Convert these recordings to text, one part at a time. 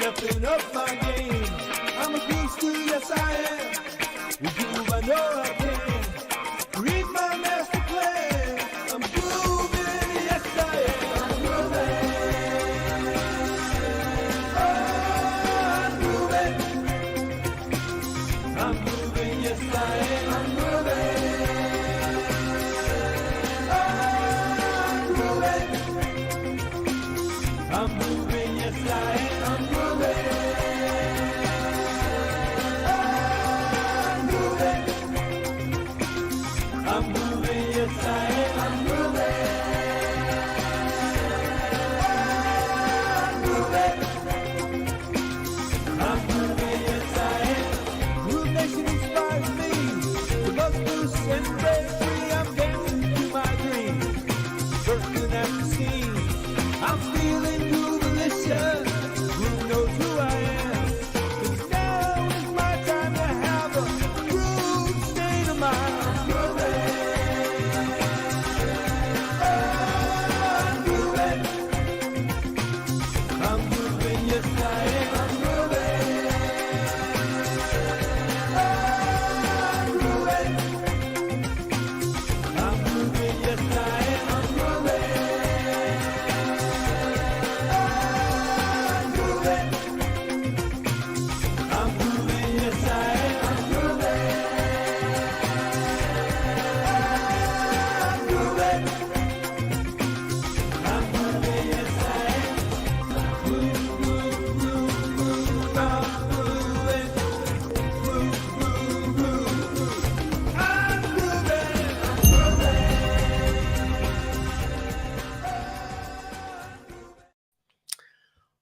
stepping up my game. I'm a Groove, yes I am. With Groove, I know I can. Read my master plan. I'm grooving, yes I am. I'm grooving. Oh, I'm grooving. I'm grooving, yes I am. I'm grooving. I'm moving, yes I am. I'm moving. I'm moving. I'm moving, yes I am. I'm moving. I'm moving, yes I am. Groove Nation inspires me. The buzz loose and break free. I'm dancing to my dreams. Working at the scene. I'm feeling Groove-alicious. Groove knows who I am. 'Cause now is my time to have a groove state of mind. I'm grooving. Oh, I'm grooving. I'm grooving, yes I am. I'm grooving. Oh, I'm grooving. I'm grooving, yes I am. I'm grooving.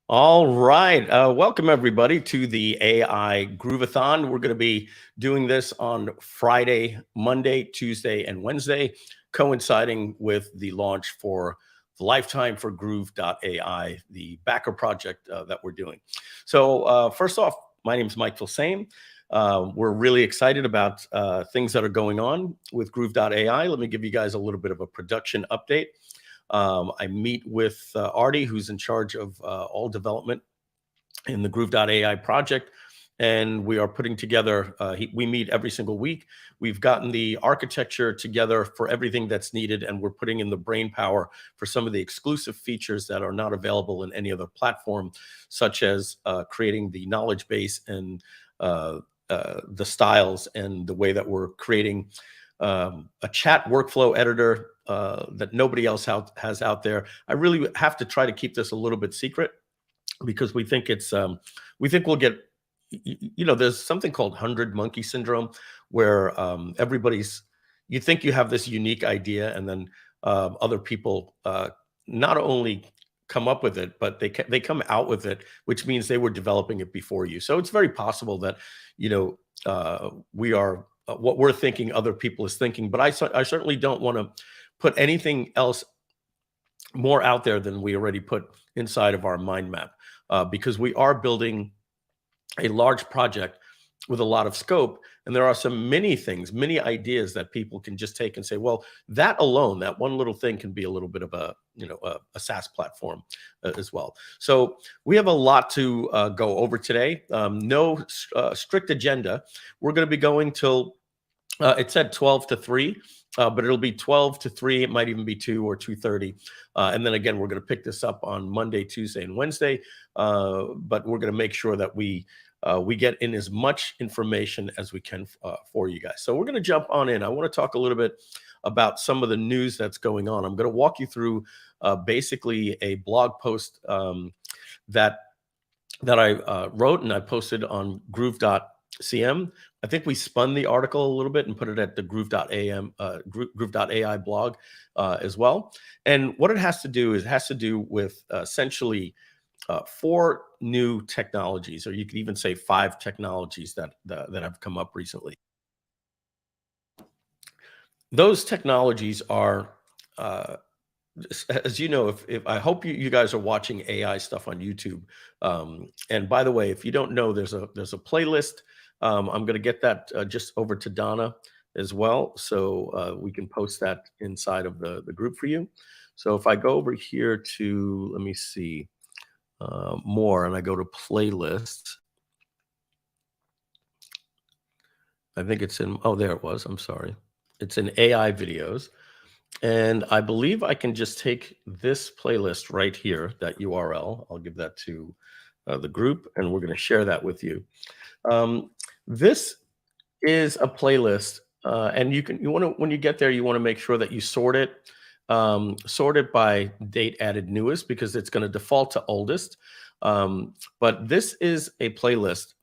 All right. Welcome, everybody, to the AI Groove-A-Thon. We're going to be doing this on Friday, Monday, Tuesday, and Wednesday, coinciding with the launch for the Lifetime for Groove.ai, the backer project that we're doing. So first off, my name is Mike Filsaime. We're really excited about things that are going on with Groove.ai. Let me give you guys a little bit of a production update. I meet with Artie, who's in charge of all development in the Groove.ai project, and we are putting together, we meet every single week. We've gotten the architecture together for everything that's needed, and we're putting in the brain power for some of the exclusive features that are not available in any other platform, such as creating the knowledge base and the styles, and the way that we're creating a chat workflow editor that nobody else has out there. I really have to try to keep this a little bit secret, because we think it's we think we'll get, you know, there's something called 100 monkey syndrome, where you think you have this unique idea, and then other people not only come up with it, but they come out with it, which means they were developing it before you. So it's very possible that, you know, we are what we're thinking other people is thinking, but I certainly don't want to put anything else more out there than we already put inside of our mind map, because we are building a large project with a lot of scope, and there are some many ideas that people can just take and say, well, that alone, that one little thing can be a little bit of a, you know, a SaaS platform as well. So we have a lot to go over today. No strict agenda. We're going to be going till it said 12 to 3. But it'll be 12 to 3. It might even be 2 or 2:30. And then again, we're going to pick this up on Monday, Tuesday, and Wednesday. But we're going to make sure that we get in as much information as we can for you guys. So we're going to jump on in. I want to talk a little bit about some of the news that's going on. I'm going to walk you through basically a blog post that I wrote and I posted on Groove.cm. I think we spun the article a little bit and put it at the Groove.ai blog as well. And what it has to do is with essentially 4 new technologies, or you could even say 5 technologies that have come up recently. Those technologies are, as you know, if I hope you guys are watching AI stuff on YouTube. And by the way, if you don't know, there's a playlist. I'm going to get that just over to Donna as well, so we can post that inside of the group for you. So if I go over here to, let me see, more and I go to playlists, I think it's in, oh, there it was. I'm sorry. It's in AI videos. And I believe I can just take this playlist right here, that URL. I'll give that to the group, and we're going to share that with you. This is a playlist, and you want to, when you get there, you want to make sure that you sort it by date added newest, because it's going to default to oldest. But this is a playlist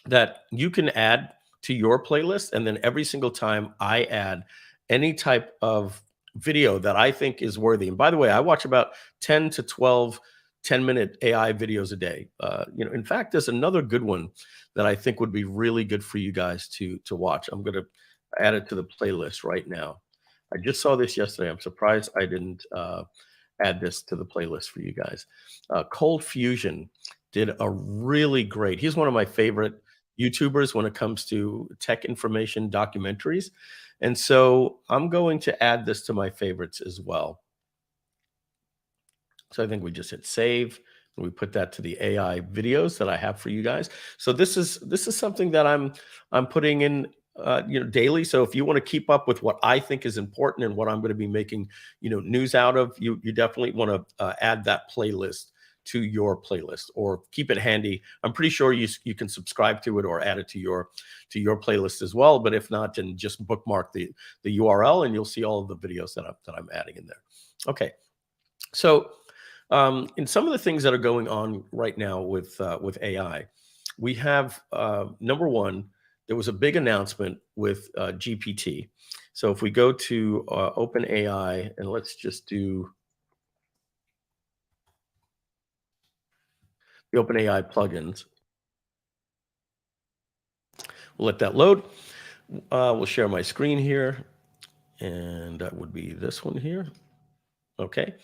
that you can add to your playlist, and then every single time I add any type of video that I think is worthy. And by the way, I watch about 10 to 12 10-minute AI videos a day. In fact, there's another good one that I think would be really good for you guys to watch. I'm going to add it to the playlist right now. I just saw this yesterday. I'm surprised I didn't add this to the playlist for you guys. ColdFusion did a really great, he's one of my favorite YouTubers when it comes to tech information documentaries. And so I'm going to add this to my favorites as well. So I think we just hit save and we put that to the AI videos that I have for you guys. So this is something that I'm putting in daily. So if you want to keep up with what I think is important and what I'm going to be making news out of, you definitely want to add that playlist to your playlist, or keep it handy. I'm pretty sure you can subscribe to it or add it to your playlist as well. But if not, then just bookmark the URL and you'll see all of the videos that I'm adding in there. Okay, so in some of the things that are going on right now with AI, we have number one, there was a big announcement with GPT. So if we go to OpenAI, and let's just do the OpenAI plugins. We'll let that load. We'll share my screen here, and that would be this one here. Okay,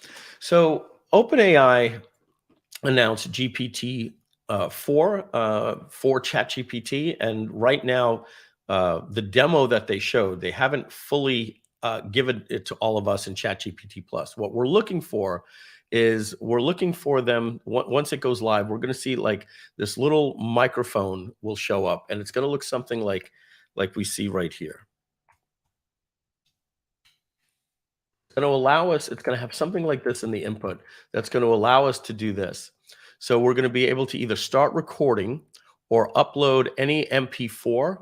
so OpenAI announced GPT 4 for ChatGPT, and right now the demo that they showed, they haven't fully given it to all of us in ChatGPT Plus. What we're looking for is them, once it goes live, we're going to see like this little microphone will show up, and it's going to look something like we see right here. It's going to allow us, it's going to have something like this in the input that's going to allow us to do this. So we're going to be able to either start recording or upload any MP4,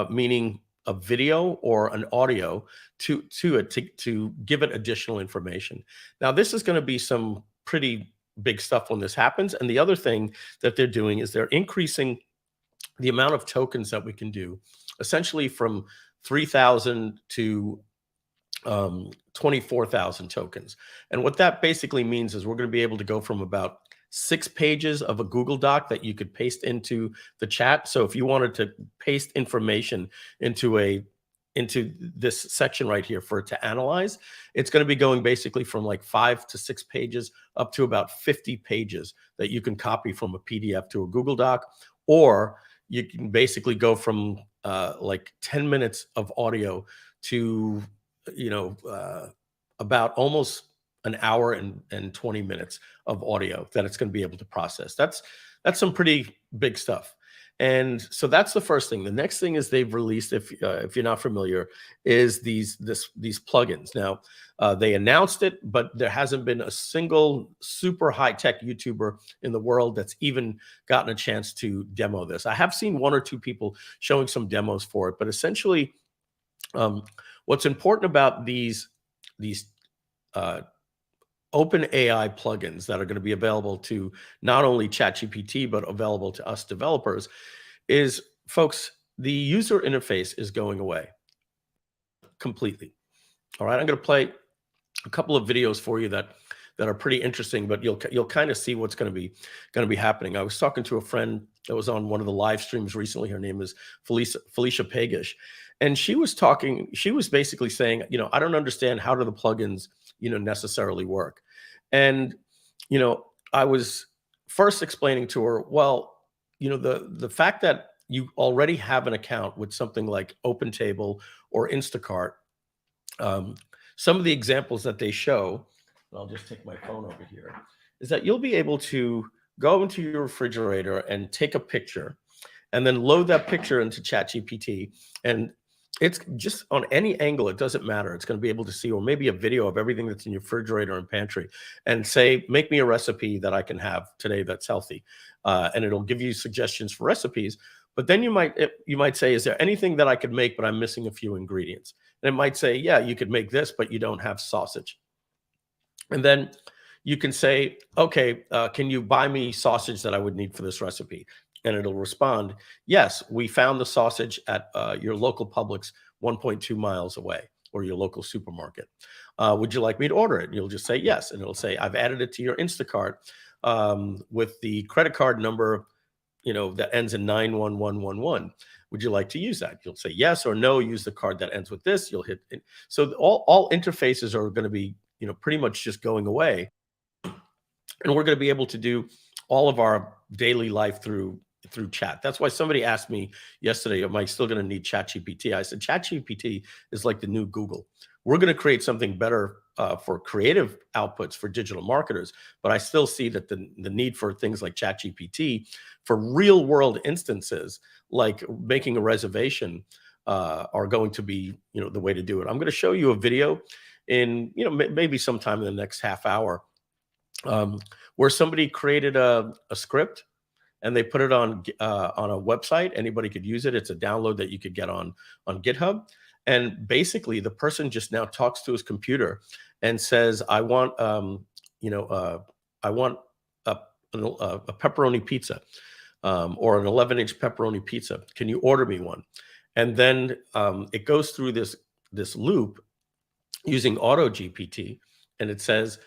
meaning a video or an audio to it to give it additional information. Now, this is going to be some pretty big stuff when this happens. And the other thing that they're doing is they're increasing the amount of tokens that we can do, essentially from 3,000 to 24,000 tokens. And what that basically means is we're going to be able to go from about 6 pages of a Google Doc that you could paste into the chat. So if you wanted to paste information into this section right here for it to analyze, it's going to be going basically from like 5 to 6 pages up to about 50 pages that you can copy from a PDF to a Google Doc. Or you can basically go from like 10 minutes of audio to about almost an hour and 20 minutes of audio that it's going to be able to process. That's some pretty big stuff. And so that's the first thing. The next thing is they've released, if you're not familiar, is these plugins. Now, they announced it, but there hasn't been a single super high-tech YouTuber in the world that's even gotten a chance to demo this. I have seen 1 or 2 people showing some demos for it, but essentially, what's important about these OpenAI plugins that are going to be available to not only ChatGPT, but available to us developers is, folks, the user interface is going away completely. All right, I'm going to play a couple of videos for you that are pretty interesting, but you'll kind of see what's going to be happening. I was talking to a friend that was on one of the live streams recently. Her name is Felicia Pagish, and she was basically saying, I don't understand, how do the plugins necessarily work? And I was first explaining to her, well, the fact that you already have an account with something like OpenTable or Instacart, some of the examples that they show, and I'll just take my phone over here, is that you'll be able to go into your refrigerator and take a picture, and then load that picture into ChatGPT, and it's just on any angle, it doesn't matter. It's going to be able to see, or maybe a video of everything that's in your refrigerator and pantry, and say, make me a recipe that I can have today that's healthy. And it'll give you suggestions for recipes. But then you might say, is there anything that I could make, but I'm missing a few ingredients? And it might say, yeah, you could make this, but you don't have sausage. And then you can say, okay, can you buy me sausage that I would need for this recipe? And it'll respond, yes, we found the sausage at your local Publix 1.2 miles away, or your local supermarket. Would you like me to order it? And you'll just say yes. And it'll say, I've added it to your Instacart with the credit card number, that ends in 91111. Would you like to use that? You'll say yes or no, use the card that ends with this. You'll hit it. So all interfaces are going to be, pretty much just going away. And we're going to be able to do all of our daily life through chat. That's why somebody asked me yesterday, am I still going to need ChatGPT? I said, ChatGPT is like the new Google. We're going to create something better for creative outputs for digital marketers, but I still see that the need for things like ChatGPT for real world instances, like making a reservation, are going to be, the way to do it. I'm going to show you a video in, maybe sometime in the next half hour, where somebody created a script and they put it on a website. Anybody could use it. It's a download that you could get on GitHub. And basically, the person just now talks to his computer and says, "I want, I want a pepperoni pizza, or an 11-inch pepperoni pizza. Can you order me one?" And then it goes through this loop using AutoGPT, and it says,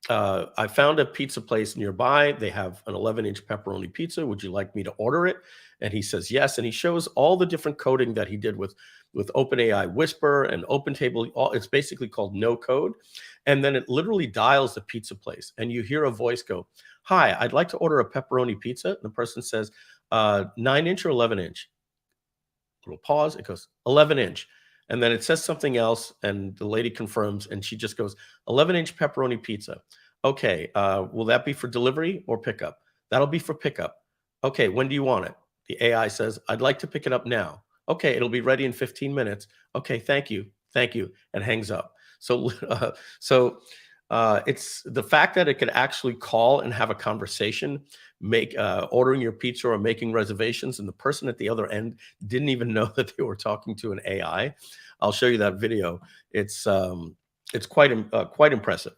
I found a pizza place nearby. They have an 11-inch pepperoni pizza. Would you like me to order it? And he says yes. And he shows all the different coding that he did with OpenAI Whisper and OpenTable. It's basically called no code. And then it literally dials the pizza place. And you hear a voice go, "Hi, I'd like to order a pepperoni pizza." And the person says, 9-inch or 11-inch? Little pause. It goes, 11-inch. And then it says something else, and the lady confirms, and she just goes, 11-inch pepperoni pizza. Okay, will that be for delivery or pickup? That'll be for pickup. Okay, when do you want it? The AI says, I'd like to pick it up now. Okay, it'll be ready in 15 minutes. Okay, thank you, and hangs up. So, it's the fact that it could actually call and have a conversation, make ordering your pizza or making reservations, and the person at the other end didn't even know that they were talking to an AI. I'll show you that video. It's quite impressive.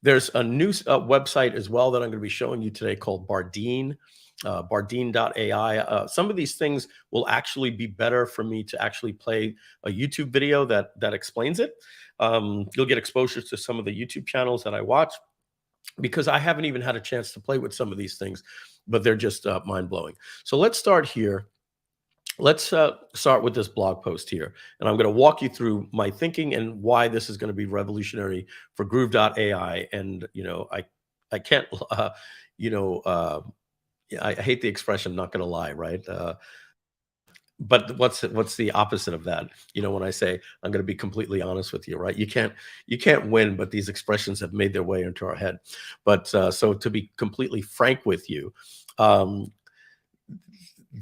There's a new website as well that I'm going to be showing you today called Bardeen. Bardeen.ai. Some of these things will actually be better for me to actually play a YouTube video that explains it. You'll get exposure to some of the YouTube channels that I watch, because I haven't even had a chance to play with some of these things, but they're just mind-blowing. So let's start here. Let's start with this blog post here, and I'm going to walk you through my thinking and why this is going to be revolutionary for Groove.ai. And I can't, I hate the expression, not going to lie, right? But what's the opposite of that? When I say I'm going to be completely honest with you, right? You can't win, but these expressions have made their way into our head. But so to be completely frank with you,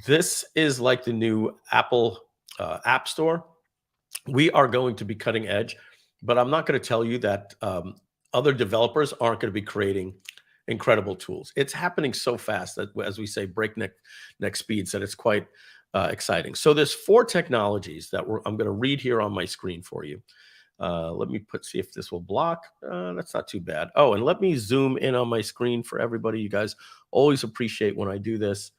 this is like the new Apple App Store. We are going to be cutting edge, but I'm not going to tell you that other developers aren't going to be creating incredible tools. It's happening so fast that, as we say, breakneck speeds, that it's quite exciting. So there's 4 technologies that I'm going to read here on my screen for you. Let me see if this will block. That's not too bad. Oh, and let me zoom in on my screen for everybody. You guys always appreciate when I do this.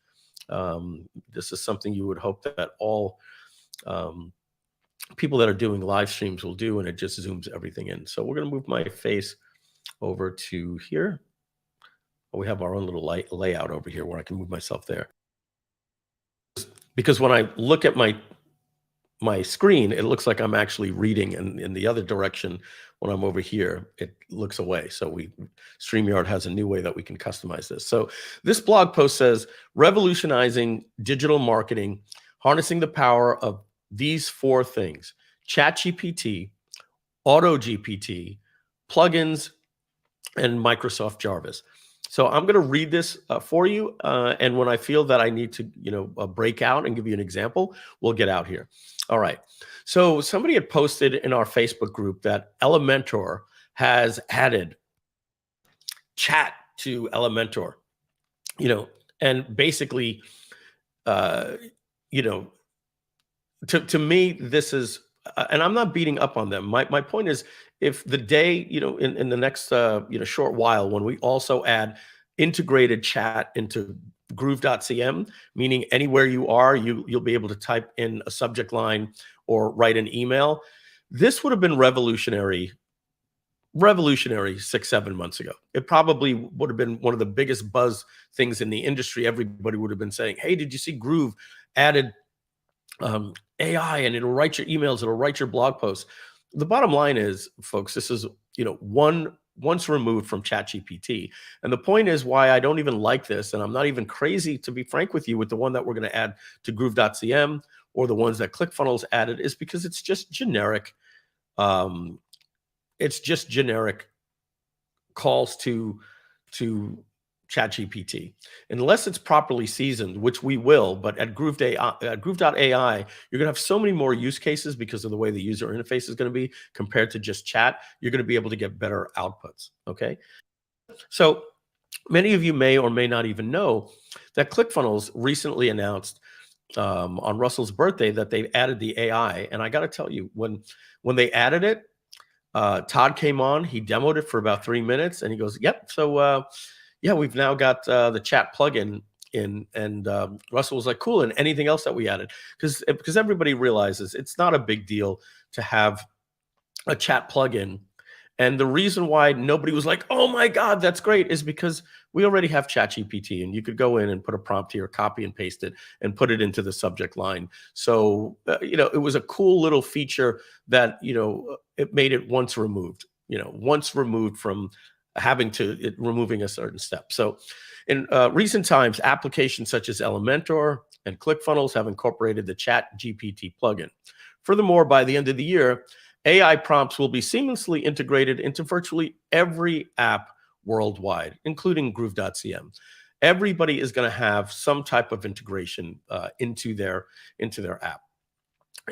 This is something you would hope that all people that are doing live streams will do, and it just zooms everything in. So we're going to move my face over to here. We have our own little layout over here where I can move myself there. Because when I look at my screen, it looks like I'm actually reading, and in the other direction, when I'm over here, it looks away. So StreamYard has a new way that we can customize this. So this blog post says, revolutionizing digital marketing, harnessing the power of these 4 things: ChatGPT, AutoGPT, plugins, and Microsoft Jarvis. So I'm going to read this for you, and when I feel that I need to, break out and give you an example, we'll get out here. All right. So somebody had posted in our Facebook group that Elementor has added chat to Elementor, and basically, uh, you know, to me, this is, and I'm not beating up on them. My point is, if the day, in the next, short while, when we also add integrated chat into Groove.cm, meaning anywhere you are, you'll be able to type in a subject line or write an email. This would have been revolutionary 6-7 months ago. It probably would have been one of the biggest buzz things in the industry. Everybody would have been saying, hey, did you see Groove added AI, and it'll write your emails, it'll write your blog posts. The bottom line is, folks, this is, once removed from ChatGPT. And the point is why I don't even like this, and I'm not even crazy, to be frank with you, with the one that we're going to add to Groove.cm or the ones that ClickFunnels added, is because it's just generic. It's just generic calls to ChatGPT, unless it's properly seasoned, which we will. But at Groove.ai, you're going to have so many more use cases because of the way the user interface is going to be compared to just chat. You're going to be able to get better outputs. Okay. So many of you may or may not even know that ClickFunnels recently announced on Russell's birthday that they've added the AI. And I got to tell you, when they added it, Todd came on, he demoed it for about 3 minutes, and he goes, yep. So, yeah, we've now got the chat plugin in, and Russell was like, cool. And anything else that we added? Because everybody realizes it's not a big deal to have a chat plugin. And the reason why nobody was like, oh my God, that's great, is because we already have ChatGPT, and you could go in and put a prompt here, copy and paste it, and put it into the subject line. So, it was a cool little feature that, it made it once removed from removing a certain step. So in recent times, applications such as Elementor and ClickFunnels have incorporated the ChatGPT plugin. Furthermore, by the end of the year, AI prompts will be seamlessly integrated into virtually every app worldwide, including Groove.cm. Everybody is going to have some type of integration into their app.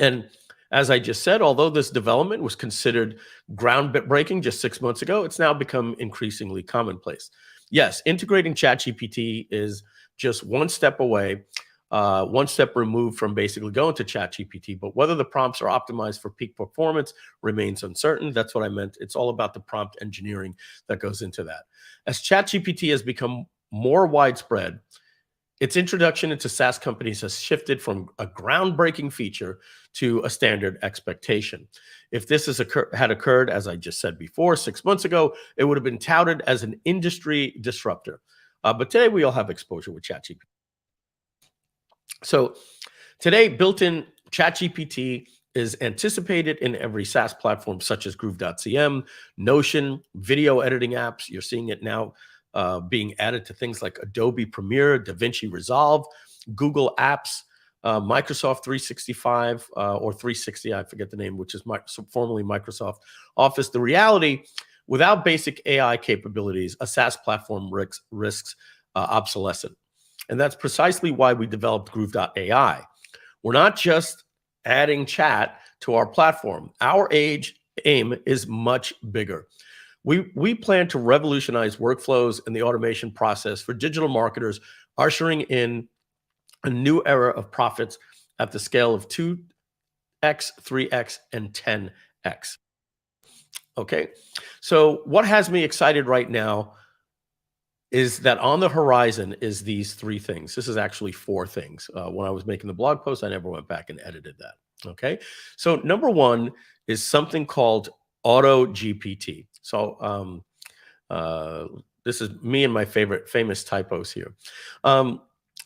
And as I just said, although this development was considered groundbreaking just 6 months ago, it's now become increasingly commonplace. Yes, integrating ChatGPT is just one step away, one step removed from basically going to ChatGPT. But whether the prompts are optimized for peak performance remains uncertain. That's what I meant. It's all about the prompt engineering that goes into that. As ChatGPT has become more widespread, its introduction into SaaS companies has shifted from a groundbreaking feature to a standard expectation. If this had occurred, as I just said before, 6 months ago, it would have been touted as an industry disruptor. But today we all have exposure with ChatGPT. So today, built-in ChatGPT is anticipated in every SaaS platform such as Groove.cm, Notion, video editing apps. You're seeing it now being added to things like Adobe Premiere, DaVinci Resolve, Google Apps, Microsoft 365 or 360, I forget the name, which is formerly Microsoft Office. The reality, without basic AI capabilities, a SaaS platform risks obsolescence. And that's precisely why we developed Groove.ai. We're not just adding chat to our platform. Our aim is much bigger. We plan to revolutionize workflows and the automation process for digital marketers, ushering in a new era of profits at the scale of 2x, 3x, and 10x. Okay, so what has me excited right now is that on the horizon is these 3 things. This is actually 4 things. When I was making the blog post, I never went back and edited that. Okay, so number 1 is something called AutoGPT. So this is me and my famous typos here.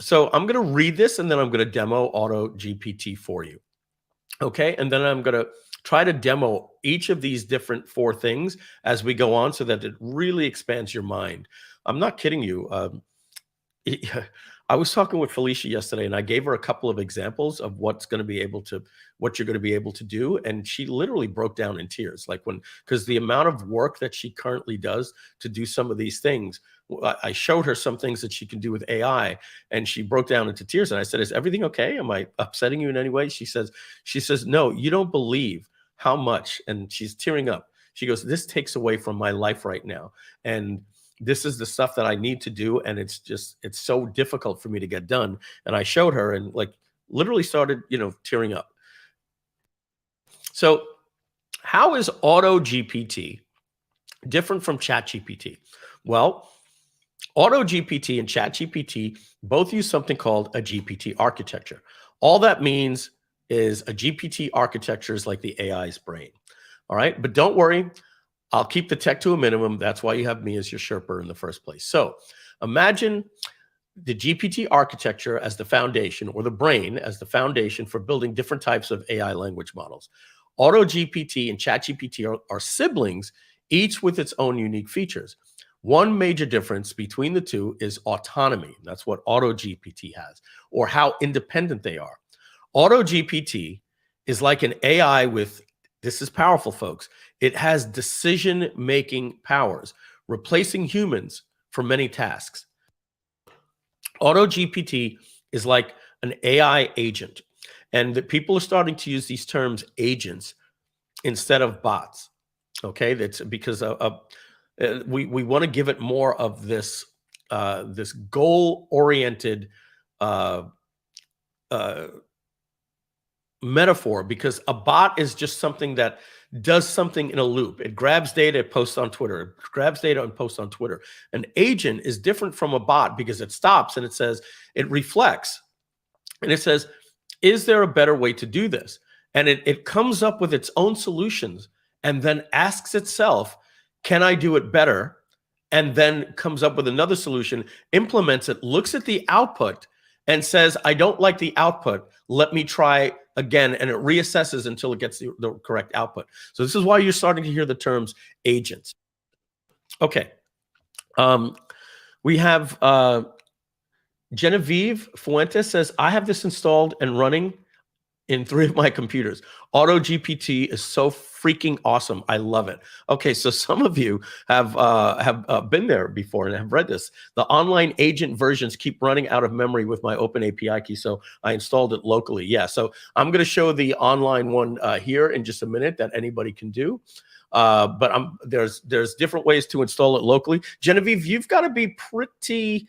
So I'm going to read this, and then I'm going to demo AutoGPT for you. Okay, and then I'm going to try to demo each of these different 4 things as we go on so that it really expands your mind. I'm not kidding you. Yeah. I was talking with Felicia yesterday, and I gave her a couple of examples of what you're going to be able to do, and she literally broke down in tears. Like because the amount of work that she currently does to do some of these things, I showed her some things that she can do with AI, and she broke down into tears. And I said, "Is everything okay? Am I upsetting you in any way?" She says, "No, you don't believe how much," and she's tearing up. She goes, "This takes away from my life right now, and this is the stuff that I need to do, and it's so difficult for me to get done." And I showed her, and like literally started, tearing up. So how is AutoGPT different from ChatGPT? Well, AutoGPT and ChatGPT both use something called a GPT architecture. All that means is a GPT architecture is like the AI's brain. All right. But don't worry, I'll keep the tech to a minimum. That's why you have me as your Sherpa in the first place. So imagine the GPT architecture as the foundation, or the brain as the foundation for building different types of AI language models. AutoGPT and ChatGPT are siblings, each with its own unique features. One major difference between the two is autonomy. That's what AutoGPT has, or how independent they are. AutoGPT is like an AI with, this is powerful, folks. It has decision-making powers, replacing humans for many tasks. AutoGPT is like an AI agent, and that people are starting to use these terms agents instead of bots. Okay, that's because we want to give it more of this this goal-oriented metaphor, because a bot is just something that does something in a loop. It grabs data, it posts on Twitter. It grabs data and posts on Twitter. An agent is different from a bot because it stops and it says, it reflects and it says, is there a better way to do this? And it comes up with its own solutions and then asks itself, can I do it better? And then comes up with another solution, implements it, looks at the output and says, I don't like the output. Let me try again. And it reassesses until it gets the correct output. So this is why you're starting to hear the terms agents. Okay. We have Genevieve Fuentes says, I have this installed and running in 3 of my computers. AutoGPT is so freaking awesome. I love it. Okay, so some of you have been there before and have read this. The online agent versions keep running out of memory with my open API key, so I installed it locally. Yeah, so I'm going to show the online one here in just a minute that anybody can do. But there's different ways to install it locally. Genevieve, you've got to be pretty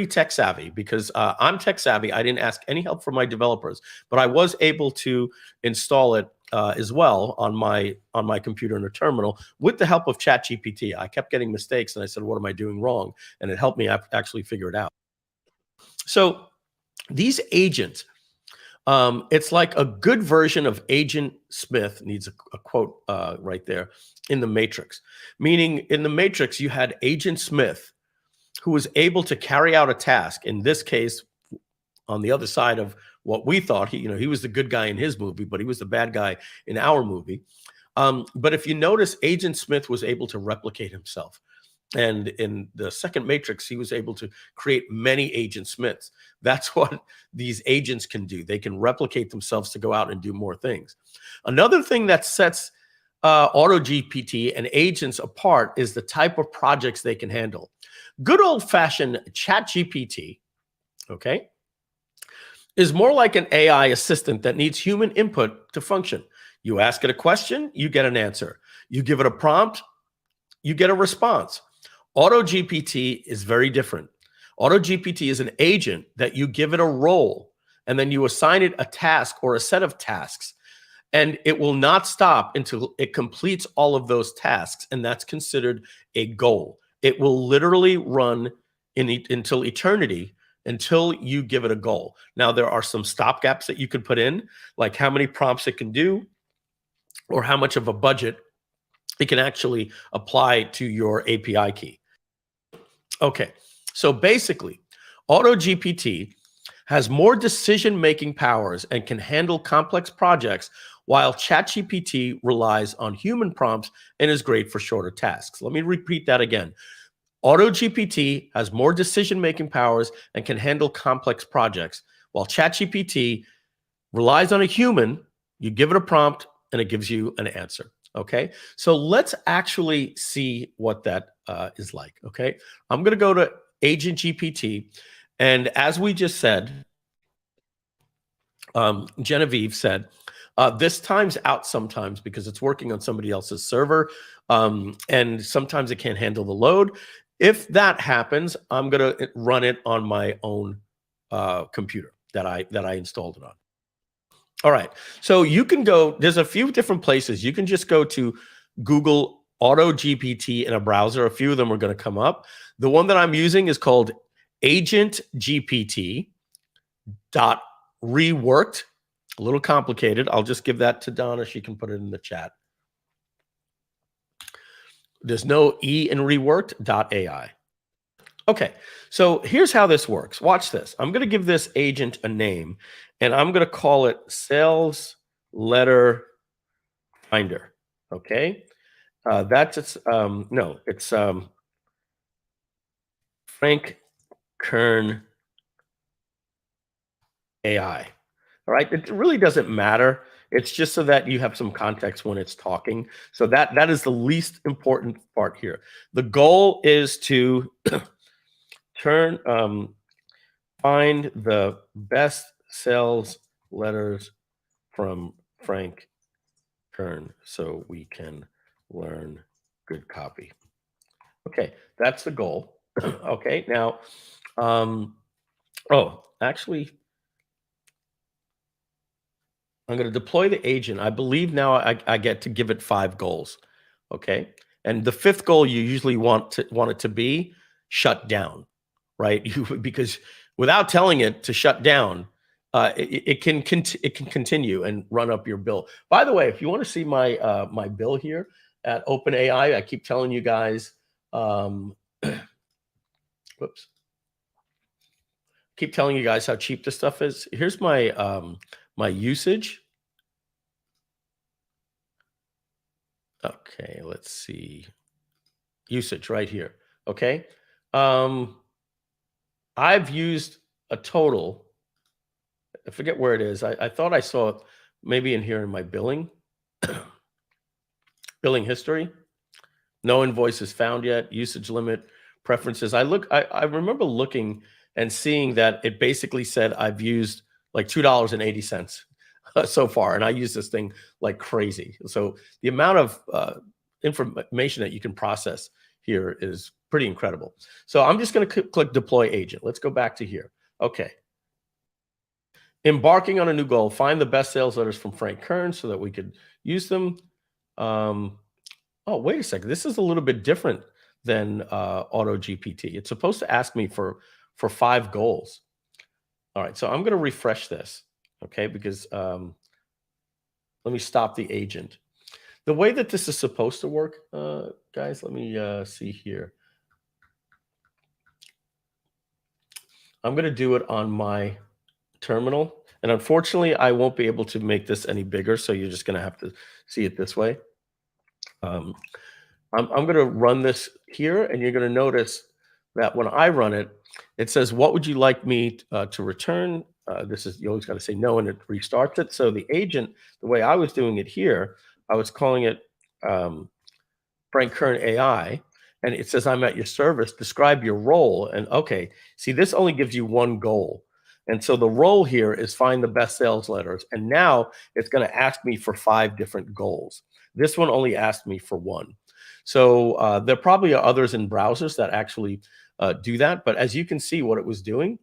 tech savvy, because I'm tech savvy. I didn't ask any help from my developers, but I was able to install it as well on my computer in a terminal with the help of ChatGPT. I kept getting mistakes and I said, what am I doing wrong? And it helped me actually figure it out. So these agents, it's like a good version of Agent Smith, needs a quote right there, in the Matrix. Meaning in the Matrix, you had Agent Smith, who was able to carry out a task. In this case, on the other side of what we thought, he was the good guy in his movie, but he was the bad guy in our movie. But if you notice, Agent Smith was able to replicate himself. And in the second Matrix, he was able to create many Agent Smiths. That's what these agents can do. They can replicate themselves to go out and do more things. Another thing that sets AutoGPT and agents apart is the type of projects they can handle. Good old-fashioned ChatGPT, okay, is more like an AI assistant that needs human input to function. You ask it a question, you get an answer. You give it a prompt, you get a response. AutoGPT is very different. AutoGPT is an agent that you give it a role, and then you assign it a task or a set of tasks, and it will not stop until it completes all of those tasks, and that's considered a goal. It will literally run until eternity, until you give it a goal. Now, there are some stopgaps that you could put in, like how many prompts it can do, or how much of a budget it can actually apply to your API key. Okay, so basically, AutoGPT has more decision-making powers and can handle complex projects, while ChatGPT relies on human prompts and is great for shorter tasks. Let me repeat that again. AutoGPT has more decision-making powers and can handle complex projects, while ChatGPT relies on a human. You give it a prompt and it gives you an answer. Okay, so let's actually see what that is like. Okay, I'm going to go to AgentGPT, and as we just said, Genevieve said, this times out sometimes because it's working on somebody else's server, and sometimes it can't handle the load. If that happens, I'm going to run it on my own computer that I installed it on. All right, so you can go, there's a few different places. You can just go to Google AutoGPT in a browser. A few of them are going to come up. The one that I'm using is called AgentGPT.reworked. A little complicated. I'll just give that to Donna. She can put it in the chat. There's no E in reworked.ai. Okay, so here's how this works. Watch this. I'm going to give this agent a name, and I'm going to call it Sales Letter Finder. Okay, that's its no, it's Frank Kern AI. All right, it really doesn't matter. It's just so that you have some context when it's talking. So that is the least important part here. The goal is to find the best sales letters from Frank Kern so we can learn good copy. Okay, that's the goal. Okay, now, oh, actually, I'm going to deploy the agent. I believe now I get to give it 5 goals. Okay, and the 5th goal you usually want it to be shut down, right? Because without telling it to shut down, it can continue and run up your bill. By the way, if you want to see my my bill here at OpenAI, I keep telling you guys. Whoops. Keep telling you guys how cheap this stuff is. Here's my my usage. Okay, let's see. Usage right here. Okay. I've used a total. I forget where it is. I thought I saw it maybe in here in my billing. Billing history. No invoices found yet. Usage limit, preferences. I remember looking and seeing that it basically said I've used like $2.80 so far, and I use this thing like crazy. So the amount of information that you can process here is pretty incredible. So I'm just going to click deploy agent. Let's go back to here. Okay. Embarking on a new goal, find the best sales letters from Frank Kern so that we could use them. Oh, wait a second. This is a little bit different than AutoGPT. It's supposed to ask me for 5 goals. All right, so I'm going to refresh this, okay? Because let me stop the agent. The way that this is supposed to work, guys, let me see here. I'm going to do it on my terminal. And unfortunately, I won't be able to make this any bigger, so you're just going to have to see it this way. I'm going to run this here, and you're going to notice that when I run it, it says, what would you like me to return? This is, you always got to say no, and it restarts it. So the agent, the way I was doing it here, I was calling it Frank Kern AI, and it says, I'm at your service, describe your role. And okay, see, this only gives you 1 goal. And so the role here is find the best sales letters. And now it's going to ask me for 5 different goals. This one only asked me for 1. So there probably are others in browsers that actually do that. But as you can see what it was doing,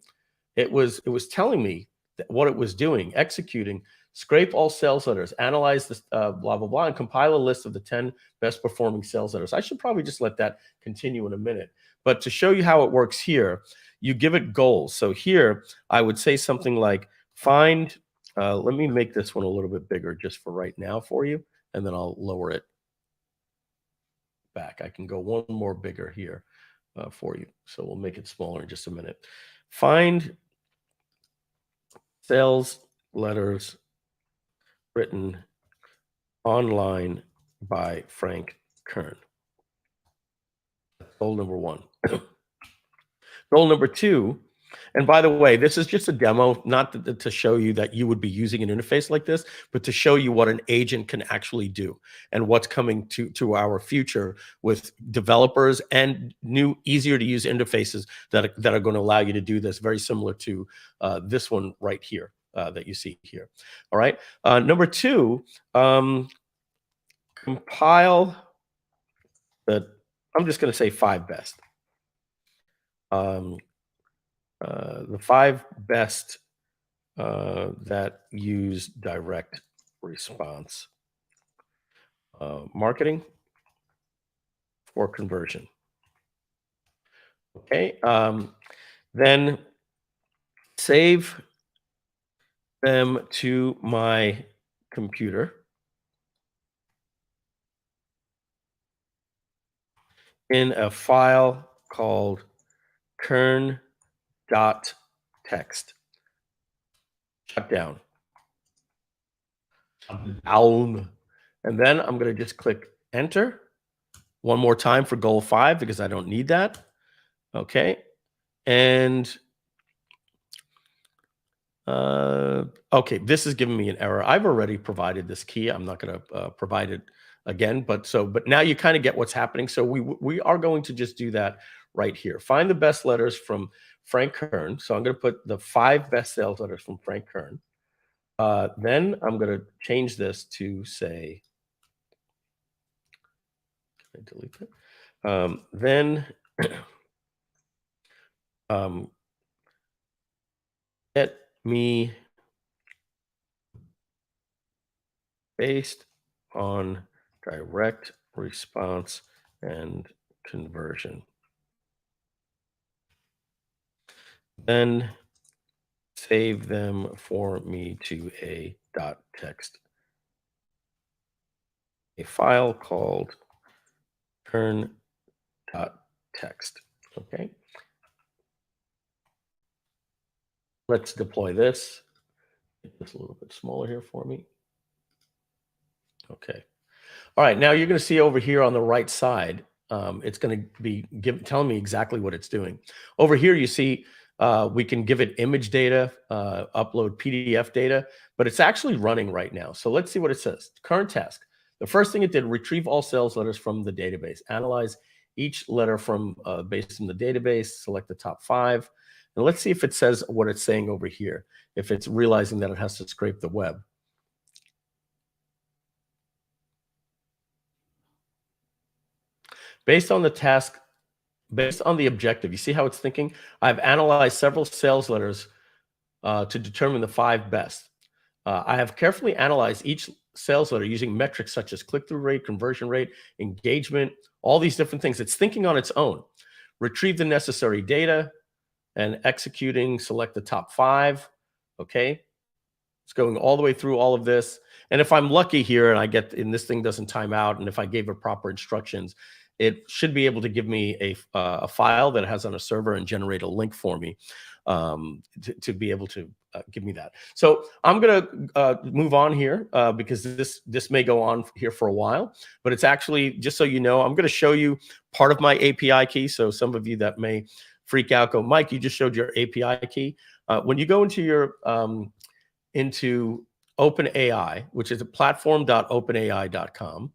it was telling me what it was doing, executing, scrape all sales letters, analyze this blah, blah, blah, and compile a list of the 10 best performing sales letters. I should probably just let that continue in a minute. But to show you how it works here, you give it goals. So here, I would say something like find, let me make this one a little bit bigger just for right now for you, and then I'll lower it back. I can go one more bigger here for you. So we'll make it smaller in just a minute. Find sales letters written online by Frank Kern. Goal number one. Goal number two, and by the way, this is just a demo, not to show you that you would be using an interface like this, but to show you what an agent can actually do and what's coming to our future with developers and new, easier to use interfaces that are going to allow you to do this, very similar to this one right here that you see here. All right. Number two, compile I'm just going to say 5 best. The 5 best that use direct response marketing for conversion. Okay, then save them to my computer in a file called kern.txt. Shut down. Down. And then I'm going to just click enter one more time for goal 5 because I don't need that. Okay. And okay, this is giving me an error. I've already provided this key. I'm not going to provide it again, but now you kind of get what's happening. So we are going to just do that right here. Find the best letters from Frank Kern. So I'm going to put the 5 best sales letters from Frank Kern. Then I'm going to change this to say, can I delete that? Then get me based on direct response and conversion. Then save them for me to a .txt, a file called kern.txt. Okay. Let's deploy this. Make this a little bit smaller here for me. Okay. All right. Now you're going to see over here on the right side, it's going to be telling me exactly what it's doing. Over here, you see we can give it image data, upload PDF data, but it's actually running right now. So let's see what it says. Current task. The first thing it did, retrieve all sales letters from the database, analyze each letter from based on the database, select the top 5. And let's see if it says what it's saying over here, if it's realizing that it has to scrape the web. Based on the task, based on the objective, you see how it's thinking? I've analyzed several sales letters to determine the 5 best. I have carefully analyzed each sales letter using metrics such as click-through rate, conversion rate, engagement, all these different things. It's thinking on its own. Retrieve the necessary data and executing, select the top 5. Okay. It's going all the way through all of this. And if I'm lucky here and this thing doesn't time out, and if I gave it proper instructions, it should be able to give me a file that it has on a server and generate a link for me to be able to give me that. So I'm going to move on here because this may go on here for a while, but it's actually, just so you know, I'm going to show you part of my API key. So some of you that may freak out, go, Mike, you just showed your API key. When you go into your into OpenAI, which is a platform.openai.com,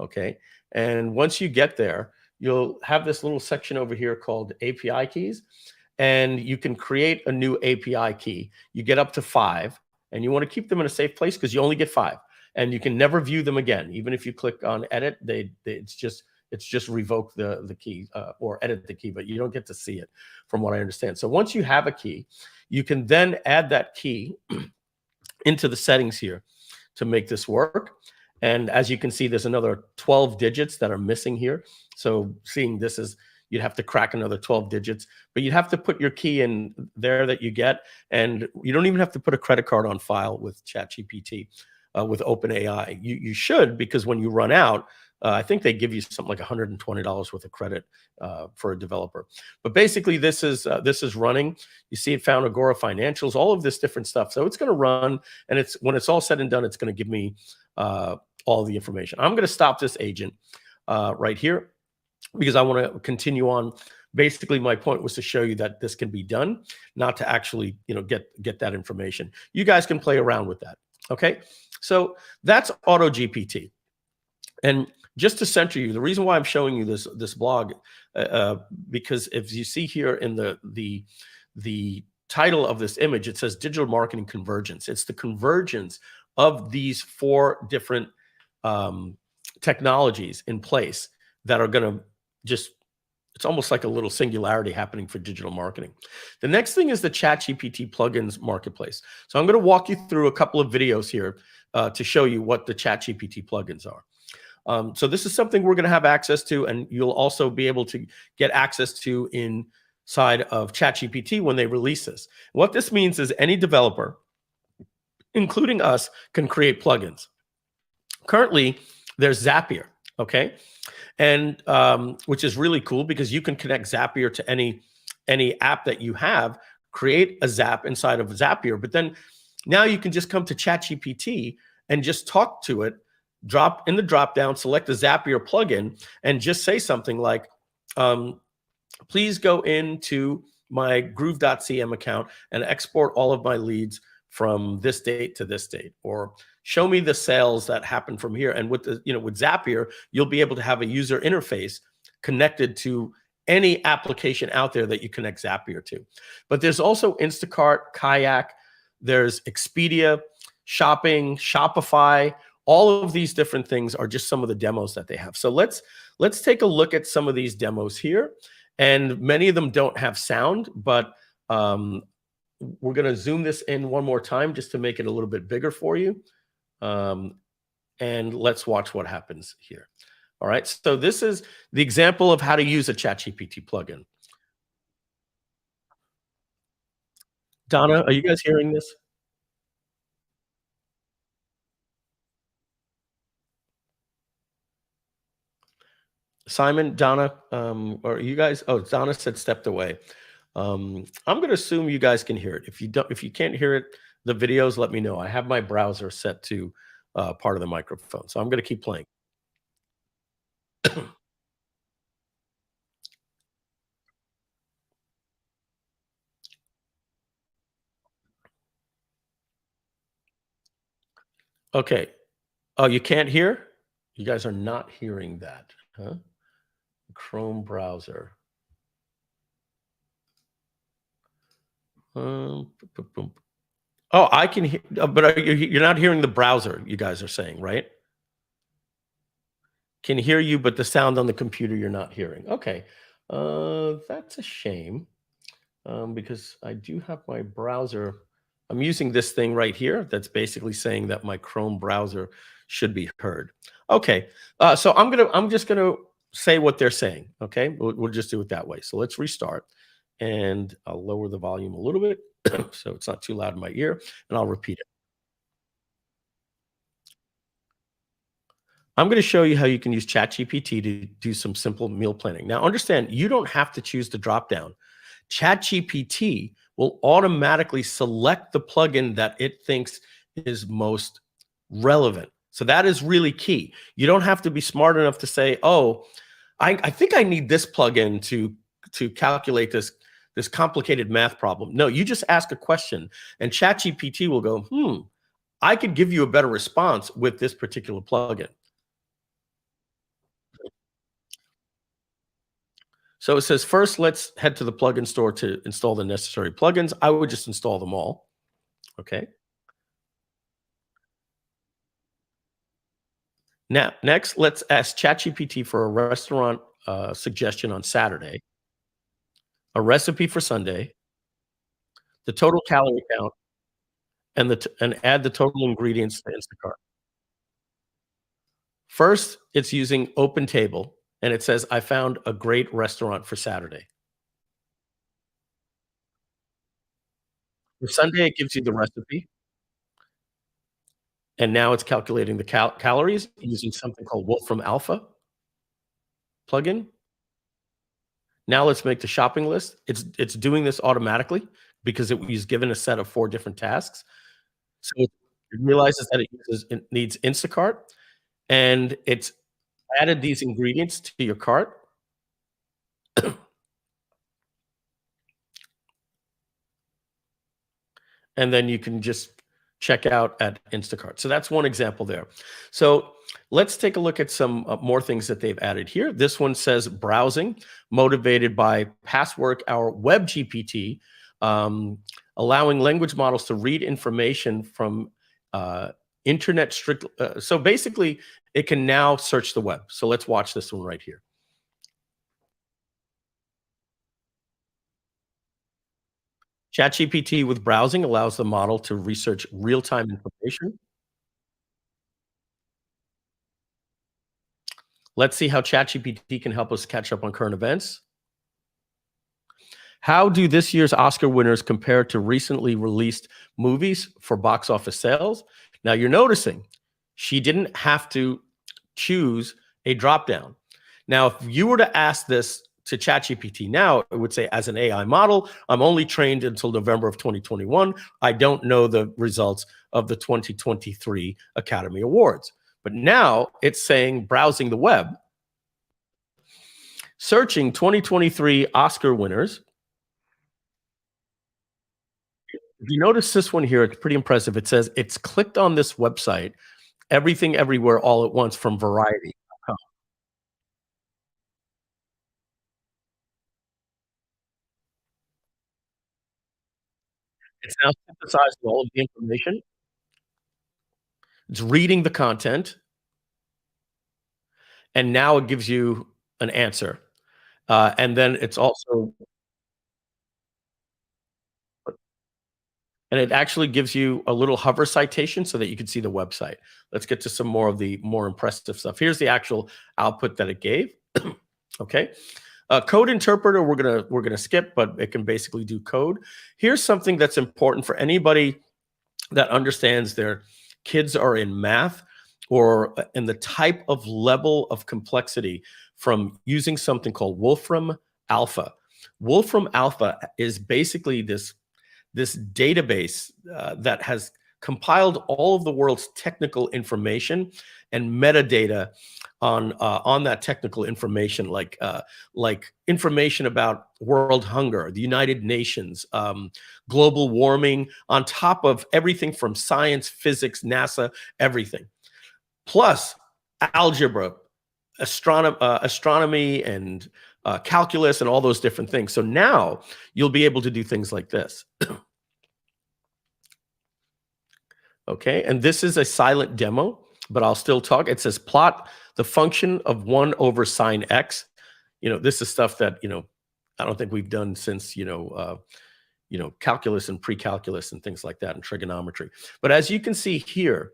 okay? And once you get there, you'll have this little section over here called API keys, and you can create a new API key. You get up to 5, and you want to keep them in a safe place because you only get 5, and you can never view them again. Even if you click on edit, it's just revoke the key or edit the key, but you don't get to see it from what I understand. So once you have a key, you can then add that key into the settings here to make this work. And as you can see, there's another 12 digits that are missing here. So seeing this is, you'd have to crack another 12 digits, but you'd have to put your key in there that you get. And you don't even have to put a credit card on file with ChatGPT, with OpenAI. You should, because when you run out, I think they give you something like $120 worth of credit for a developer. But basically, this is running. You see, it found Agora Financials, all of this different stuff. So it's going to run, and when it's all said and done, it's going to give me all the information. I'm going to stop this agent right here. because I want to continue on. Basically, my point was to show you that this can be done, not to actually, get that information. You guys can play around with that. Okay, so that's AutoGPT. And just to center you, the reason why I'm showing you this blog, because if you see here in the title of this image, it says digital marketing convergence. It's the convergence of these four different technologies in place that are going to just, it's almost like a little singularity happening for digital marketing. The next thing is the ChatGPT plugins marketplace. So I'm going to walk you through a couple of videos here to show you what the ChatGPT plugins are. So this is something we're going to have access to, and you'll also be able to get access to inside of ChatGPT when they release this. What this means is any developer, including us, can create plugins. Currently, there's Zapier, okay? And which is really cool because you can connect Zapier to any app that you have, create a Zap inside of Zapier, but then now you can just come to ChatGPT and just talk to it, drop in the drop down, select the Zapier plugin, and just say something like, please go into my Groove.cm account and export all of my leads from this date to this date, or show me the sales that happen from here. And with with Zapier, you'll be able to have a user interface connected to any application out there that you connect Zapier to. But there's also Instacart, Kayak, there's Expedia, Shopping, Shopify. All of these different things are just some of the demos that they have. So let's take a look at some of these demos here. And many of them don't have sound, but we're going to zoom this in one more time just to make it a little bit bigger for you. And let's watch what happens here. All right. So this is the example of how to use a ChatGPT plugin. Donna, are you guys hearing this? Simon, Donna, or you guys? Oh, Donna said stepped away. I'm going to assume you guys can hear it. If you can't hear it, the videos, let me know. I have my browser set to part of the microphone, so I'm going to keep playing. Okay. Oh, you can't hear? You guys are not hearing that, huh? Chrome browser. Boom, boom. Oh, I can hear, but you're not hearing the browser, you guys are saying, right? Can hear you, but the sound on the computer you're not hearing. Okay. That's a shame because I do have my browser. I'm using this thing right here that's basically saying that my Chrome browser should be heard. Okay. So I'm just gonna say what they're saying. Okay. We'll just do it that way. So let's restart, and I'll lower the volume a little bit so it's not too loud in my ear, and I'll repeat it. I'm going to show you how you can use ChatGPT to do some simple meal planning. Now, understand, you don't have to choose the dropdown. ChatGPT will automatically select the plugin that it thinks is most relevant. So that is really key. You don't have to be smart enough to say, oh, I think I need this plugin to calculate this complicated math problem. No, you just ask a question and ChatGPT will go, I could give you a better response with this particular plugin. So it says, first, let's head to the plugin store to install the necessary plugins. I would just install them all. Okay. Now, next, let's ask ChatGPT for a restaurant suggestion on Saturday, a recipe for Sunday, the total calorie count, and add the total ingredients to Instacart. First, it's using Open Table, and it says, I found a great restaurant for Saturday. For Sunday, it gives you the recipe. And now it's calculating the calories using something called Wolfram Alpha plugin. Now let's make the shopping list. It's doing this automatically because it was given a set of 4 different tasks. So it realizes that it needs Instacart, and it's added these ingredients to your cart. And then you can just check out at Instacart. So that's one example there. So let's take a look at some more things that they've added here. This one says browsing, motivated by past work, our web GPT, allowing language models to read information from internet strict. So basically, it can now search the web. So let's watch this one right here. ChatGPT with browsing allows the model to research real-time information. Let's see how ChatGPT can help us catch up on current events. How do this year's Oscar winners compare to recently released movies for box office sales? Now you're noticing she didn't have to choose a drop down. Now, if you were to ask this to ChatGPT now, it would say, as an AI model, I'm only trained until November of 2021. I don't know the results of the 2023 Academy Awards. But now it's saying, browsing the web, searching 2023 Oscar winners. If you notice this one here, it's pretty impressive. It says it's clicked on this website, everything, everywhere, all at once from Variety. It's now synthesized all of the information. It's reading the content, and now it gives you an answer. And then it's also, and it actually gives you a little hover citation so that you can see the website. Let's get to some more of the more impressive stuff. Here's the actual output that it gave. Okay. Code interpreter, we're gonna skip, but it can basically do code. Here's something that's important for anybody that understands their kids are in math or in the type of level of complexity from using something called Wolfram Alpha. Wolfram Alpha is basically this database that has compiled all of the world's technical information and metadata on that technical information, like information about world hunger, the United Nations, global warming, on top of everything from science, physics, NASA, everything, plus algebra, astronomy, and calculus, and all those different things. So now you'll be able to do things like this. Okay, and this is a silent demo, but I'll still talk. It says plot the function of 1 over sine x. This is stuff that, I don't think we've done since, calculus and pre-calculus and things like that, and trigonometry. But as you can see here,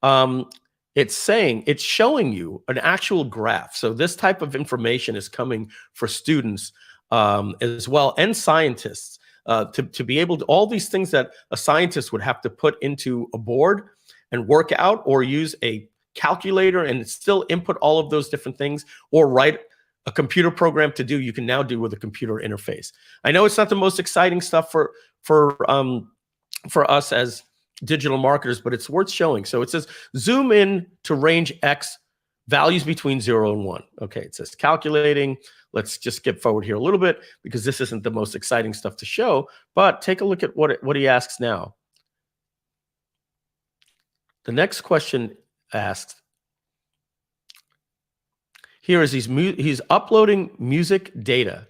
it's showing you an actual graph. So this type of information is coming for students as well, and scientists. To be able to, all these things that a scientist would have to put into a board and work out, or use a calculator and still input all of those different things, or write a computer program to do, you can now do with a computer interface. I know it's not the most exciting stuff for us as digital marketers, but it's worth showing. So it says zoom in to range X, values between 0 and 1. Okay, it says calculating. Let's just skip forward here a little bit because this isn't the most exciting stuff to show, but take a look at what he asks now. The next question asks, here is he's uploading music data.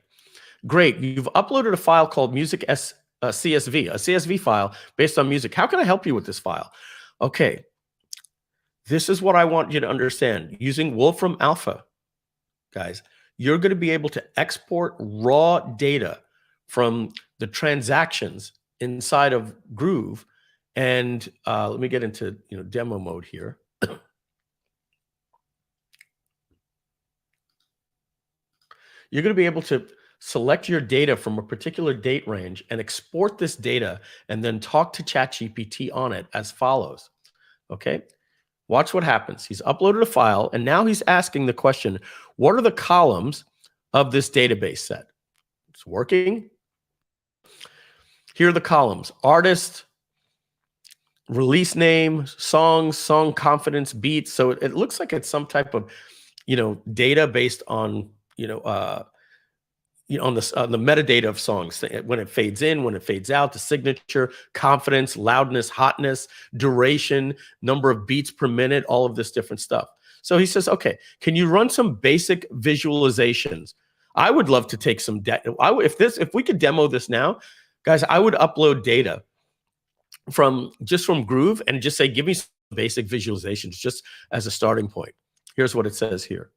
Great, you've uploaded a file called music CSV, a CSV file based on music. How can I help you with this file? Okay, this is what I want you to understand. Using Wolfram Alpha, guys, you're going to be able to export raw data from the transactions inside of Groove. And let me get into demo mode here. You're going to be able to select your data from a particular date range and export this data, and then talk to ChatGPT on it as follows. Okay, watch what happens. He's uploaded a file, and now he's asking the question, what are the columns of this database set? It's working. Here are the columns: artist, release name, songs, song confidence, beats. So it looks like it's some type of data based on on the metadata of songs, when it fades in, when it fades out, the signature, confidence, loudness, hotness, duration, number of beats per minute, all of this different stuff. So he says, okay, can you run some basic visualizations? I would love to take some data. If we could demo this now, guys, I would upload data from Groove and just say, give me some basic visualizations just as a starting point. Here's what it says here.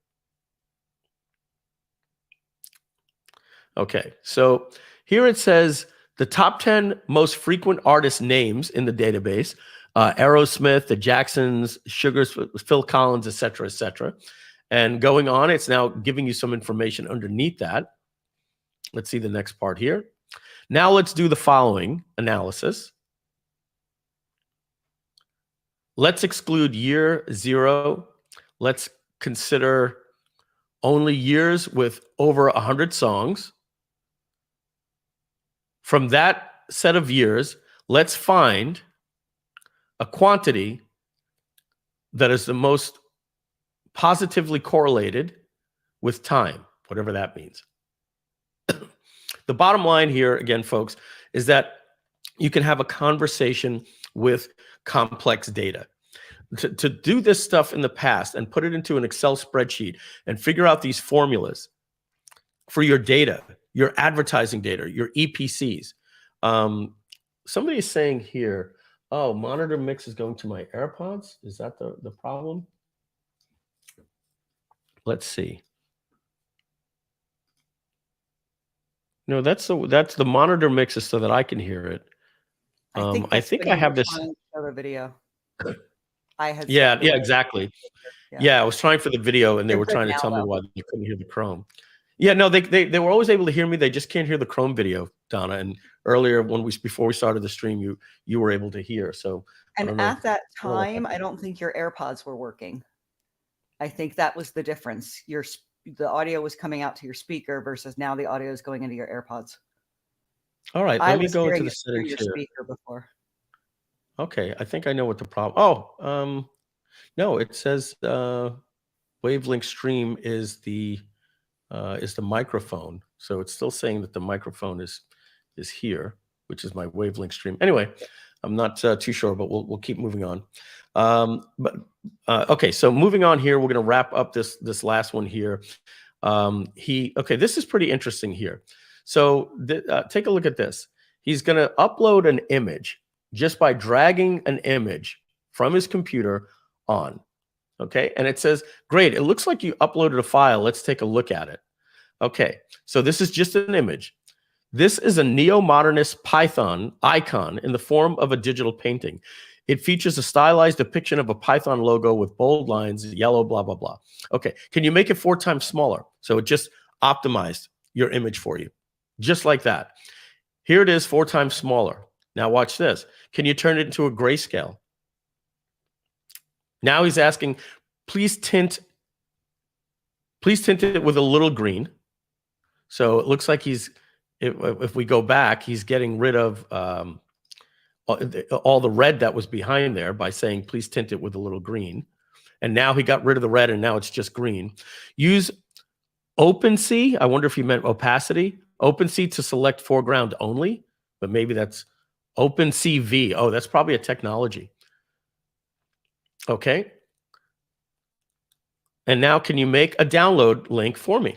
Okay, so here it says the top 10 most frequent artist names in the database, Aerosmith, the Jacksons, Sugars, Phil Collins, et cetera, and going on, it's now giving you some information underneath that. Let's see the next part here. Now let's do the following analysis. Let's exclude year 0. Let's consider only years with over 100 songs. From that set of years, let's find a quantity that is the most positively correlated with time, whatever that means. The bottom line here, again, folks, is that you can have a conversation with complex data. To do this stuff in the past and put it into an Excel spreadsheet and figure out these formulas for your data, your advertising data, your EPCs. Somebody is saying here, oh, monitor mix is going to my AirPods. Is that the problem? Let's see. No, that's the monitor mix is so that I can hear it. I think I have this. The video. I had. Yeah, exactly. Yeah, I was trying for the video, and they were trying to tell me why you couldn't hear the Chrome. Yeah, no, they were always able to hear me. They just can't hear the Chrome video, Donna. And earlier, before we started the stream, you were able to hear. So, and at that time, I don't think your AirPods were working. I think that was the difference. The audio was coming out to your speaker versus now the audio is going into your AirPods. All right, let me go into the settings here. Speaker before. Okay, I think I know what the problem. Oh, no, it says wavelength stream is the microphone. So it's still saying that the microphone is here, which is my wavelength stream. Anyway, I'm not too sure, but we'll keep moving on. Okay, so moving on here, we're going to wrap up this last one here. Okay, this is pretty interesting here. So take a look at this. He's going to upload an image just by dragging an image from his computer on. Okay, and it says, great, it looks like you uploaded a file. Let's take a look at it. Okay, so this is just an image. This is a neo-modernist Python icon in the form of a digital painting. It features a stylized depiction of a Python logo with bold lines, yellow, blah, blah, blah. Okay, can you make it 4 times smaller? So it just optimized your image for you, just like that. Here it is, 4 times smaller. Now watch this. Can you turn it into a grayscale? Now he's asking, please tint it with a little green. So it looks like if we go back, he's getting rid of all the red that was behind there by saying, please tint it with a little green. And now he got rid of the red and now it's just green. Use OpenSea. I wonder if he meant opacity. OpenSea to select foreground only, but maybe that's OpenCV. Oh, that's probably a technology. Okay. And now can you make a download link for me?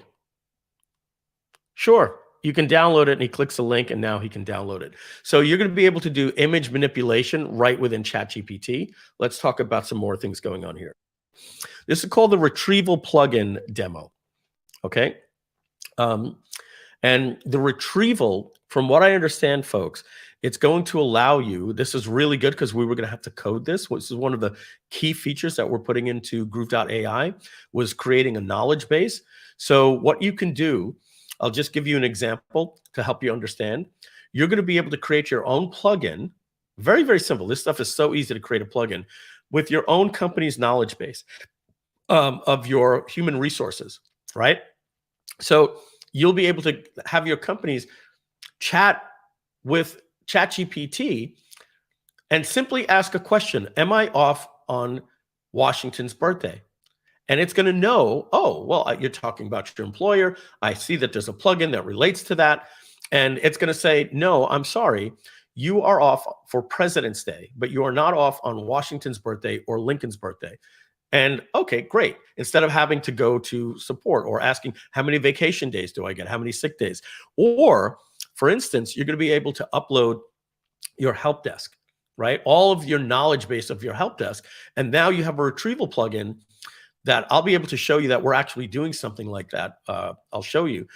Sure. You can download it, and he clicks the link, and now he can download it. So you're going to be able to do image manipulation right within ChatGPT. Let's talk about some more things going on here. This is called the retrieval plugin demo. Okay. And the retrieval, from what I understand, folks, it's going to allow you, this is really good because we were going to have to code this. This is one of the key features that we're putting into Groove.ai was creating a knowledge base. So what you can do, I'll just give you an example to help you understand. You're going to be able to create your own plugin. Very, very simple. This stuff is so easy to create a plugin with your own company's knowledge base of your human resources, right? So you'll be able to have your companies chat with ChatGPT and simply ask a question. Am I off on Washington's birthday? And it's going to know, oh, well, you're talking about your employer. I see that there's a plugin that relates to that. And it's going to say, no, I'm sorry. You are off for President's Day, but you are not off on Washington's birthday or Lincoln's birthday. And okay, great. Instead of having to go to support or asking, how many vacation days do I get? How many sick days? Or, for instance, you're going to be able to upload your help desk, right? All of your knowledge base of your help desk. And now you have a retrieval plugin that I'll be able to show you that we're actually doing something like that. I'll show you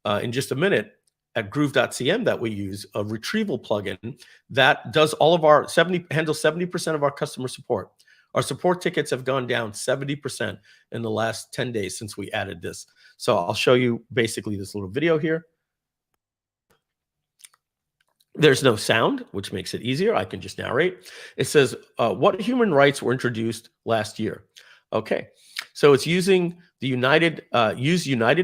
in just a minute at Groove.cm that we use a retrieval plugin that does all of our handles 70% of our customer support. Our support tickets have gone down 70% in the last 10 days since we added this. So I'll show you basically this little video here. There's no sound, which makes it easier. I can just narrate. It says, what human rights were introduced last year? Okay, so it's using the United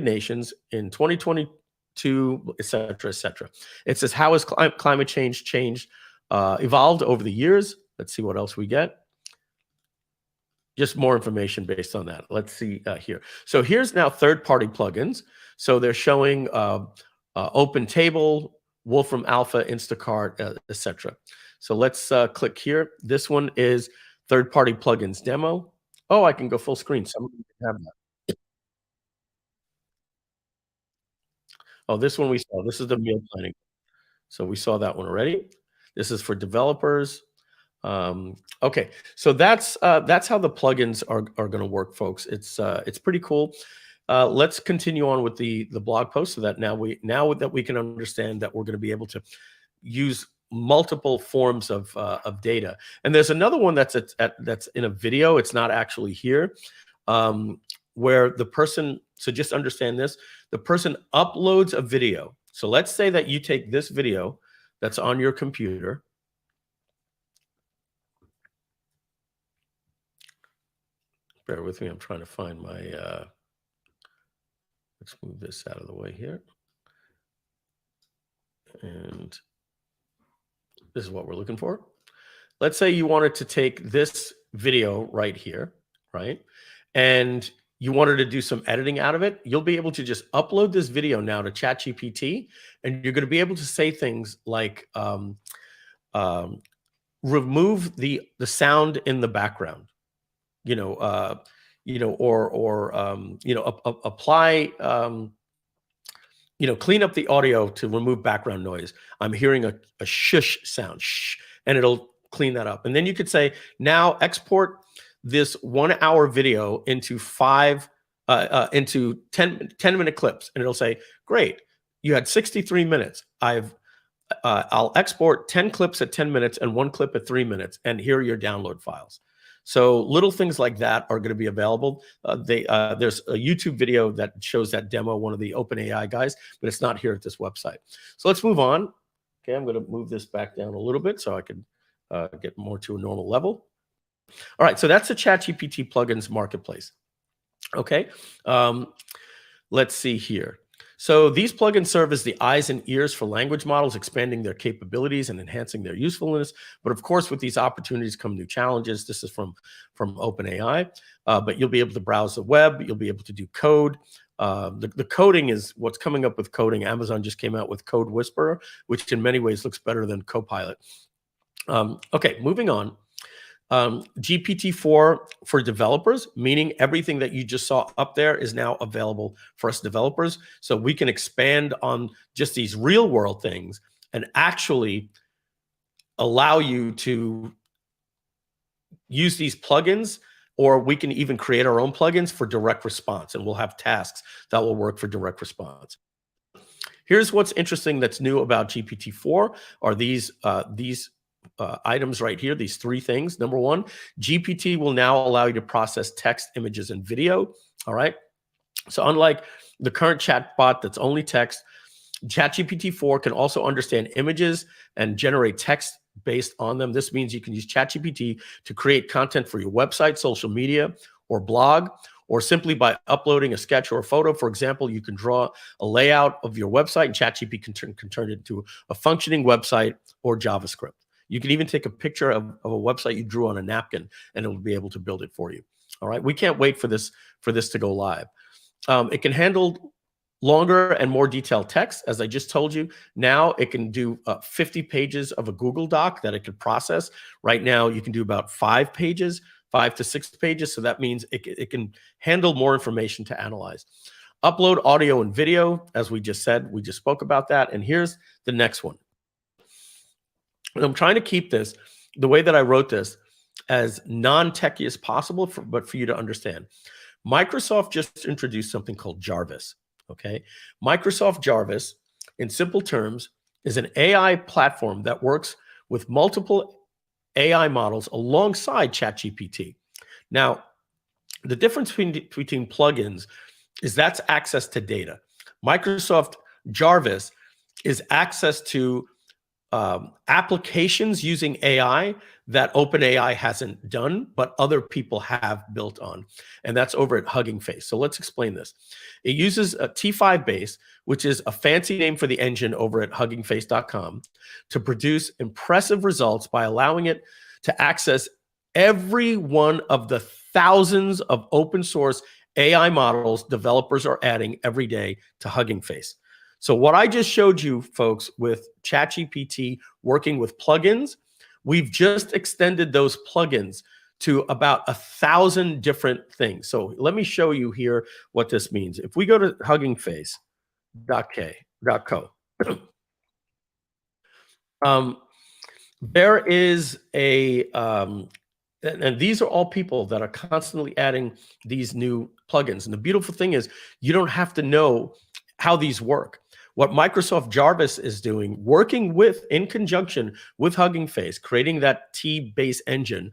Nations in 2022, et cetera, et cetera. It says, how has climate change evolved over the years? Let's see what else we get. Just more information based on that. Let's see here. So here's now third-party plugins. So they're showing Open Table, Wolfram Alpha, Instacart, etc. So let's click here. This one is third-party plugins demo. Oh, I can go full screen. Some of you can have that. Oh, this one we saw. This is the meal planning. So we saw that one already. This is for developers. Okay, so that's how the plugins are going to work, folks. It's pretty cool. Let's continue on with the blog post so that now that we can understand that we're going to be able to use multiple forms of data. And there's another one that's in a video. It's not actually here, where the person. So just understand this: the person uploads a video. So let's say that you take this video that's on your computer. Bear with me. I'm trying to find my. Let's move this out of the way here. And this is what we're looking for. Let's say you wanted to take this video right here, right? And you wanted to do some editing out of it. You'll be able to just upload this video now to ChatGPT, and you're going to be able to say things like, remove the sound in the background. Apply, clean up the audio to remove background noise. I'm hearing a shush sound, shh, and it'll clean that up. And then you could say, now export this 1 hour video into 10-minute clips. And it'll say, great, you had 63 minutes. I'll export 10 clips at 10 minutes and 1 clip at 3 minutes. And here are your download files. So little things like that are going to be available. There's a YouTube video that shows that demo, one of the OpenAI guys, but it's not here at this website. So let's move on. Okay, I'm going to move this back down a little bit so I can get more to a normal level. All right, so that's the ChatGPT plugins marketplace. Okay, let's see here. So these plugins serve as the eyes and ears for language models, expanding their capabilities and enhancing their usefulness. But of course, with these opportunities come new challenges. This is from OpenAI, but you'll be able to browse the web. You'll be able to do code. The coding is what's coming up with coding. Amazon just came out with Code Whisperer, which in many ways looks better than Copilot. Okay, moving on. GPT-4 for developers, meaning everything that you just saw up there is now available for us developers. So we can expand on just these real world things and actually allow you to use these plugins, or we can even create our own plugins for direct response, and we'll have tasks that will work for direct response. Here's what's interesting that's new about GPT-4 are these items right here, these 3 things. Number 1, GPT will now allow you to process text, images, and video. All right. So unlike the current chatbot that's only text, ChatGPT-4 can also understand images and generate text based on them. This means you can use ChatGPT to create content for your website, social media, or blog, or simply by uploading a sketch or a photo. For example, you can draw a layout of your website, and ChatGPT can turn it into a functioning website or JavaScript. You can even take a picture of a website you drew on a napkin, and it will be able to build it for you. All right, we can't wait for this to go live. It can handle longer and more detailed text, as I just told you. Now it can do 50 pages of a Google Doc that it could process. Right now, you can do about 5 pages, 5 to 6 pages. So that means it can handle more information to analyze. Upload audio and video, as we just said. We just spoke about that. And here's the next one. And I'm trying to keep this, the way that I wrote this, as non-techy as possible, but for you to understand. Microsoft just introduced something called Jarvis. Okay, Microsoft Jarvis, in simple terms, is an AI platform that works with multiple AI models alongside ChatGPT. Now, the difference between plugins is that's access to data. Microsoft Jarvis is access to applications using AI that OpenAI hasn't done, but other people have built on. And that's over at Hugging Face. So let's explain this. It uses a T5 base, which is a fancy name for the engine over at huggingface.com, to produce impressive results by allowing it to access every one of the thousands of open source AI models developers are adding every day to Hugging Face. So what I just showed you, folks, with ChatGPT working with plugins, we've just extended those plugins to about 1,000 different things. So let me show you here what this means. If we go to huggingface.co, there is a, and these are all people that are constantly adding these new plugins. And the beautiful thing is you don't have to know how these work. What Microsoft Jarvis is doing, working in conjunction with Hugging Face, creating that T-base engine,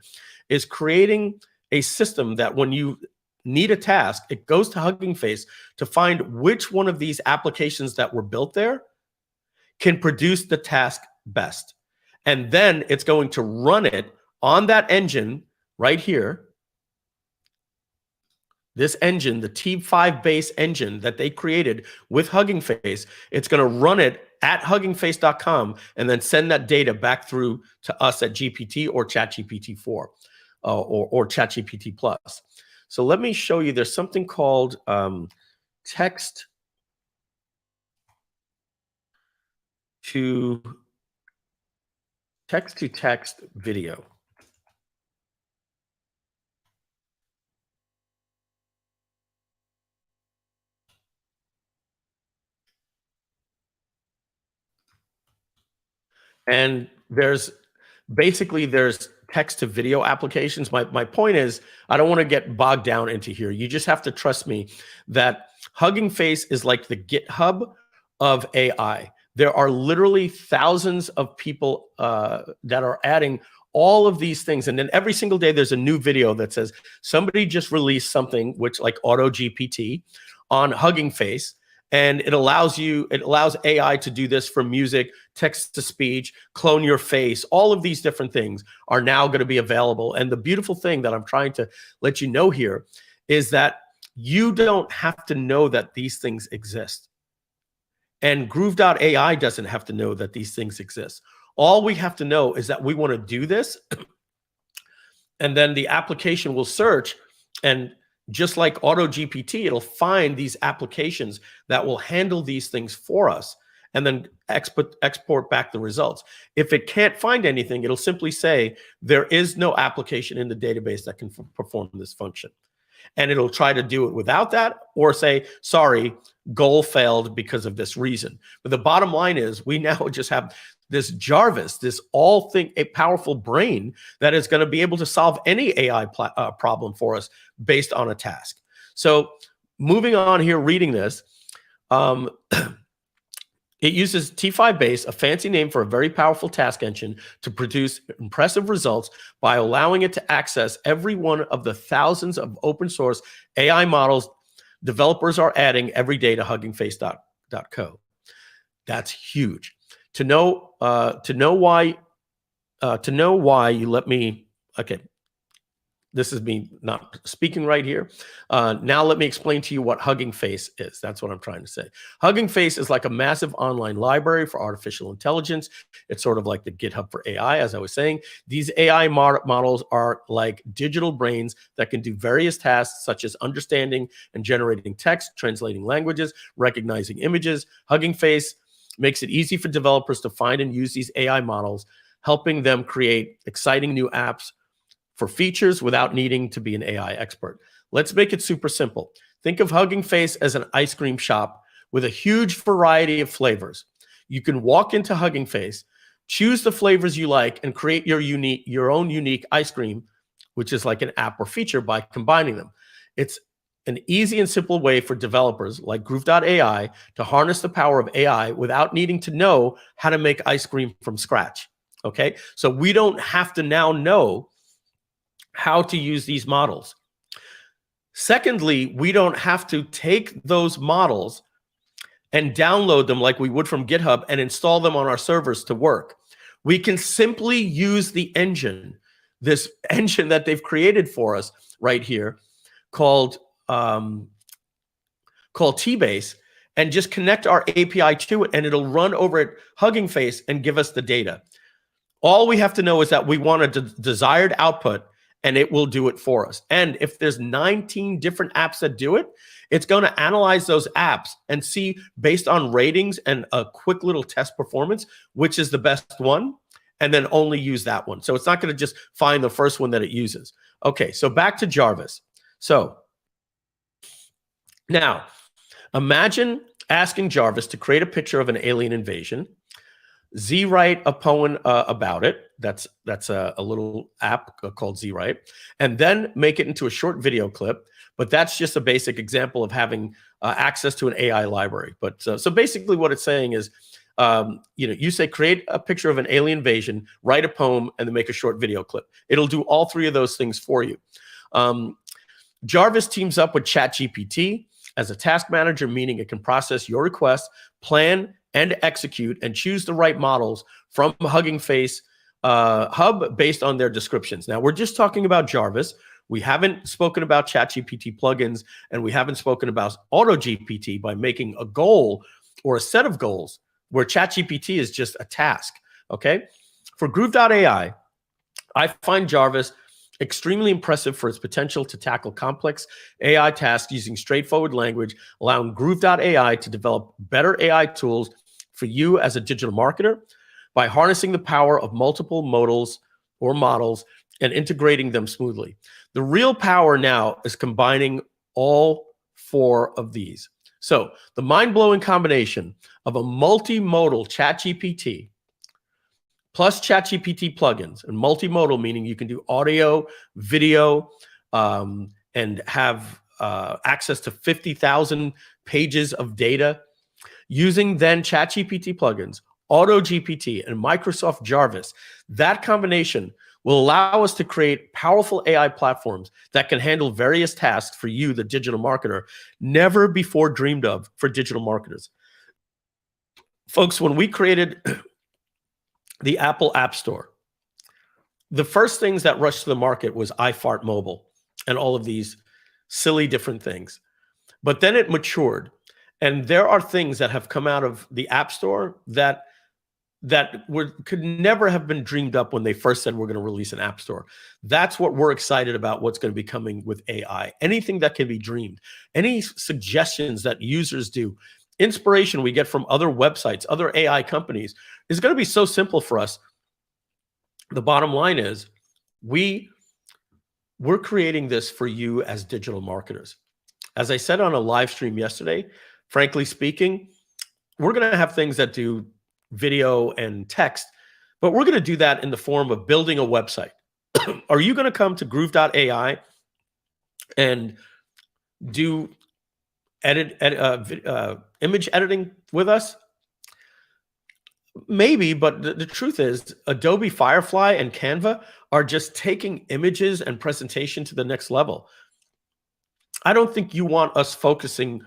is creating a system that when you need a task, it goes to Hugging Face to find which one of these applications that were built there can produce the task best. And then it's going to run it on that engine right here. This engine, the T5 base engine that they created with Hugging Face, it's going to run it at huggingface.com and then send that data back through to us at GPT or ChatGPT 4 or ChatGPT Plus. So let me show you. There's something called text to text video. And there's text to video applications. My point is, I don't want to get bogged down into here. You just have to trust me that Hugging Face is like the GitHub of AI. There are literally thousands of people that are adding all of these things. And then every single day there's a new video that says somebody just released something, which like AutoGPT on Hugging Face. And it allows AI to do this for music, text to speech, clone your face. All of these different things are now going to be available. And the beautiful thing that I'm trying to let you know here is that you don't have to know that these things exist. And Groove.ai doesn't have to know that these things exist. All we have to know is that we want to do this. And then the application will search, and just like AutoGPT, it'll find these applications that will handle these things for us and then export back the results. If it can't find anything, it'll simply say, there is no application in the database that can perform this function. And it'll try to do it without that, or say, sorry, goal failed because of this reason. But the bottom line is we now just have this Jarvis, this a powerful brain that is going to be able to solve any AI problem for us based on a task. So moving on here, reading this, it uses T5 base, a fancy name for a very powerful task engine, to produce impressive results by allowing it to access every one of the thousands of open source AI models developers are adding every day to huggingface.co. That's huge. To know why you let me, okay. This is me not speaking right here. Now let me explain to you what Hugging Face is. That's what I'm trying to say. Hugging Face is like a massive online library for artificial intelligence. It's sort of like the GitHub for AI, as I was saying. These AI models are like digital brains that can do various tasks such as understanding and generating text, translating languages, recognizing images. Hugging Face makes it easy for developers to find and use these AI models, helping them create exciting new apps for features without needing to be an AI expert. Let's make it super simple. Think of Hugging Face as an ice cream shop with a huge variety of flavors. You can walk into Hugging Face, choose the flavors you like, and create your own unique ice cream, which is like an app or feature by combining them. It's an easy and simple way for developers like Groove.ai to harness the power of AI without needing to know how to make ice cream from scratch. Okay, so we don't have to now know how to use these models. Secondly, we don't have to take those models and download them like we would from GitHub and install them on our servers to work. We can simply use the engine, this engine that they've created for us right here called T-Base, and just connect our API to it, and it'll run over at Hugging Face and give us the data. All we have to know is that we want a desired output, and it will do it for us. And if there's 19 different apps that do it, it's going to analyze those apps and see, based on ratings and a quick little test performance, which is the best one, and then only use that one. So it's not going to just find the first one that it uses. Okay, so back to Jarvis. So now imagine asking Jarvis to create a picture of an alien invasion, Z-Write a poem about it. That's a little app called Z-Write, and then make it into a short video clip. But that's just a basic example of having access to an AI library. But so basically what it's saying is, you say create a picture of an alien invasion, write a poem, and then make a short video clip. It'll do all three of those things for you. Jarvis teams up with ChatGPT as a task manager, meaning it can process your requests, plan and execute, and choose the right models from Hugging Face Hub based on their descriptions. Now, we're just talking about Jarvis. We haven't spoken about ChatGPT plugins, and we haven't spoken about AutoGPT by making a goal or a set of goals where ChatGPT is just a task, okay? For Groove.ai, I find Jarvis extremely impressive for its potential to tackle complex AI tasks using straightforward language, allowing Groove.ai to develop better AI tools for you as a digital marketer by harnessing the power of multiple modals and integrating them smoothly. The real power now is combining all four of these. So the mind-blowing combination of a multimodal ChatGPT plus ChatGPT plugins, and multimodal meaning you can do audio, video, and have access to 50,000 pages of data, using then ChatGPT plugins, AutoGPT, and Microsoft Jarvis. That combination will allow us to create powerful AI platforms that can handle various tasks for you, the digital marketer, never before dreamed of for digital marketers. Folks, when we created the Apple App Store, the first things that rushed to the market was iFart Mobile and all of these silly different things. But then it matured, and there are things that have come out of the App Store that could never have been dreamed up when they first said we're going to release an App Store. That's what we're excited about, what's going to be coming with AI. Anything that can be dreamed, any suggestions that users do, inspiration we get from other websites, other AI companies, is going to be so simple for us. The bottom line is we're creating this for you as digital marketers. As I said on a live stream yesterday, frankly speaking, we're going to have things that do video and text, but we're going to do that in the form of building a website. Are you going to come to Groove.ai and do image editing with us? Maybe, but the truth is Adobe Firefly and Canva are just taking images and presentation to the next level. I don't think you want us focusing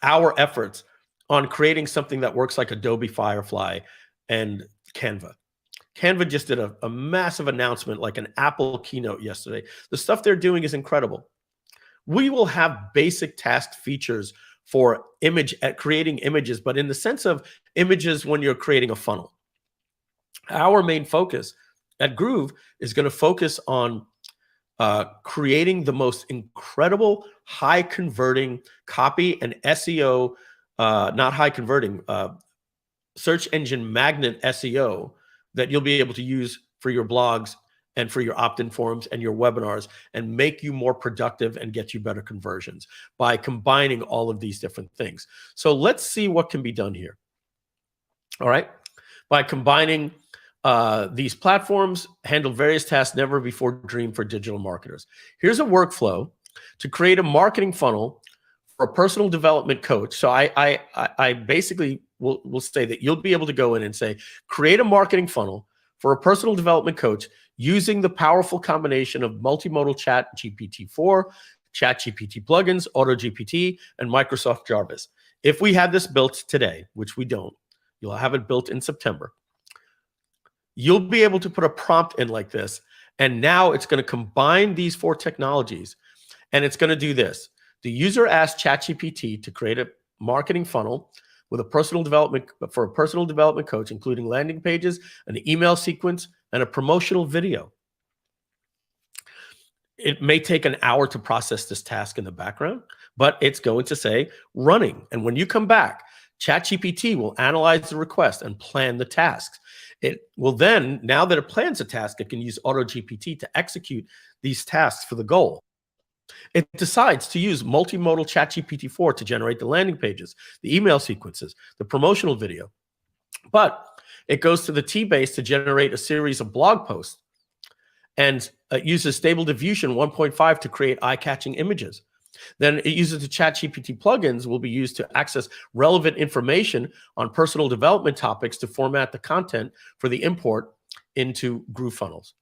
our efforts on creating something that works like Adobe Firefly and Canva. Canva just did a massive announcement, like an Apple keynote yesterday. The stuff they're doing is incredible. We will have basic task features for creating images, but in the sense of images when you're creating a funnel. Our main focus at Groove is going to focus on creating the most incredible, high converting copy and SEO, not high converting, search engine magnet SEO that you'll be able to use for your blogs and for your opt-in forms and your webinars, and make you more productive and get you better conversions by combining all of these different things. So let's see what can be done here. All right. By combining these platforms, handle various tasks never before dreamed for digital marketers. Here's a workflow to create a marketing funnel for a personal development coach. So I basically will say that you'll be able to go in and say, create a marketing funnel for a personal development coach using the powerful combination of multimodal ChatGPT-4, ChatGPT plugins, AutoGPT, and Microsoft Jarvis. If we had this built today, which we don't, you'll have it built in September. You'll be able to put a prompt in like this, and now it's going to combine these 4 technologies, and it's going to do this. The user asked ChatGPT to create a marketing funnel with a personal development coach, including landing pages, an email sequence, and a promotional video. It may take an hour to process this task in the background, but it's going to say running. And when you come back, ChatGPT will analyze the request and plan the tasks. It will then, now that it plans a task, it can use AutoGPT to execute these tasks for the goal. It decides to use multimodal ChatGPT-4 to generate the landing pages, the email sequences, the promotional video. But it goes to the T-Base to generate a series of blog posts, and it uses Stable Diffusion 1.5 to create eye-catching images. Then it uses the ChatGPT plugins will be used to access relevant information on personal development topics to format the content for the import into Groove funnels.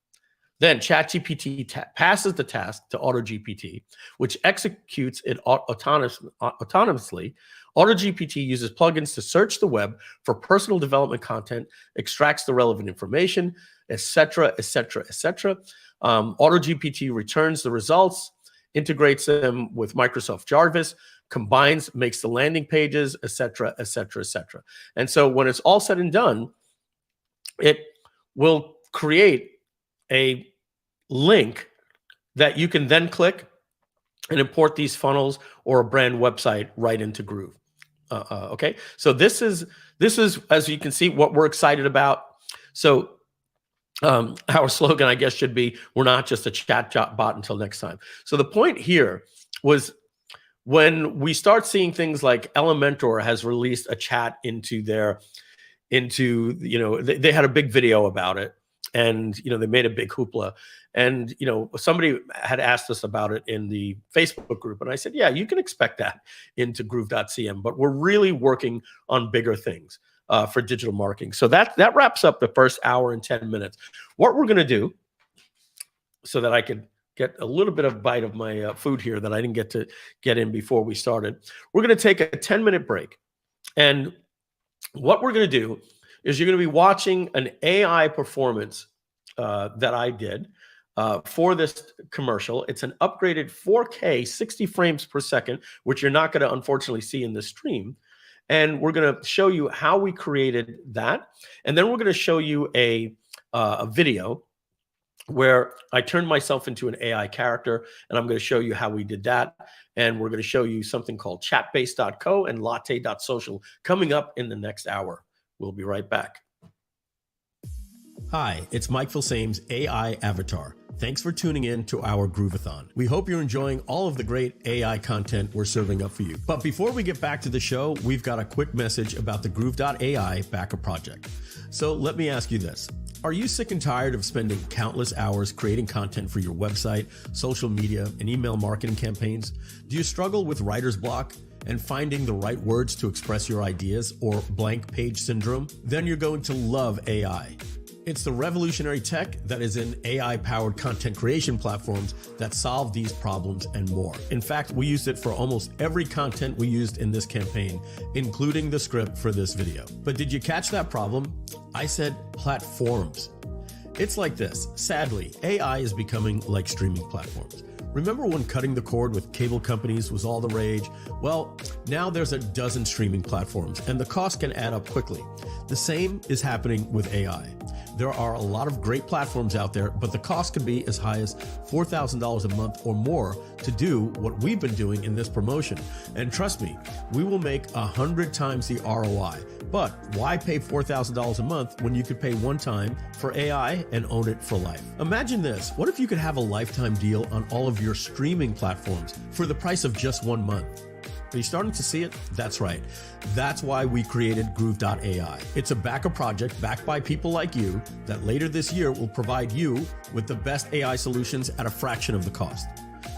Then ChatGPT passes the task to AutoGPT, which executes it autonomously. AutoGPT uses plugins to search the web for personal development content, extracts the relevant information, etc., etc., etc. AutoGPT returns the results, integrates them with Microsoft Jarvis, combines, makes the landing pages, etc., etc., etc. And so when it's all said and done, it will create a link that you can then click and import these funnels or a brand website right into Groove. Okay, so this is, as you can see, what we're excited about. So our slogan, I guess, should be, we're not just a chat bot until next time. So the point here was, when we start seeing things like Elementor has released a chat into their, they had a big video about it, and they made a big hoopla. And somebody had asked us about it in the Facebook group, and I said, yeah, you can expect that into Groove.cm, but we're really working on bigger things for digital marketing. So that wraps up the first hour and 10 minutes. What we're going to do, so that I could get a little bit of bite of my food here that I didn't get to get in before we started, we're going to take a 10-minute break. And what we're going to do is you're going to be watching an AI performance that I did for this commercial. It's an upgraded 4K 60 frames per second, which you're not going to unfortunately see in this stream. And we're going to show you how we created that. And then we're going to show you a video where I turned myself into an AI character, and I'm going to show you how we did that. And we're going to show you something called Chatbase.co and Latte.Social coming up in the next hour. We'll be right back. Hi, it's Mike Filsaime's AI Avatar. Thanks for tuning in to our Groove-A-Thon. We hope you're enjoying all of the great AI content we're serving up for you. But before we get back to the show, we've got a quick message about the Groove.ai backup project. So let me ask you this. Are you sick and tired of spending countless hours creating content for your website, social media, and email marketing campaigns? Do you struggle with writer's block and finding the right words to express your ideas, or blank page syndrome? Then you're going to love AI. It's the revolutionary tech that is in AI-powered content creation platforms that solve these problems and more. In fact, we used it for almost every content we used in this campaign, including the script for this video. But did you catch that problem? I said platforms. It's like this. Sadly, AI is becoming like streaming platforms. Remember when cutting the cord with cable companies was all the rage? Well, now there's a dozen streaming platforms and the cost can add up quickly. The same is happening with AI. There are a lot of great platforms out there, but the cost can be as high as $4,000 a month or more to do what we've been doing in this promotion. And trust me, we will make 100 times the ROI. But why pay $4,000 a month when you could pay one time for AI and own it for life? Imagine this. What if you could have a lifetime deal on all of your streaming platforms for the price of just 1 month? Are you starting to see it? That's right. That's why we created Groove.ai. It's a backup project backed by people like you that later this year will provide you with the best AI solutions at a fraction of the cost.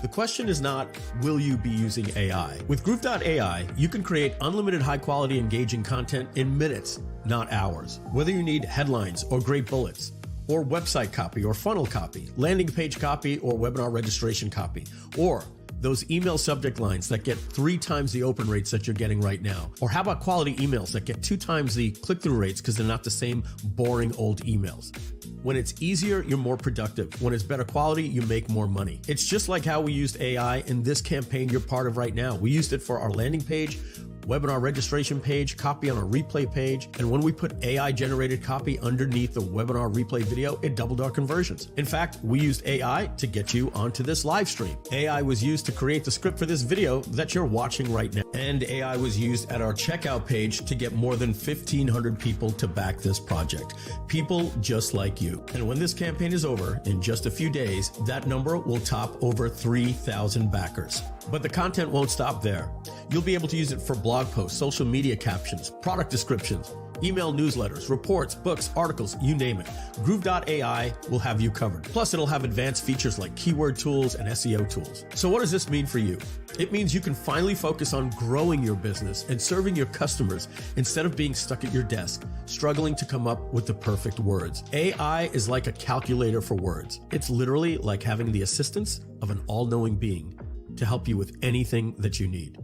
The question is not, will you be using AI? With Groove.ai, you can create unlimited high-quality engaging content in minutes, not hours. Whether you need headlines or great bullets, or website copy or funnel copy, landing page copy or webinar registration copy, or those email subject lines that get 3 times the open rates that you're getting right now. Or how about quality emails that get 2 times the click-through rates because they're not the same boring old emails? When it's easier, you're more productive. When it's better quality, you make more money. It's just like how we used AI in this campaign you're part of right now. We used it for our landing page, webinar registration page, copy on a replay page, and when we put AI-generated copy underneath the webinar replay video, it doubled our conversions. In fact, we used AI to get you onto this live stream. AI was used to create the script for this video that you're watching right now. And AI was used at our checkout page to get more than 1,500 people to back this project. People just like you. And when this campaign is over, in just a few days, that number will top over 3,000 backers. But the content won't stop there. You'll be able to use it for blog posts, social media captions, product descriptions, email newsletters, reports, books, articles, you name it. Groove.ai will have you covered. Plus, it'll have advanced features like keyword tools and SEO tools. So what does this mean for you? It means you can finally focus on growing your business and serving your customers instead of being stuck at your desk, struggling to come up with the perfect words. AI is like a calculator for words. It's literally like having the assistance of an all-knowing being to help you with anything that you need.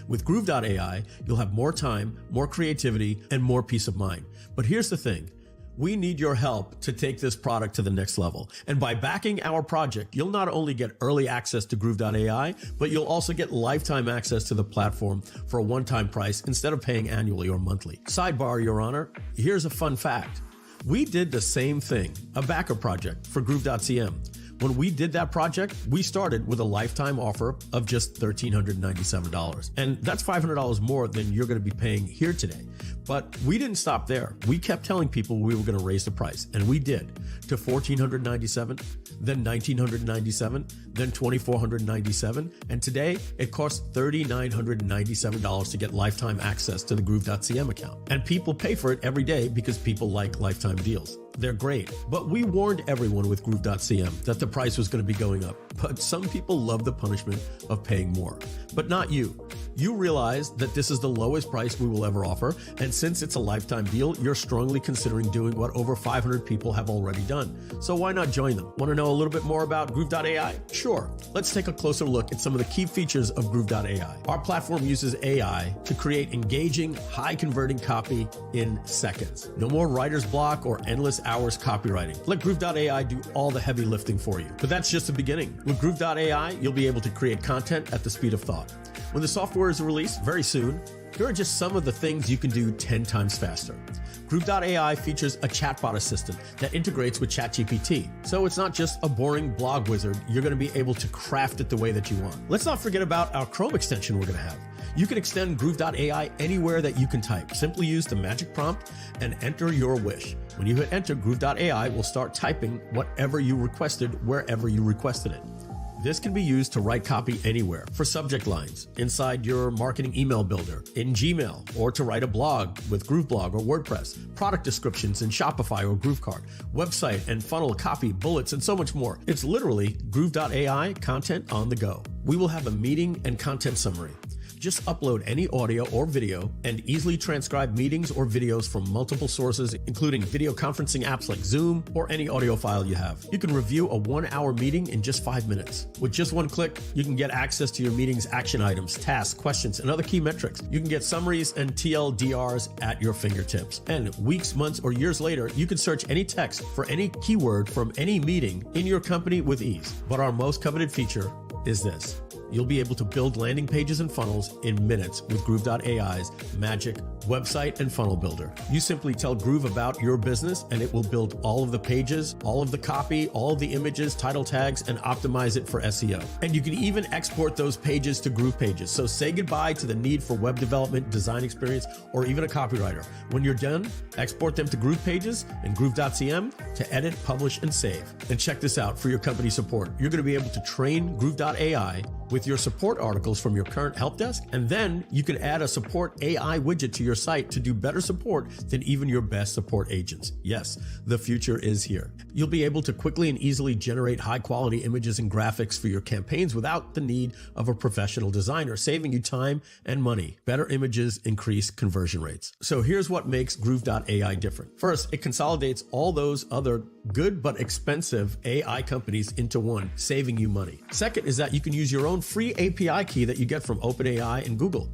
With Groove.ai, you'll have more time, more creativity, and more peace of mind. But here's the thing. We need your help to take this product to the next level. And by backing our project, you'll not only get early access to Groove.ai, but you'll also get lifetime access to the platform for a one-time price instead of paying annually or monthly. Sidebar, Your Honor, here's a fun fact. We did the same thing, a backup project for Groove.cm. When we did that project, we started with a lifetime offer of just $1,397. And that's $500 more than you're going to be paying here today. But we didn't stop there. We kept telling people we were going to raise the price, and we did, to $1,497, then $1,997, then $2,497, and today it costs $3,997 to get lifetime access to the Groove.cm account. And people pay for it every day because people like lifetime deals. They're great. But we warned everyone with Groove.cm that the price was going to be going up. But some people love the punishment of paying more. But not you. You realize that this is the lowest price we will ever offer, and since it's a lifetime deal, you're strongly considering doing what over 500 people have already done. So why not join them? Want to know a little bit more about Groove.ai? Sure. Let's take a closer look at some of the key features of Groove.ai. Our platform uses AI to create engaging, high-converting copy in seconds. No more writer's block or endless hours copywriting. Let Groove.ai do all the heavy lifting for you. But that's just the beginning. With Groove.ai, you'll be able to create content at the speed of thought. When the software is released very soon, here are just some of the things you can do 10 times faster. Groove.ai features a chatbot assistant that integrates with ChatGPT. So it's not just a boring blog wizard, you're going to be able to craft it the way that you want. Let's not forget about our Chrome extension we're going to have. You can extend Groove.ai anywhere that you can type. Simply use the magic prompt and enter your wish. When you hit enter, Groove.ai will start typing whatever you requested wherever you requested it. This can be used to write copy anywhere for subject lines, inside your marketing email builder, in Gmail, or to write a blog with Grooveblog or WordPress, product descriptions in Shopify or GrooveCart, website and funnel copy, bullets, and so much more. It's literally Groove.ai content on the go. We will have a meeting and content summary, Just upload any audio or video and easily transcribe meetings or videos from multiple sources, including video conferencing apps like Zoom or any audio file you have. You can review a 1-hour meeting in just 5 minutes. With just one click, you can get access to your meeting's action items, tasks, questions, and other key metrics. You can get summaries and TLDRs at your fingertips. And weeks, months, or years later, you can search any text for any keyword from any meeting in your company with ease. But our most coveted feature is this. You'll be able to build landing pages and funnels in minutes with Groove.ai's magic website and funnel builder. You simply tell Groove about your business and it will build all of the pages, all of the copy, all of the images, title tags, and optimize it for SEO. And you can even export those pages to Groove pages. So say goodbye to the need for web development, design experience, or even a copywriter. When you're done, export them to Groove pages and Groove.cm to edit, publish, and save. And check this out for your company support. You're going to be able to train Groove.ai with your support articles from your current help desk, and then you can add a support AI widget to your site to do better support than even your best support agents. Yes, the future is here. You'll be able to quickly and easily generate high-quality images and graphics for your campaigns without the need of a professional designer, saving you time and money. Better images increase conversion rates. So here's what makes Groove.ai different. First, it consolidates all those other good but expensive AI companies into one, saving you money. Second is that you can use your own free API key that you get from OpenAI and Google.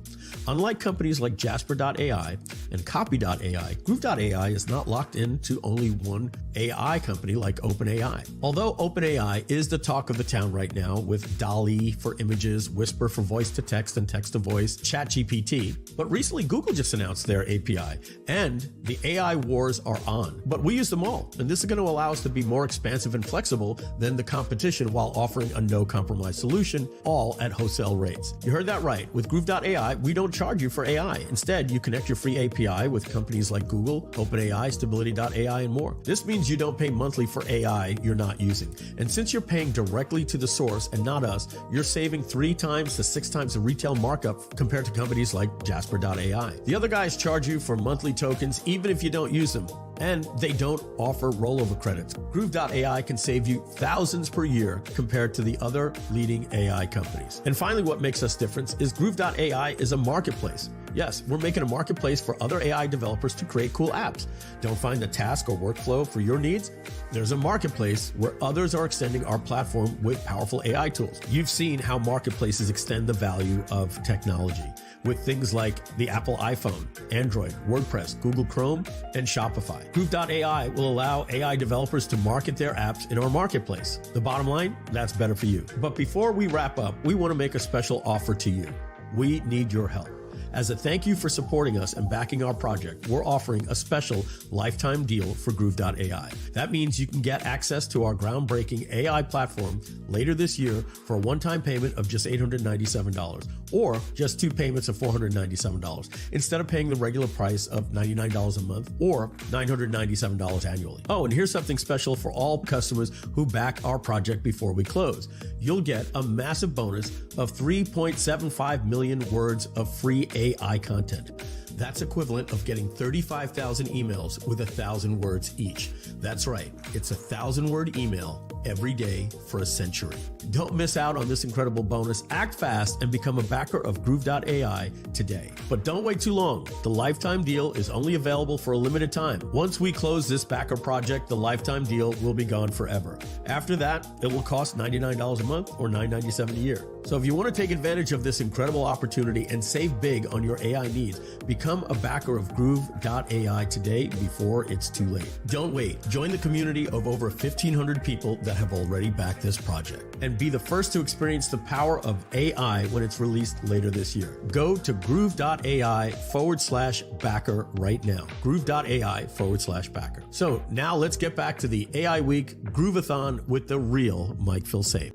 Unlike companies like Jasper.ai and Copy.ai, Groove.ai is not locked into only one AI company like OpenAI. Although OpenAI is the talk of the town right now with DALL-E for images, Whisper for voice to text and text to voice, ChatGPT, but recently Google just announced their API and the AI wars are on. But we use them all, and this is going to allow us to be more expansive and flexible than the competition while offering a no-compromise solution, all at wholesale rates. You heard that right. With Groove.ai, we don't charge you for AI. Instead, you connect your free API with companies like Google, OpenAI, Stability.ai, and more. This means you don't pay monthly for AI you're not using. And since you're paying directly to the source and not us, you're saving 3 times to 6 times the retail markup compared to companies like Jasper.ai. The other guys charge you for monthly tokens even if you don't use them, and they don't offer rollover credits. Groove.ai can save you thousands per year compared to the other leading AI companies. And finally, what makes us different is Groove.ai is a marketplace. Yes, we're making a marketplace for other AI developers to create cool apps. Don't find the task or workflow for your needs? There's a marketplace where others are extending our platform with powerful AI tools. You've seen how marketplaces extend the value of technology with things like the Apple iPhone, Android, WordPress, Google Chrome, and Shopify. Groove.ai will allow AI developers to market their apps in our marketplace. The bottom line, that's better for you. But before we wrap up, we want to make a special offer to you. We need your help. As a thank you for supporting us and backing our project, we're offering a special lifetime deal for Groove.ai. That means you can get access to our groundbreaking AI platform later this year for a one-time payment of just $897 or just 2 payments of $497 instead of paying the regular price of $99 a month or $997 annually. Oh, and here's something special for all customers who back our project before we close. You'll get a massive bonus of 3.75 million words of free AI content. That's equivalent of getting 35,000 emails with 1,000 words each. That's right, it's a 1,000-word email every day for a century. Don't miss out on this incredible bonus. Act fast and become a backer of Groove.ai today. But don't wait too long. The lifetime deal is only available for a limited time. Once we close this backer project, the lifetime deal will be gone forever. After that, it will cost $99 a month or $997 a year. So if you want to take advantage of this incredible opportunity and save big on your AI needs, become a backer of Groove.ai today before it's too late. Don't wait. Join the community of over 1,500 people that have already backed this project and be the first to experience the power of AI when it's released later this year. Go to Groove.ai/backer right now. Groove.ai/backer. So now let's get back to the AI Week Groove-A-Thon with the real Mike Filsaime.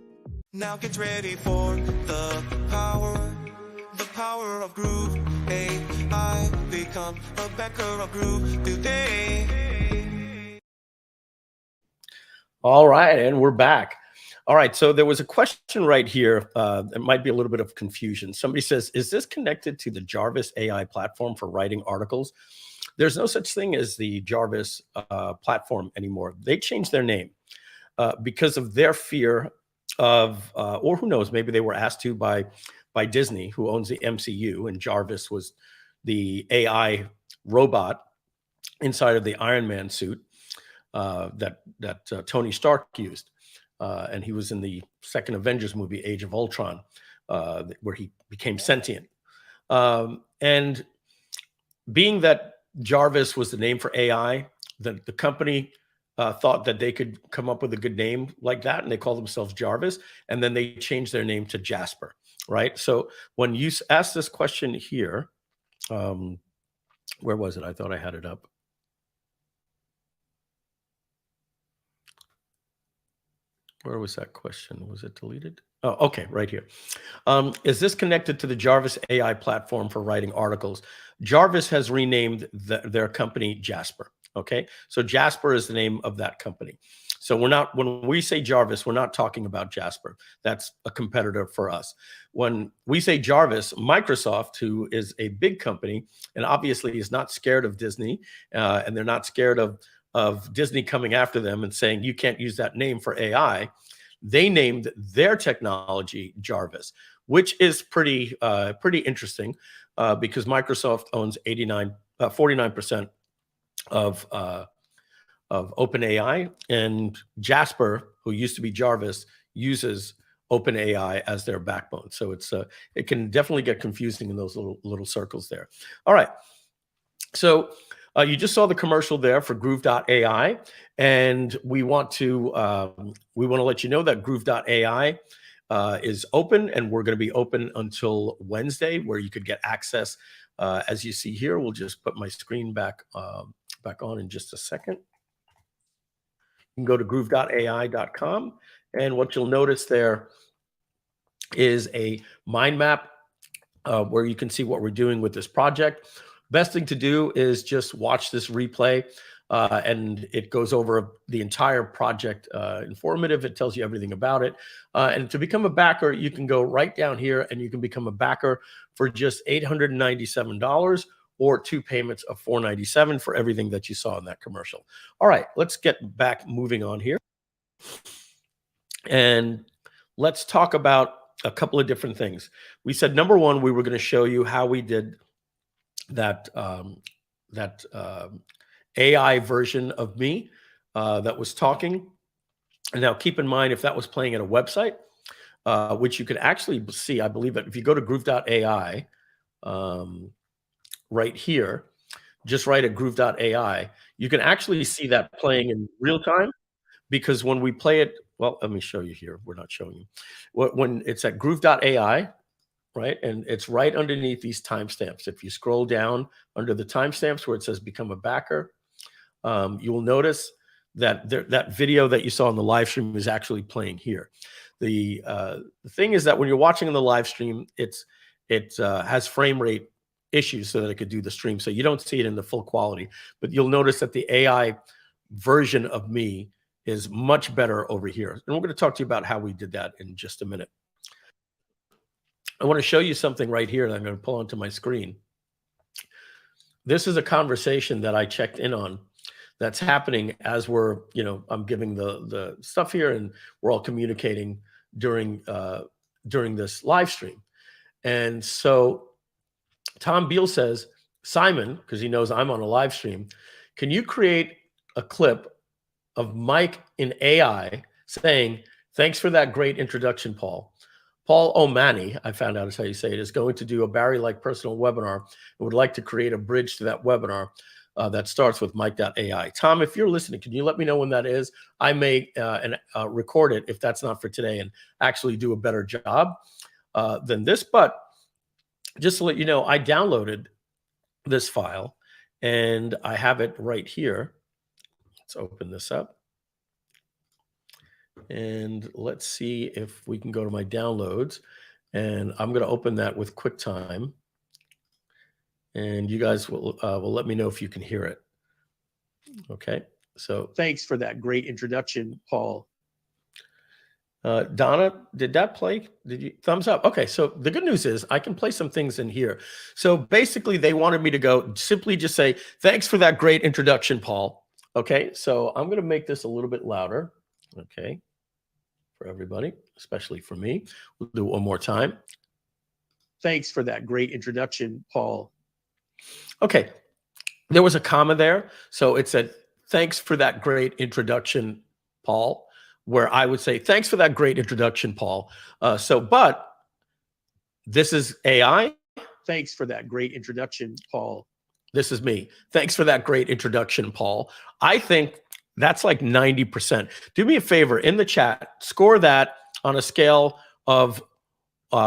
Now get ready for the power of Groove AI. Become a backer of Groove today. All right, and we're back. All right, so there was a question right here. It might be a little bit of confusion. Somebody says, is this connected to the Jarvis AI platform for writing articles? There's no such thing as the Jarvis platform anymore. They changed their name because of their fear of, or who knows, maybe they were asked to by by Disney, who owns the MCU, and Jarvis was the AI robot inside of the Iron Man suit that Tony Stark used. And he was in the second Avengers movie, Age of Ultron, where he became sentient. And being that Jarvis was the name for AI, the company thought that they could come up with a good name like that, and they called themselves Jarvis, and then they changed their name to Jasper, right? So when you ask this question here, where was it? I thought I had it up. Where was that question? Was it deleted? Oh, okay, right here. Is this connected to the Jarvis AI platform for writing articles? Jarvis has renamed their company Jasper. Okay, so Jasper is the name of that company. So when we say Jarvis, we're not talking about Jasper. That's a competitor for us. When we say Jarvis, Microsoft, who is a big company and obviously is not scared of Disney, and they're not scared of Disney coming after them and saying you can't use that name for AI, they named their technology Jarvis, which is pretty interesting because Microsoft owns 49% of OpenAI, and Jasper, who used to be Jarvis, uses OpenAI as their backbone. So it can definitely get confusing in those little circles there. All right, so you just saw the commercial there for Groove.ai, and we want to let you know that Groove.ai is open, and we're going to be open until Wednesday, where you could get access. As you see here, we'll just put my screen back on in just a second. You can go to Groove.ai.com, and what you'll notice there is a mind map where you can see what we're doing with this project. Best thing to do is just watch this replay, and it goes over the entire project, informative. It tells you everything about it. And to become a backer, you can go right down here, and you can become a backer for just $897 or 2 payments of $497 for everything that you saw in that commercial. All right, let's get back moving on here. And let's talk about a couple of different things. We said, number one, we were going to show you how we did that AI version of me that was talking. And now keep in mind, if that was playing at a website, which you could actually see, I believe that if you go to Groove.ai, right here, just write at Groove.ai, you can actually see that playing in real time, because when we play it, well, let me show you here. We're not showing you. When it's at Groove.ai, right? And it's right underneath these timestamps. If you scroll down under the timestamps where it says become a backer, you will notice that that video that you saw in the live stream is actually playing here. The thing is that when you're watching on the live stream, it has frame rate issues so that it could do the stream. So you don't see it in the full quality, but you'll notice that the AI version of me is much better over here. And we're going to talk to you about how we did that in just a minute. I want to show you something right here that I'm going to pull onto my screen. This is a conversation that I checked in on that's happening as we're, I'm giving the stuff here, and we're all communicating during this live stream. And so Tom Beal says, Simon, because he knows I'm on a live stream, can you create a clip of Mike in AI saying, thanks for that great introduction, Paul. Paul O'Mani, I found out is how you say it, is going to do a Barry-like personal webinar and would like to create a bridge to that webinar that starts with Mike.ai. Tom, if you're listening, can you let me know when that is? I may record it if that's not for today and actually do a better job than this. But just to let you know, I downloaded this file and I have it right here. Let's open this up. And let's see if we can go to my downloads. And I'm going to open that with QuickTime. And you guys will let me know if you can hear it. Okay. So thanks for that great introduction, Paul. Donna, did that play? Did you thumbs up? Okay. So the good news is I can play some things in here. So basically they wanted me to go simply just say, thanks for that great introduction, Paul. Okay. So I'm going to make this a little bit louder. Okay. For everybody, especially for me. We'll do it one more time. Thanks for that great introduction, Paul. Okay, there was a comma there. So it said, thanks for that great introduction, Paul, where I would say, thanks for that great introduction, Paul. But this is AI. Thanks for that great introduction, Paul. This is me. Thanks for that great introduction, Paul. I think that's like 90%. Do me a favor in the chat, score that on a scale of,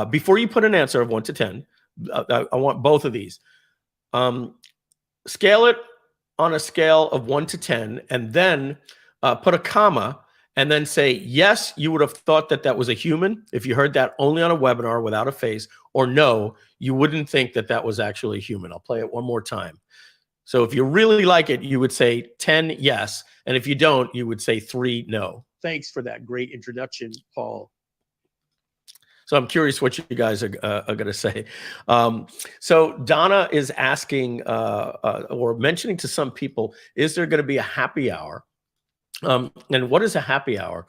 before you put an answer of 1 to 10, I want both of these. Scale it on a scale of 1 to 10, and then put a comma, and then say, yes, you would have thought that that was a human if you heard that only on a webinar without a face, or no, you wouldn't think that that was actually a human. I'll play it one more time. So if you really like it, you would say 10, yes. And if you don't, you would say 3, no. Thanks for that great introduction, Paul. So I'm curious what you guys are going to say. So Donna is asking or mentioning to some people, is there going to be a happy hour? And what is a happy hour?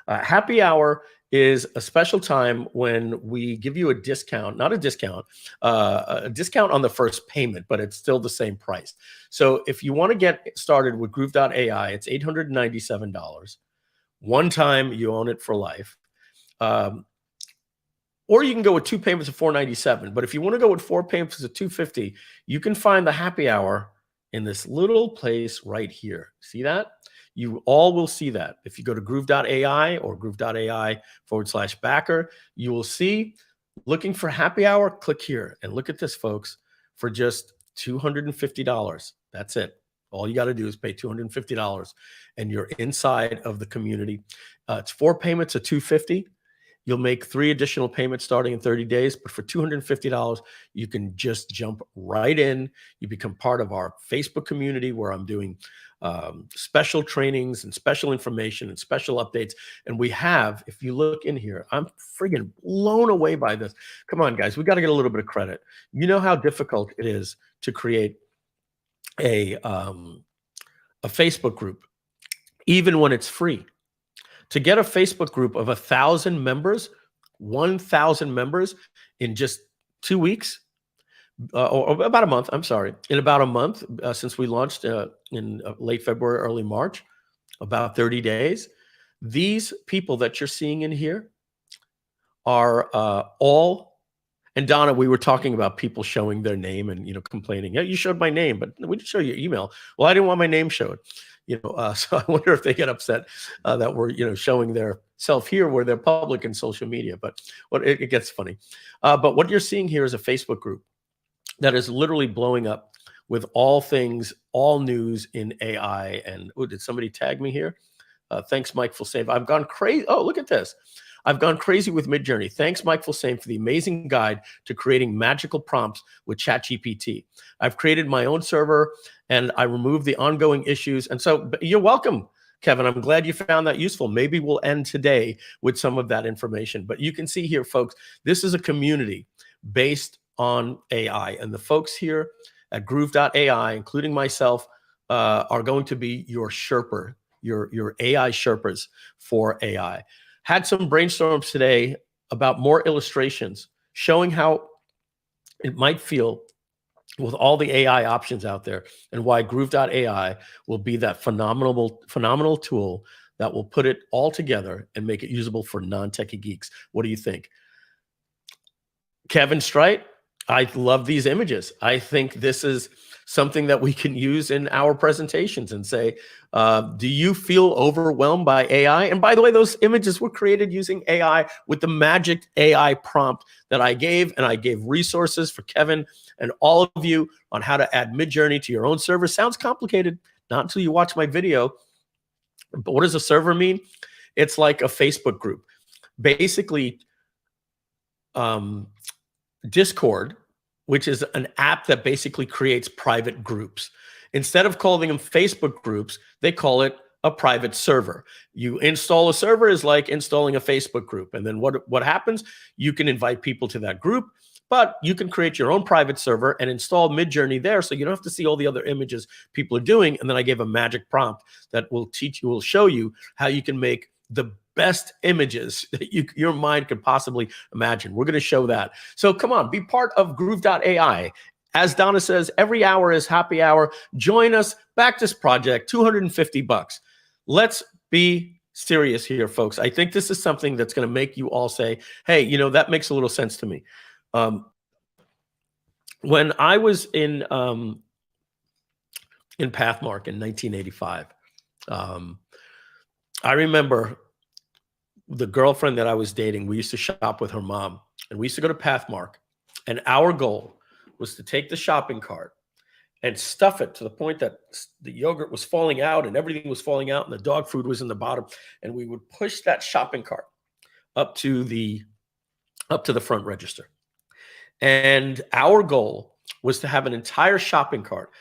Happy hour is a special time when we give you a discount, not a discount on the first payment, but it's still the same price. So if you want to get started with Groove.ai, it's $897. One time, you own it for life. Or you can go with 2 payments of $497. But if you want to go with 4 payments of $250, you can find the happy hour in this little place right here. See that? You all will see that. If you go to Groove.ai or Groove.ai/backer, you will see, looking for happy hour, click here. And look at this, folks, for just $250. That's it. All you got to do is pay $250 and you're inside of the community. It's 4 payments of $250. You'll make 3 additional payments starting in 30 days, but for $250, you can just jump right in. You become part of our Facebook community where I'm doing special trainings and special information and special updates. And we have, if you look in here, I'm friggin' blown away by this. Come on, guys, we got to get a little bit of credit. You know how difficult it is to create a Facebook group, even when it's free. To get a Facebook group of 1,000 members, 1,000 members in just 2 weeks, or about a month, I'm sorry, in about a month, since we launched in late February, early March, about 30 days, these people that you're seeing in here are all, and Donna, we were talking about people showing their name and, complaining, yeah, you showed my name, but we didn't show your email. Well, I didn't want my name showed. So I wonder if they get upset that we're, showing their self here where they're public in social media, but it gets funny. But what you're seeing here is a Facebook group that is literally blowing up with all things, all news in AI. And did somebody tag me here? Thanks, Mike Filsaime. I've gone crazy. Oh, look at this. I've gone crazy with Midjourney. Thanks, Mike Filsaime, for the amazing guide to creating magical prompts with ChatGPT. I've created my own server and I removed the ongoing issues. And so you're welcome, Kevin. I'm glad you found that useful. Maybe we'll end today with some of that information. But you can see here, folks, this is a community based on AI. And the folks here at Groove.ai, including myself, are going to be your Sherpa, your AI Sherpas for AI. Had some brainstorms today about more illustrations showing how it might feel with all the AI options out there and why Groove.ai will be that phenomenal tool that will put it all together and make it usable for non-techie geeks. What do you think? Kevin Strite, I love these images. I think this is something that we can use in our presentations and say, do you feel overwhelmed by AI? And by the way, those images were created using AI with the magic AI prompt that I gave, and I gave resources for Kevin and all of you on how to add Midjourney to your own server. Sounds complicated, not until you watch my video. But what does a server mean? It's like a Facebook group. Basically, Discord, which is an app that basically creates private groups. Instead of calling them Facebook groups, they call it a private server. You install a server is like installing a Facebook group. And then what happens? You can invite people to that group, but you can create your own private server and install Midjourney there so you don't have to see all the other images people are doing. And then I gave a magic prompt that will show you how you can make the best images that your mind could possibly imagine. We're going to show that. So come on, be part of Groove.ai. As Donna says, every hour is happy hour. Join us, back this project, $250. Let's be serious here, folks. I think this is something that's going to make you all say, hey, you know, that makes a little sense to me. When I was in Pathmark in 1985, I remember the girlfriend that I was dating, we used to shop with her mom, and we used to go to Pathmark, and our goal was to take the shopping cart and stuff it to the point that the yogurt was falling out and everything was falling out and the dog food was in the bottom, and we would push that shopping cart up to the front register. And our goal was to have an entire shopping cart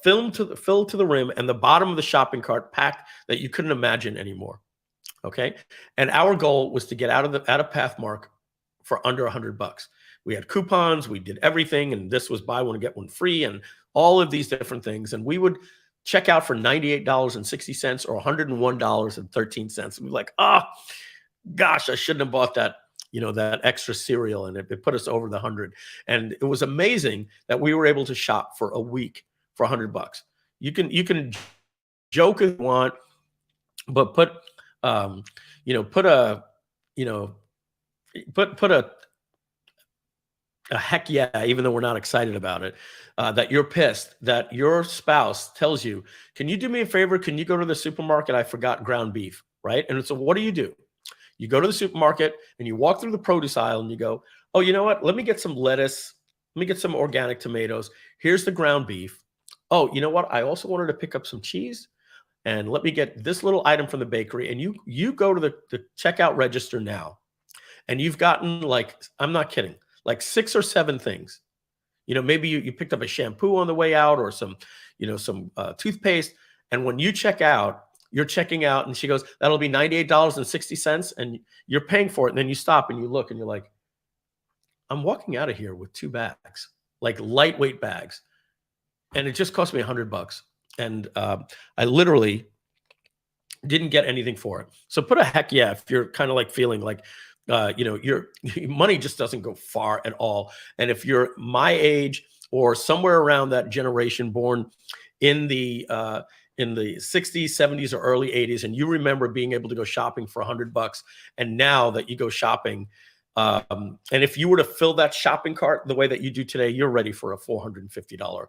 filled to the rim and the bottom of the shopping cart packed that you couldn't imagine anymore. Okay. And our goal was to get out of Pathmark for under $100. We had coupons, we did everything, and this was buy one, get one free, and all of these different things. And we would check out for $98.60 or $101.13. We'd be like, oh, gosh, I shouldn't have bought that, you know, that extra cereal, and it put us over the 100. And it was amazing that we were able to shop for a week for $100. You can joke if you want, but put a heck yeah, even though we're not excited about it, that you're pissed that your spouse tells you, can you do me a favor? Can you go to the supermarket? I forgot ground beef, right? And so what do? You go to the supermarket and you walk through the produce aisle and you go, oh, you know what? Let me get some lettuce. Let me get some organic tomatoes. Here's the ground beef. Oh, you know what? I also wanted to pick up some cheese, and let me get this little item from the bakery. And you go to the checkout register now, and you've gotten, like, I'm not kidding, like 6 or 7 things. You know, maybe you picked up a shampoo on the way out, or some toothpaste. And when you check out, you're checking out, and she goes, that'll be $98.60. And you're paying for it. And then you stop and you look and you're like, I'm walking out of here with 2 bags, like lightweight bags. And it just cost me $100. And I literally didn't get anything for it. So put a heck yeah if you're kind of like feeling like, your money just doesn't go far at all. And if you're my age or somewhere around that generation, born in the 60s, 70s, or early 80s, and you remember being able to go shopping for $100, and now that you go shopping, and if you were to fill that shopping cart the way that you do today, you're ready for a $450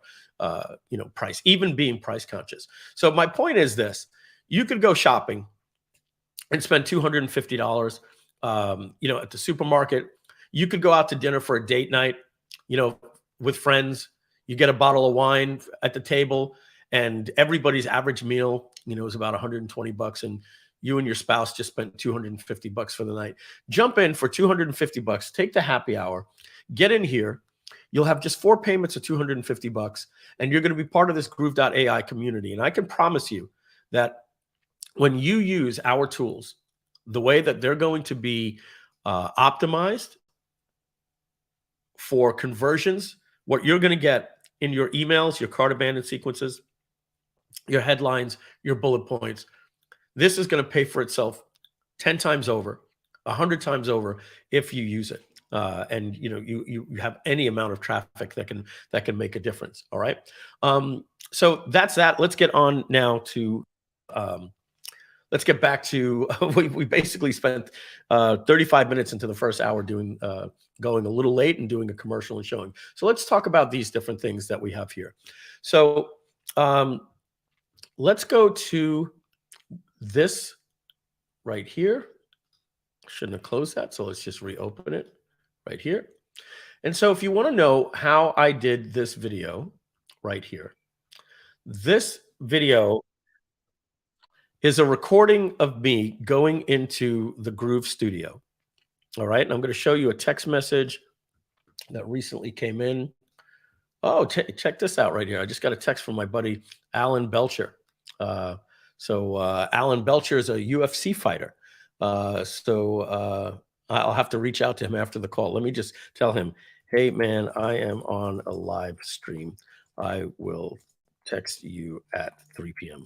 price, even being price conscious. So my point is this: you could go shopping and spend $250 at the supermarket. You could go out to dinner for a date night, with friends. You get a bottle of wine at the table, and everybody's average meal, is about $120, and you and your spouse just spent $250 for the night. Jump in for $250, take the happy hour, get in here. You'll have just 4 payments of $250, and you're going to be part of this Groove.ai community. And I can promise you that when you use our tools, the way that they're going to be optimized for conversions, what you're going to get in your emails, your cart abandoned sequences, your headlines, your bullet points, this is going to pay for itself 10 times over, 100 times over if you use it. And you have any amount of traffic that can make a difference. All right. So that's that. Let's get on now to let's get back to we basically spent 35 minutes into the first hour doing going a little late and doing a commercial and showing. So let's talk about these different things that we have here. So let's go to this right here. Shouldn't have closed that. So let's just reopen it right here. And so if you want to know how I did this video right here, this video is a recording of me going into the Groove studio. All right. And I'm going to show you a text message that recently came in. Oh, check this out right here. I just got a text from my buddy, Alan Belcher. Alan Belcher is a UFC fighter. I'll have to reach out to him after the call. Let me just tell him, hey, man, I am on a live stream. I will text you at 3 p.m.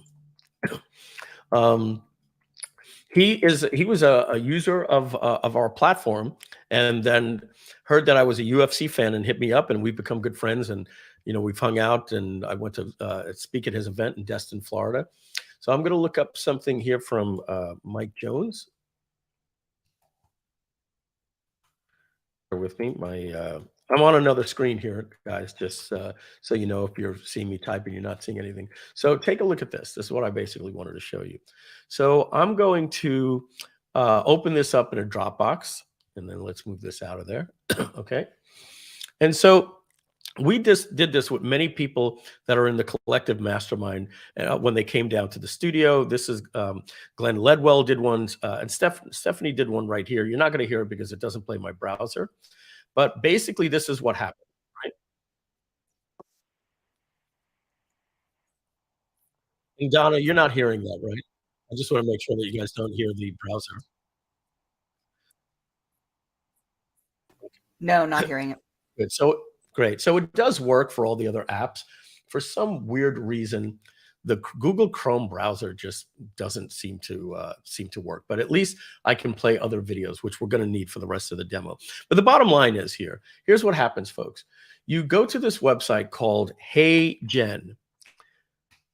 He was a user of our platform, and then heard that I was a UFC fan and hit me up, and we've become good friends. And we've hung out, and I went to speak at his event in Destin, Florida. So I'm going to look up something here from Mike Jones. Bear with me. I'm on another screen here, guys, just so you know if you're seeing me typing, you're not seeing anything. So take a look at this. This is what I basically wanted to show you. So I'm going to open this up in a Dropbox, and then let's move this out of there. Okay. And so we just did this with many people that are in the collective mastermind when they came down to the studio. This is Glenn Ledwell did one, and Stephanie did one right here. You're not going to hear it because it doesn't play my browser. But basically, this is what happened, right? And Donna, you're not hearing that, right? I just want to make sure that you guys don't hear the browser. No, not hearing it. Good. So great. So it does work for all the other apps. For some weird reason, the Google Chrome browser just doesn't seem to work. But at least I can play other videos, which we're going to need for the rest of the demo. But the bottom line is here's what happens, folks. You go to this website called Hey Gen.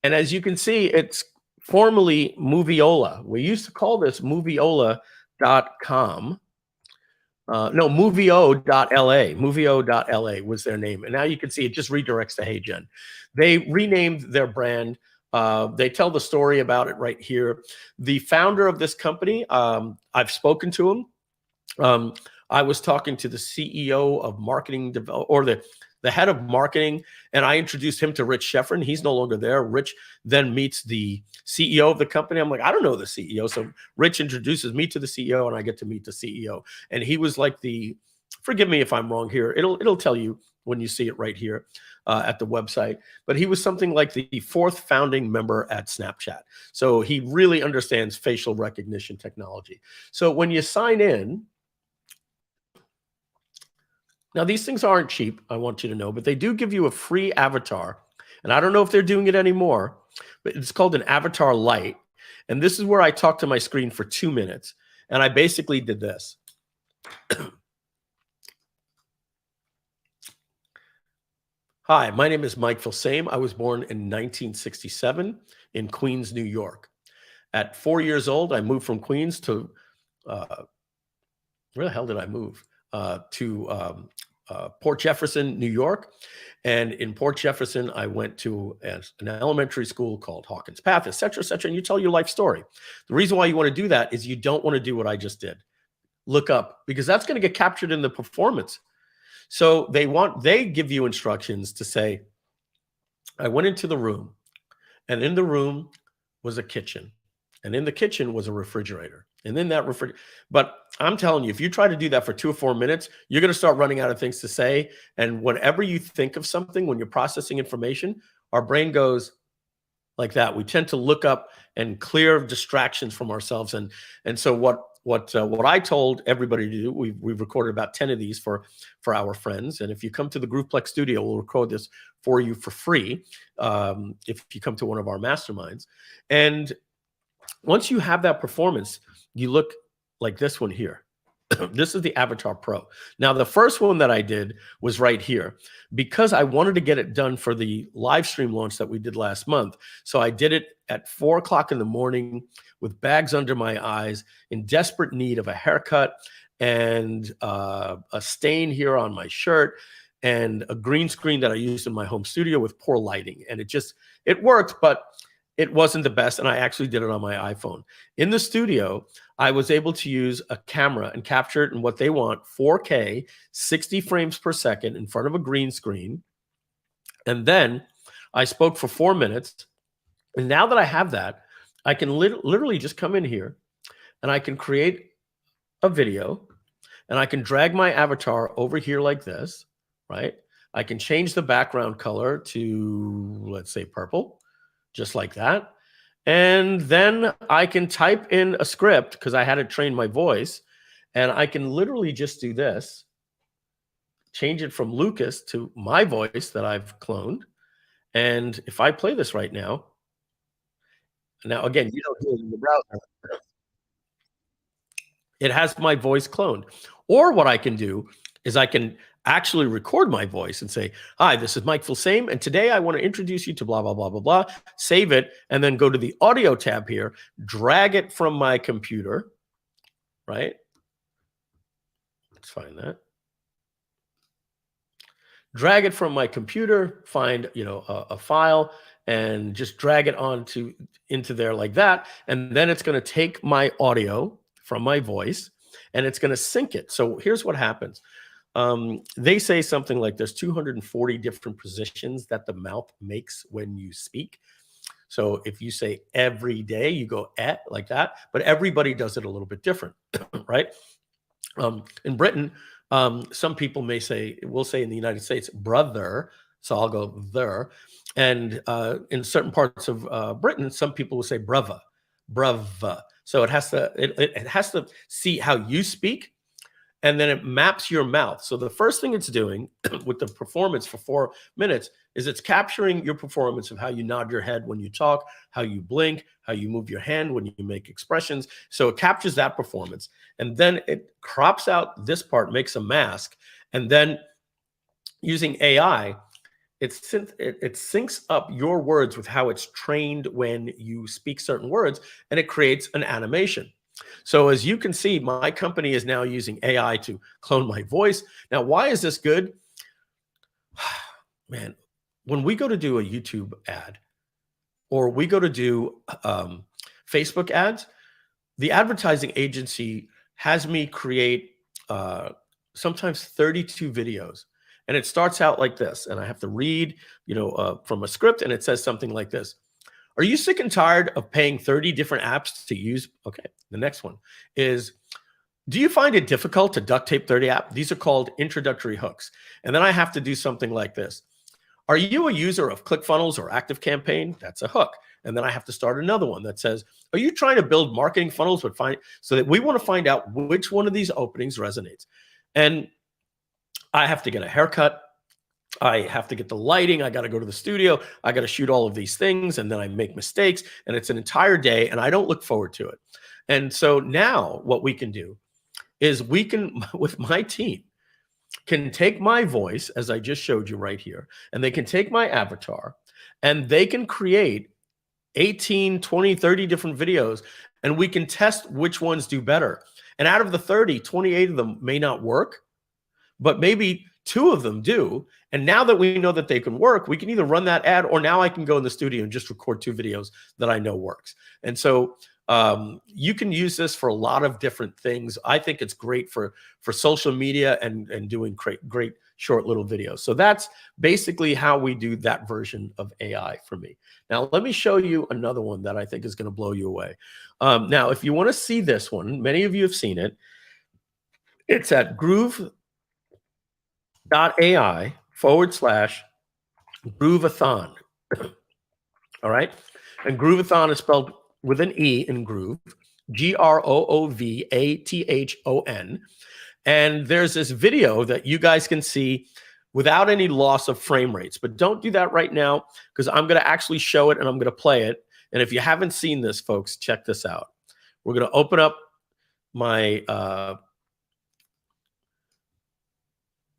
And as you can see, it's formerly Moviola. We used to call this Moviola.com. No, Movio.la. Movio.la was their name. And now you can see it just redirects to Hey Gen. They renamed their brand. They tell the story about it right here. The founder of this company, I've spoken to him. I was talking to the CEO of marketing, or the head of marketing, and I introduced him to Rich Sheffrin. He's no longer there. Rich then meets the CEO of the company. I'm like, I don't know the CEO. So Rich introduces me to the CEO, and I get to meet the CEO. And he was like forgive me if I'm wrong here. It'll tell you when you see it right here at the website. But he was something like the 4th founding member at Snapchat. So he really understands facial recognition technology. So when you sign in, now, these things aren't cheap, I want you to know, but they do give you a free avatar. And I don't know if they're doing it anymore, but it's called an avatar light. And this is where I talk to my screen for 2 minutes. And I basically did this. Hi, my name is Mike Filsaime. I was born in 1967 in Queens, New York. At 4 years old, I moved from Queens to, where the hell did I move? To Port Jefferson, New York. And in Port Jefferson, I went to an elementary school called Hawkins Path, et cetera, and you tell your life story. The reason why you want to do that is you don't want to do what I just did. Look up, because that's going to get captured in the performance. So they give you instructions to say, I went into the room, and in the room was a kitchen. And in the kitchen was a refrigerator. And then that refrigerator. But I'm telling you, if you try to do that for 2 or 4 minutes, you're going to start running out of things to say. And whenever you think of something, when you're processing information, our brain goes like that. We tend to look up and clear distractions from ourselves. And so what I told everybody to do, we've recorded about 10 of these for our friends. And if you come to the Grooveplex studio, we'll record this for you for free if you come to one of our masterminds. And once you have that performance, you look like this one here. This is the Avatar Pro. Now, the first one that I did was right here because I wanted to get it done for the live stream launch that we did last month. So I did it at 4 o'clock in the morning with bags under my eyes, in desperate need of a haircut and a stain here on my shirt and a green screen that I used in my home studio with poor lighting. And it worked, but it wasn't the best, and I actually did it on my iPhone. In the studio, I was able to use a camera and capture it in what they want, 4K, 60 frames per second in front of a green screen. And then I spoke for 4 minutes. And now that I have that, I can literally just come in here, and I can create a video, and I can drag my avatar over here like this, right? I can change the background color to, let's say, purple. Just like that. And then I can type in a script because I had to train my voice. And I can literally just do this, change it from Lucas to my voice that I've cloned. And if I play this right now again, you don't do it in the browser. it has my voice cloned. Or what I can do is I can actually record my voice and say, hi, this is Mike Filsaime, and today I want to introduce you to blah, blah, blah, blah, blah, save it, and then go to the audio tab here, drag it from my computer, right? Let's find that. Drag it from my computer, find, you know, a file, and just drag it into there like that. And then it's going to take my audio from my voice and it's going to sync it. So here's what happens. They say something like there's 240 different positions that the mouth makes when you speak. So if you say every day, you go like that, but everybody does it a little bit different, right? In Britain, some people will say in the United States, brother. So I'll go there. And in certain parts of Britain, some people will say brava. So it has to see how you speak, and then it maps your mouth. So the first thing it's doing with the performance for 4 minutes is it's capturing your performance of how you nod your head when you talk, how you blink, how you move your hand when you make expressions. So it captures that performance. And then it crops out this part, makes a mask. And then using AI, it syncs up your words with how it's trained when you speak certain words, and it creates an animation. So as you can see, my company is now using AI to clone my voice. Now, why is this good? Man, when we go to do a YouTube ad or we go to do Facebook ads, the advertising agency has me create sometimes 32 videos. And it starts out like this. And I have to read, you know, from a script, and it says something like this. Are you sick and tired of paying 30 different apps to use? Okay, the next one is, do you find it difficult to duct tape 30 apps? These are called introductory hooks. And then I have to do something like this. Are you a user of ClickFunnels or ActiveCampaign? That's a hook. And then I have to start another one that says, are you trying to build marketing funnels so that we want to find out which one of these openings resonates? And I have to get a haircut. I have to get the lighting. I got to go to the studio. I got to shoot all of these things. And then I make mistakes. And it's an entire day. And I don't look forward to it. And so now what we can do is we can, with my team, can take my voice, as I just showed you right here, and they can take my avatar, and they can create 18, 20, 30 different videos, and we can test which ones do better. And out of the 30, 28 of them may not work, but maybe 2 of them do. And now that we know that they can work, we can either run that ad, or now I can go in the studio and just record 2 videos that I know works. And so you can use this for a lot of different things. I think it's great for social media and doing great short little videos. So that's basically how we do that version of AI for me. Now, let me show you another one that I think is going to blow you away. Now, if you want to see this one, many of you have seen it. It's at Groove.ai/Groove-A-Thon. All right. And Groove-A-Thon is spelled with an E in Groove, Groovathon. And there's this video that you guys can see without any loss of frame rates. But don't do that right now, because I'm going to actually show it and I'm going to play it. And if you haven't seen this, folks, check this out. We're going to open up my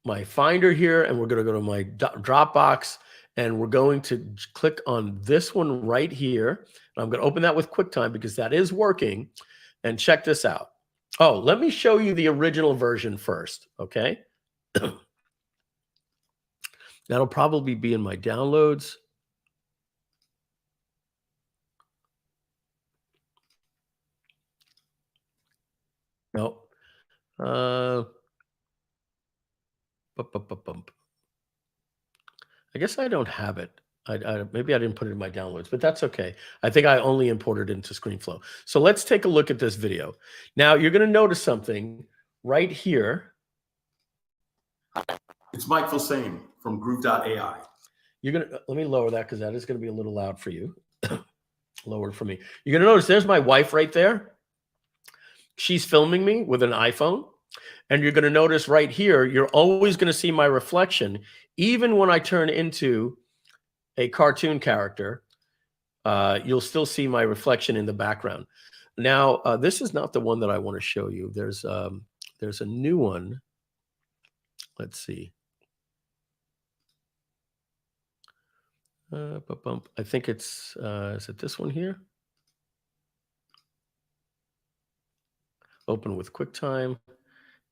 my Finder here, and we're going to go to my Dropbox, and we're going to click on this one right here. And I'm going to open that with QuickTime because that is working. And check this out. Oh, let me show you the original version first, okay? That'll probably be in my downloads. No. I guess I don't have it. Maybe I didn't put it in my downloads, but that's okay. I think I only imported it into ScreenFlow. So let's take a look at this video. Now you're going to notice something right here. It's Mike Filsaime from Groove.ai. You're going to, let me lower that because that is going to be a little loud for you. Lower for me. You're going to notice there's my wife right there. She's filming me with an iPhone. And you're going to notice right here, you're always going to see my reflection. Even when I turn into a cartoon character, you'll still see my reflection in the background. Now, this is not the one that I want to show you. There's a new one. Let's see. I think it's, is it this one here? Open with QuickTime.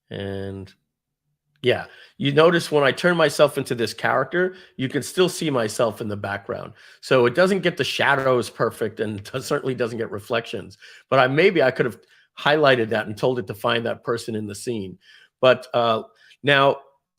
And yeah, you notice when I turn myself into this character, you can still see myself in the background. So it doesn't get the shadows perfect and certainly doesn't get reflections. But maybe I could have highlighted that and told it to find that person in the scene. But now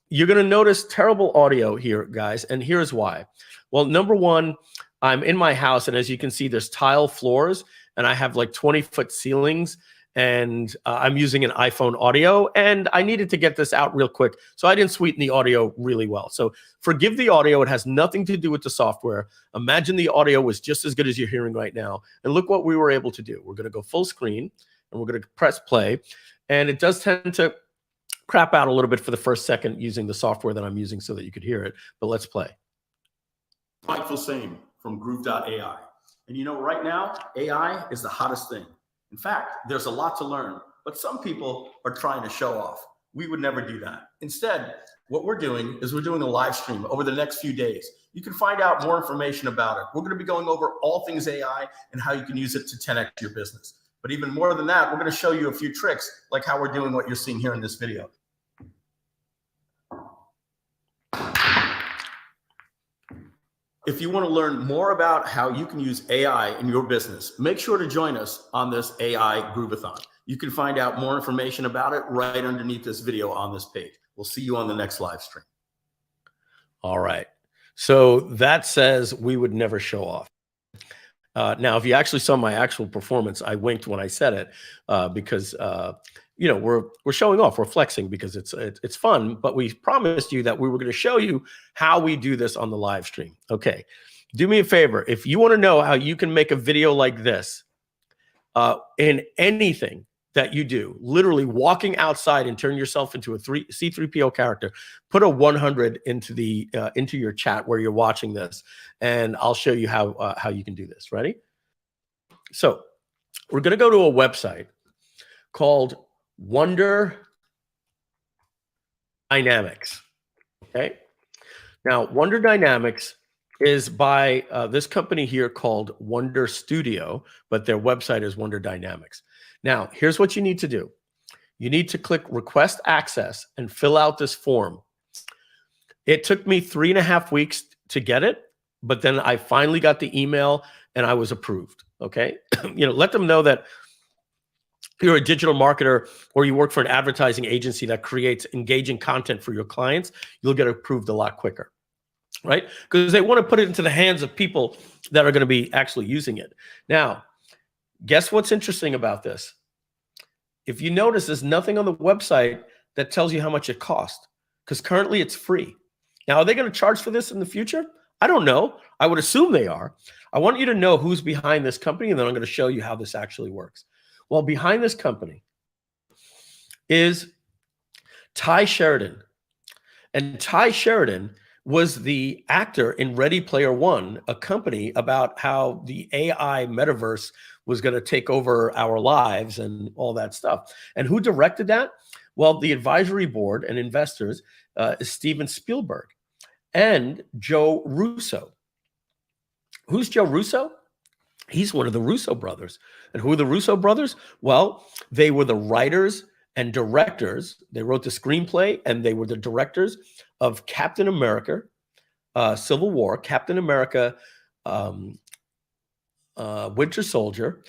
you're going to notice terrible audio here, guys. And here's why. Well, number one, I'm in my house. And as you can see, there's tile floors and I have like 20-foot ceilings. And I'm using an iPhone audio, and I needed to get this out real quick. So I didn't sweeten the audio really well. So forgive the audio. It has nothing to do with the software. Imagine the audio was just as good as you're hearing right now. And look what we were able to do. We're going to go full screen, and we're going to press play. And it does tend to crap out a little bit for the first second using the software that I'm using so that you could hear it. But let's play. Mike Filsaime from Groove.ai. And you know, right now, AI is the hottest thing. In fact, there's a lot to learn, but some people are trying to show off. We would never do that. Instead, what we're doing is we're doing a live stream over the next few days. You can find out more information about it. We're going to be going over all things AI and how you can use it to 10x your business. But even more than that, we're going to show you a few tricks like how we're doing what you're seeing here in this video. If you want to learn more about how you can use AI in your business, make sure to join us on this AI Groove-A-Thon. You can find out more information about it right underneath this video on this page. We'll see you on the next live stream. All right. So that says we would never show off. Now, if you actually saw my actual performance, I winked when I said it because you know, we're showing off, we're flexing because it's fun, but we promised you that we were going to show you how we do this on the live stream. Okay, do me a favor. If you want to know how you can make a video like this in anything that you do, literally walking outside and turn yourself into a C3PO character, put a 100 into your chat where you're watching this, and I'll show you how you can do this. Ready? So we're going to go to a website called Wonder Dynamics. Okay. Now, Wonder Dynamics is by this company here called Wonder Studio, but their website is Wonder Dynamics. Now, here's what you need to do. You need to click Request Access and fill out this form. It took me 3.5 weeks to get it, but then I finally got the email and I was approved. Okay. You know, let them know that you're a digital marketer or you work for an advertising agency that creates engaging content for your clients, you'll get approved a lot quicker, right? Because they want to put it into the hands of people that are going to be actually using it. Now, guess what's interesting about this? If you notice, there's nothing on the website that tells you how much it costs because currently it's free. Now, are they going to charge for this in the future? I don't know. I would assume they are. I want you to know who's behind this company, and then I'm going to show you how this actually works. Well, behind this company is Ty Sheridan. And Ty Sheridan was the actor in Ready Player One, a company about how the AI metaverse was going to take over our lives and all that stuff. And who directed that? Well, the advisory board and investors is Steven Spielberg and Joe Russo. Who's Joe Russo? He's one of the Russo brothers. And who are the Russo brothers? Well, they were the writers and directors. They wrote the screenplay and they were the directors of Captain America, Civil War, Captain America, Winter Soldier,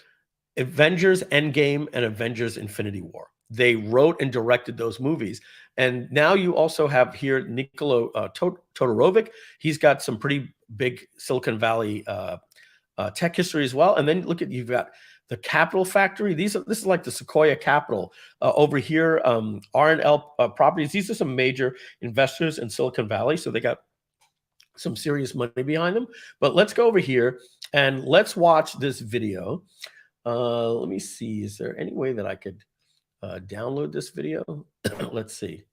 Avengers Endgame, and Avengers Infinity War. They wrote and directed those movies. And now you also have here Nikola Todorovic. He's got some pretty big Silicon Valley tech history as well. And then look at, you've got the Capital Factory. This is like the Sequoia Capital over here. R&L Properties. These are some major investors in Silicon Valley. So they got some serious money behind them. But let's go over here and let's watch this video. Let me see. Is there any way that I could download this video? Let's see.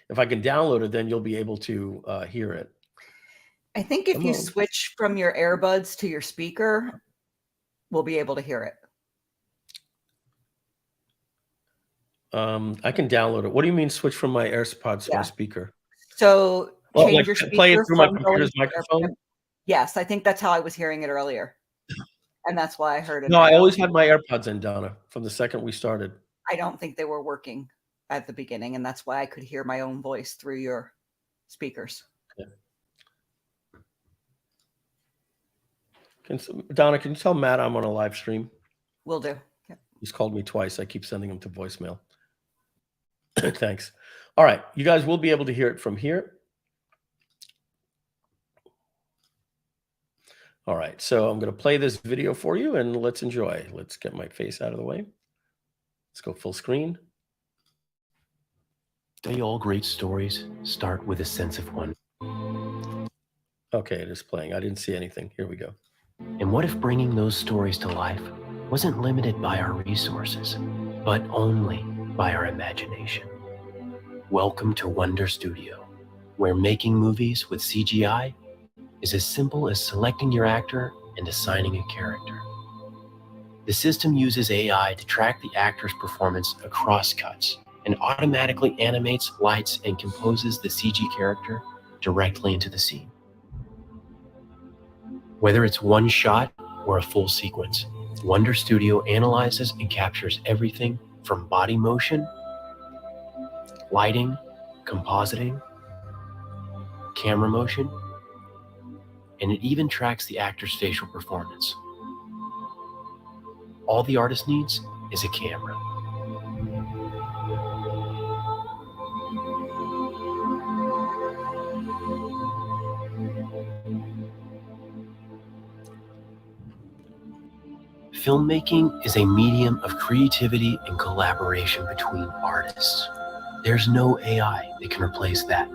If I can download it, then you'll be able to hear it. I think if you switch from your earbuds to your speaker, we'll be able to hear it. I can download it. What do you mean switch from my AirPods to my speaker? So change Like your speaker play it through my from computer's going to microphone? Yes, I think that's how I was hearing it earlier. And that's why I heard it. No, I always had my AirPods in, Donna, from the second we started. I don't think they were working at the beginning, and that's why I could hear my own voice through your speakers. Donna, can you tell Matt I'm on a live stream? Will do. Yep. He's called me twice. I keep sending him to voicemail. Thanks. All right. You guys will be able to hear it from here. All right. So I'm going to play this video for you and let's enjoy. Let's get my face out of the way. Let's go full screen. Say all great stories start with a sense of wonder. Okay, it is playing. I didn't see anything. Here we go. And what if bringing those stories to life wasn't limited by our resources, but only by our imagination? Welcome to Wonder Studio, where making movies with CGI is as simple as selecting your actor and assigning a character. The system uses AI to track the actor's performance across cuts and automatically animates, lights, and composes the CG character directly into the scene. Whether it's one shot or a full sequence, Wonder Studio analyzes and captures everything from body motion, lighting, compositing, camera motion, and it even tracks the actor's facial performance. All the artist needs is a camera. Filmmaking is a medium of creativity and collaboration between artists. There's no AI that can replace that.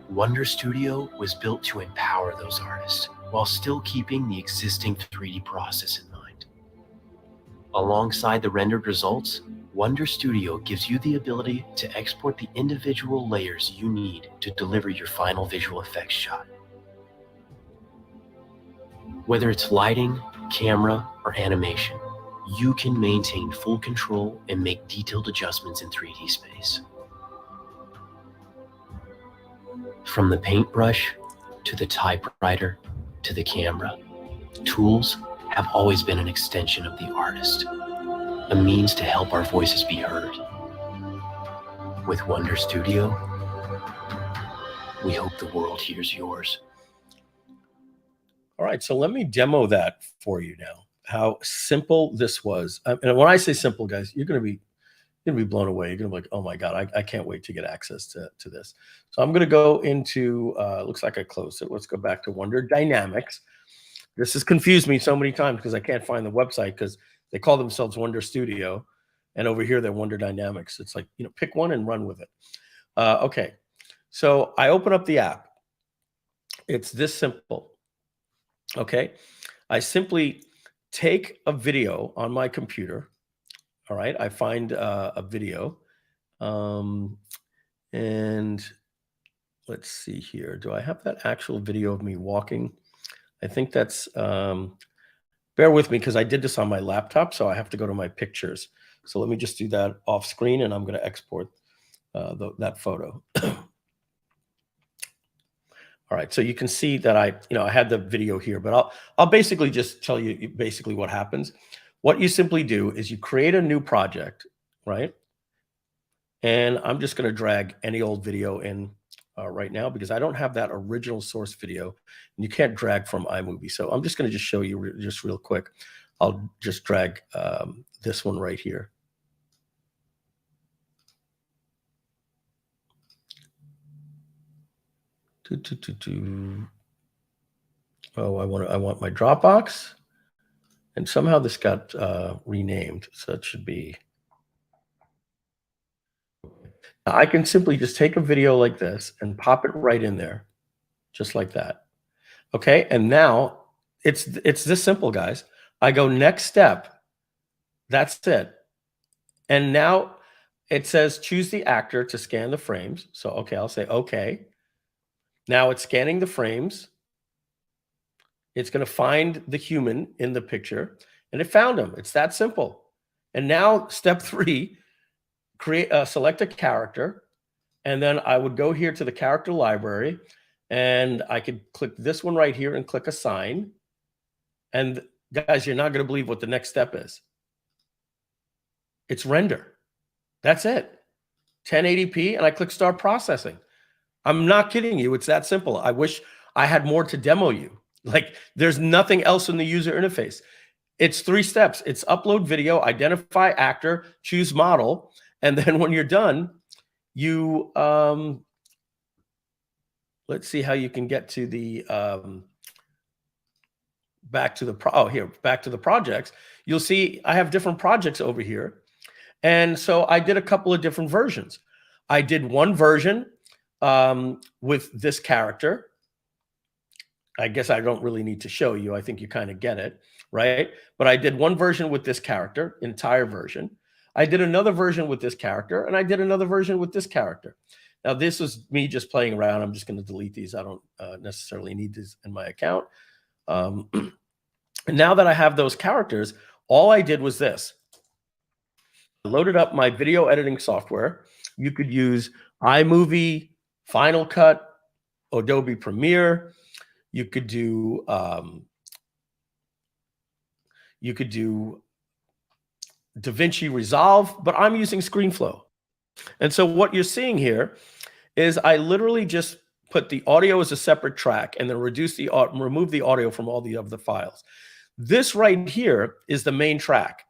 Wonder Studio was built to empower those artists while still keeping the existing 3D process in mind. Alongside the rendered results, Wonder Studio gives you the ability to export the individual layers you need to deliver your final visual effects shot. Whether it's lighting, camera, or animation, you can maintain full control and make detailed adjustments in 3D space. From the paintbrush, to the typewriter, to the camera, tools have always been an extension of the artist, a means to help our voices be heard. With Wonder Studio, we hope the world hears yours. All right, so let me demo that for you now, how simple this was. And when I say simple, guys, you're going to be blown away. You're going to be like, oh my God, I can't wait to get access to this. So I'm going to go into, looks like I closed it. Let's go back to Wonder Dynamics. This has confused me so many times because I can't find the website because they call themselves Wonder Studio. And over here, they're Wonder Dynamics. It's like, pick one and run with it. Okay, so I open up the app. It's this simple. Okay, I simply take a video on my computer. All right, I find a video, and let's see here. Do I have that actual video of me walking? I think that's, bear with me because I did this on my laptop, so I have to go to my pictures. So let me just do that off screen, and I'm going to export that photo. All right, so you can see that I had the video here, but I'll basically just tell you basically what happens. What you simply do is you create a new project, right? And I'm just going to drag any old video in right now because I don't have that original source video, and you can't drag from iMovie. So I'm just going to just show you just real quick. I'll just drag this one right here. Oh, I want my Dropbox, and somehow this got renamed, so it should be. Now I can simply just take a video like this and pop it right in there, just like that. Okay, and now it's this simple, guys. I go next step. That's it. And now it says choose the actor to scan the frames. So okay, I'll say okay. Now it's scanning the frames. It's going to find the human in the picture, and it found him. It's that simple. And now step 3, select a character, and then I would go here to the character library, and I could click this one right here and click assign. And guys, you're not going to believe what the next step is. It's render. That's it. 1080p, and I click start processing. I'm not kidding you. It's that simple. I wish I had more to demo you. Like, there's nothing else in the user interface. It's 3 steps. It's upload video, identify actor, choose model, and then when you're done, you let's see how you can get to the back to the projects. You'll see I have different projects over here. And so I did a couple of different versions. I did one version with this character. I guess I don't really need to show you. I think you kind of get it, right? But I did one version with this character, entire version. I did another version with this character, and I did another version with this character. Now, this was me just playing around. I'm just going to delete these. I don't necessarily need these in my account. And now that I have those characters, all I did was this. I loaded up my video editing software. You could use iMovie, Final Cut, Adobe Premiere. You could do DaVinci Resolve, but I'm using ScreenFlow. And so what you're seeing here is I literally just put the audio as a separate track and then remove the audio from all the other files. This right here is the main track.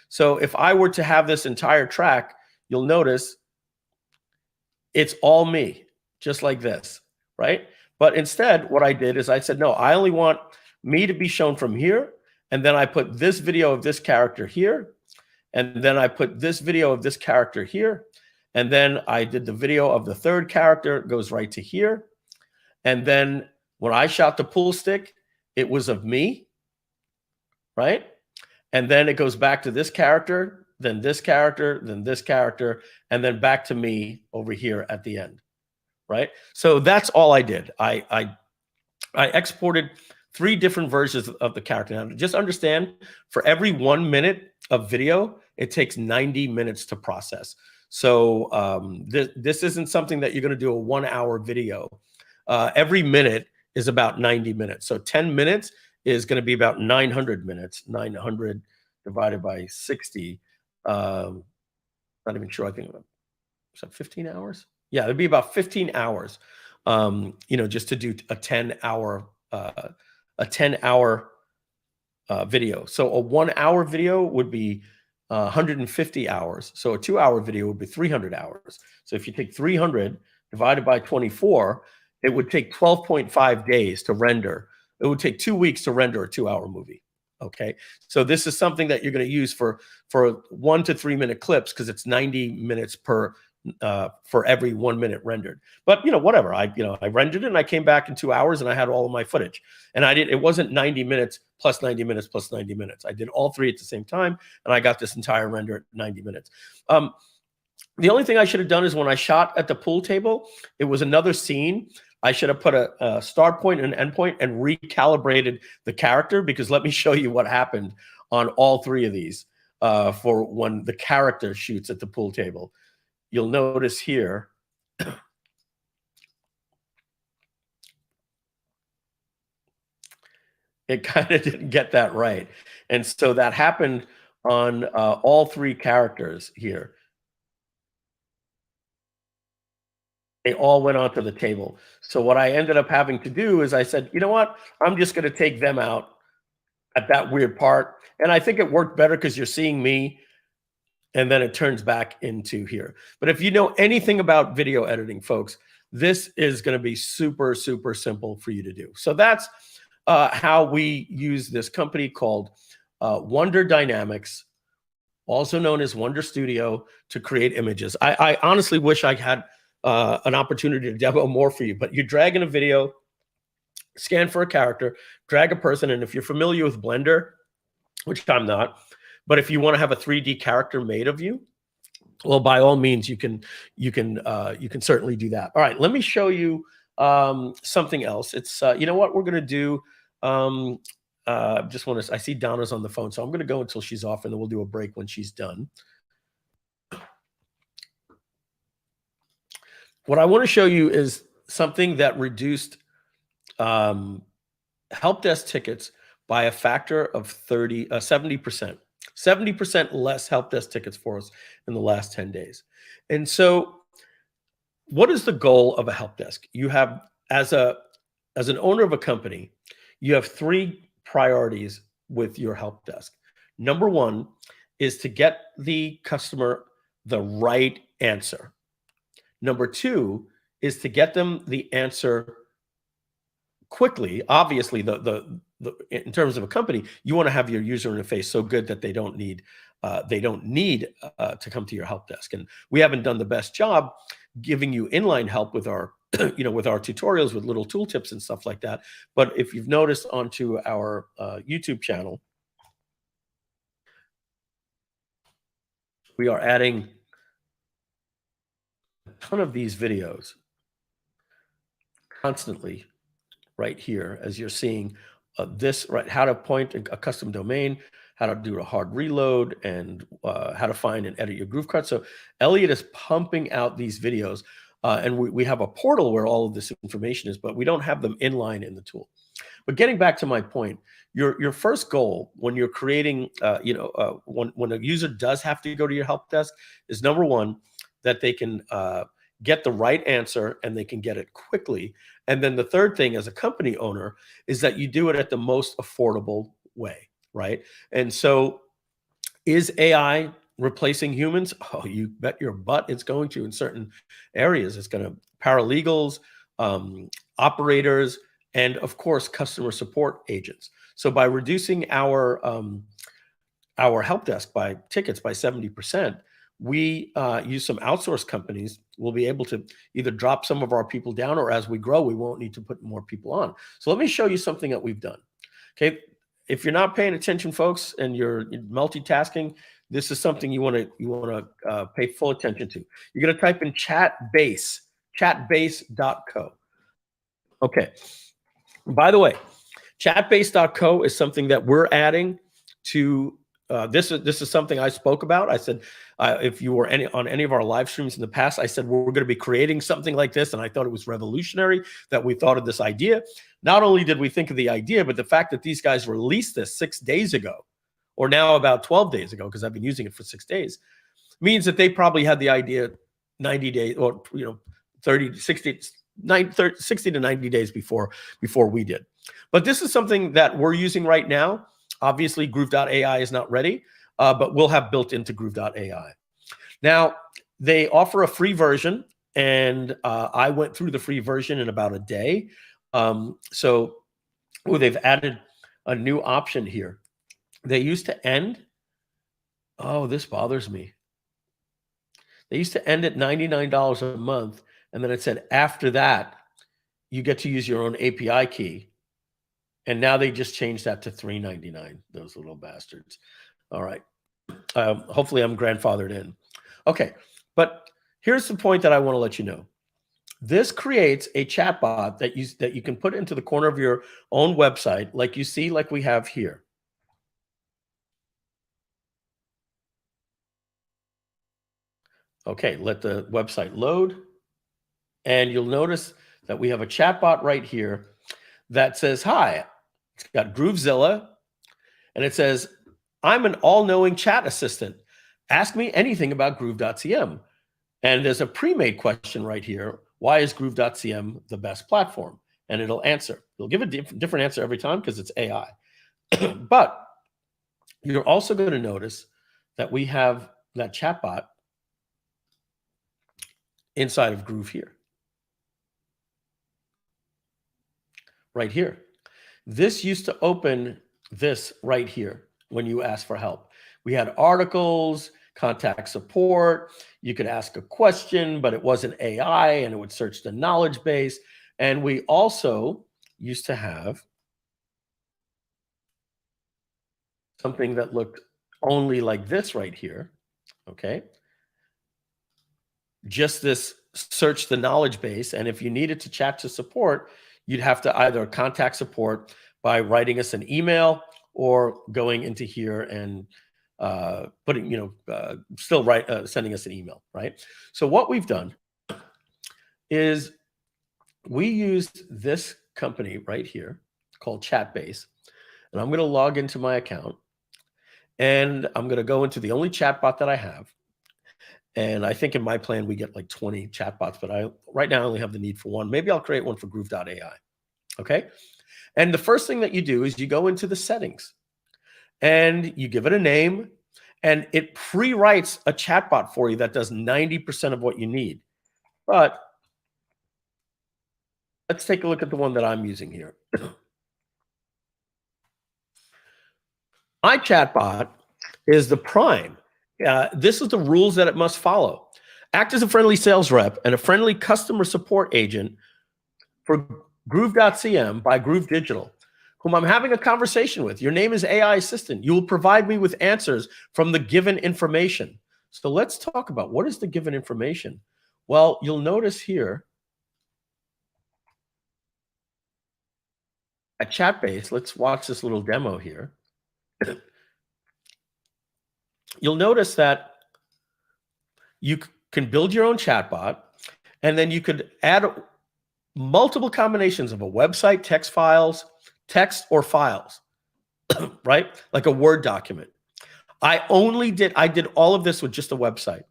So if I were to have this entire track, you'll notice it's all me, just like this, right? But instead, what I did is I said, no, I only want me to be shown from here. And then I put this video of this character here. And then I put this video of this character here. And then I did the video of the third character, it goes right to here. And then when I shot the pool stick, it was of me, right? And then it goes back to this character, then this character, then this character, and then back to me over here at the end, right? So that's all I did. I exported 3 different versions of the character. Now, just understand, for every 1 minute of video, it takes 90 minutes to process. So this isn't something that you're going to do a 1-hour video. Every minute is about 90 minutes. So 10 minutes is going to be about 900 minutes. 900 divided by 60. Not even sure. I think is that 15 hours? Yeah, it'd be about 15 hours. Just to do a 10-hour video. So a 1-hour video would be 150 hours. So a 2-hour video would be 300 hours. So if you take 300 divided by 24, it would take 12.5 days to render. It would take 2 weeks to render a 2-hour movie. Okay. So this is something that you're going to use for 1 to 3 minute clips, because it's 90 minutes for every 1 minute rendered. But whatever. I rendered it and I came back in 2 hours and I had all of my footage. And it wasn't 90 minutes plus 90 minutes plus 90 minutes. I did all 3 at the same time, and I got this entire render at 90 minutes. The only thing I should have done is when I shot at the pool table, it was another scene. I should have put a start point and an end point and recalibrated the character, because let me show you what happened on all 3 of these for when the character shoots at the pool table. You'll notice here, it kind of didn't get that right. And so that happened on all 3 characters here. They all went onto the table. So what I ended up having to do is I said, you know what? I'm just going to take them out at that weird part. And I think it worked better because you're seeing me, and then it turns back into here. But if you know anything about video editing, folks, this is going to be super, super simple for you to do. So that's how we use this company called Wonder Dynamics, also known as Wonder Studio, to create images. I honestly wish I had an opportunity to demo more for you, but you're dragging a video, scan for a character, drag a person, and if you're familiar with Blender, which I'm not, but if you want to have a 3D character made of you, well, by all means, you can certainly do that. All right, let me show you something else. It's you know what we're going to do. I see Donna's on the phone, so I'm going to go until she's off, and then we'll do a break when she's done. what I want to show you is something that reduced help desk tickets by a factor of 70%. 70% less help desk tickets for us in the last 10 days. And so what is the goal of a help desk? You have, as an owner of a company, you have 3 priorities with your help desk. Number 1 is to get the customer the right answer. Number 2 is to get them the answer quickly. Obviously, in terms of a company, you want to have your user interface so good that they don't need to come to your help desk. And we haven't done the best job giving you inline help with our with our tutorials, with little tooltips and stuff like that. But if you've noticed onto our YouTube channel, we are adding a ton of these videos constantly right here, as you're seeing this, right? How to point a custom domain, how to do a hard reload, and how to find and edit your groove card. So Elliot is pumping out these videos, and we have a portal where all of this information is, but we don't have them inline in the tool. But getting back to my point, your first goal when you're creating, when a user does have to go to your help desk is, number 1, that they can get the right answer and they can get it quickly. And then the third thing as a company owner is that you do it at the most affordable way, right? And so is AI replacing humans? Oh, you bet your butt it's going to in certain areas. It's going to paralegals, operators, and of course, customer support agents. So by reducing our help desk by tickets by 70%, we use some outsourced companies. We'll be able to either drop some of our people down, or as we grow, we won't need to put more people on. So let me show you something that we've done. Okay. If you're not paying attention, folks, and you're multitasking, this is something you want to pay full attention to. You're going to type in Chatbase, chatbase.co. Okay. By the way, Chatbase.co is something that we're adding to this is something I spoke about. I said, if you were on any of our live streams in the past, I said we're going to be creating something like this, and I thought it was revolutionary that we thought of this idea. Not only did we think of the idea, but the fact that these guys released this 6 days ago, or now about 12 days ago, because I've been using it for 6 days, means that they probably had the idea 90 days, or 60 to 90 days before we did. But this is something that we're using right now. Obviously, Groove.ai is not ready, but we'll have built into Groove.ai. Now, they offer a free version, and I went through the free version in about a day. So they've added a new option here. They used to end, oh, this bothers me. They used to end at $99 a month, and then it said after that, you get to use your own API key. And now they just changed that to $3.99, those little bastards. All right. Hopefully I'm grandfathered in. Okay. But here's the point that I want to let you know. This creates a chatbot that you can put into the corner of your own website, like you see, like we have here. Okay, let the website load. And you'll notice that we have a chatbot right here that says, hi. It's got Groovezilla, and it says, I'm an all-knowing chat assistant. Ask me anything about Groove.cm. And there's a pre-made question right here. Why is Groove.cm the best platform? And it'll answer. It'll give a different answer every time because it's AI. But you're also going to notice that we have that chatbot inside of Groove here. Right here. This used to open this right here when you ask for help. We had articles, contact support. You could ask a question, but it wasn't AI, and it would search the knowledge base. And we also used to have something that looked only like this right here. Okay. Just this search the knowledge base. And if you needed to chat to support, you'd have to either contact support by writing us an email or going into here and putting, sending us an email, right? So what we've done is we used this company right here called Chatbase. And I'm going to log into my account. And I'm going to go into the only chatbot that I have. And I think in my plan, we get like 20 chatbots, but right now I only have the need for one. Maybe I'll create one for Groove.ai. Okay. And the first thing that you do is you go into the settings and you give it a name, and it pre-writes a chatbot for you that does 90% of what you need. But let's take a look at the one that I'm using here. My chatbot is the prime. This is the rules that it must follow. Act as a friendly sales rep and a friendly customer support agent for Groove.cm by Groove Digital, whom I'm having a conversation with. Your name is AI assistant. You will provide me with answers from the given information. So let's talk about what is the given information. Well, you'll notice here at Chatbase, let's watch this little demo here. You'll notice that you can build your own chatbot, and then you could add multiple combinations of a website, text or files, right? Like a Word document. I did all of this with just a website.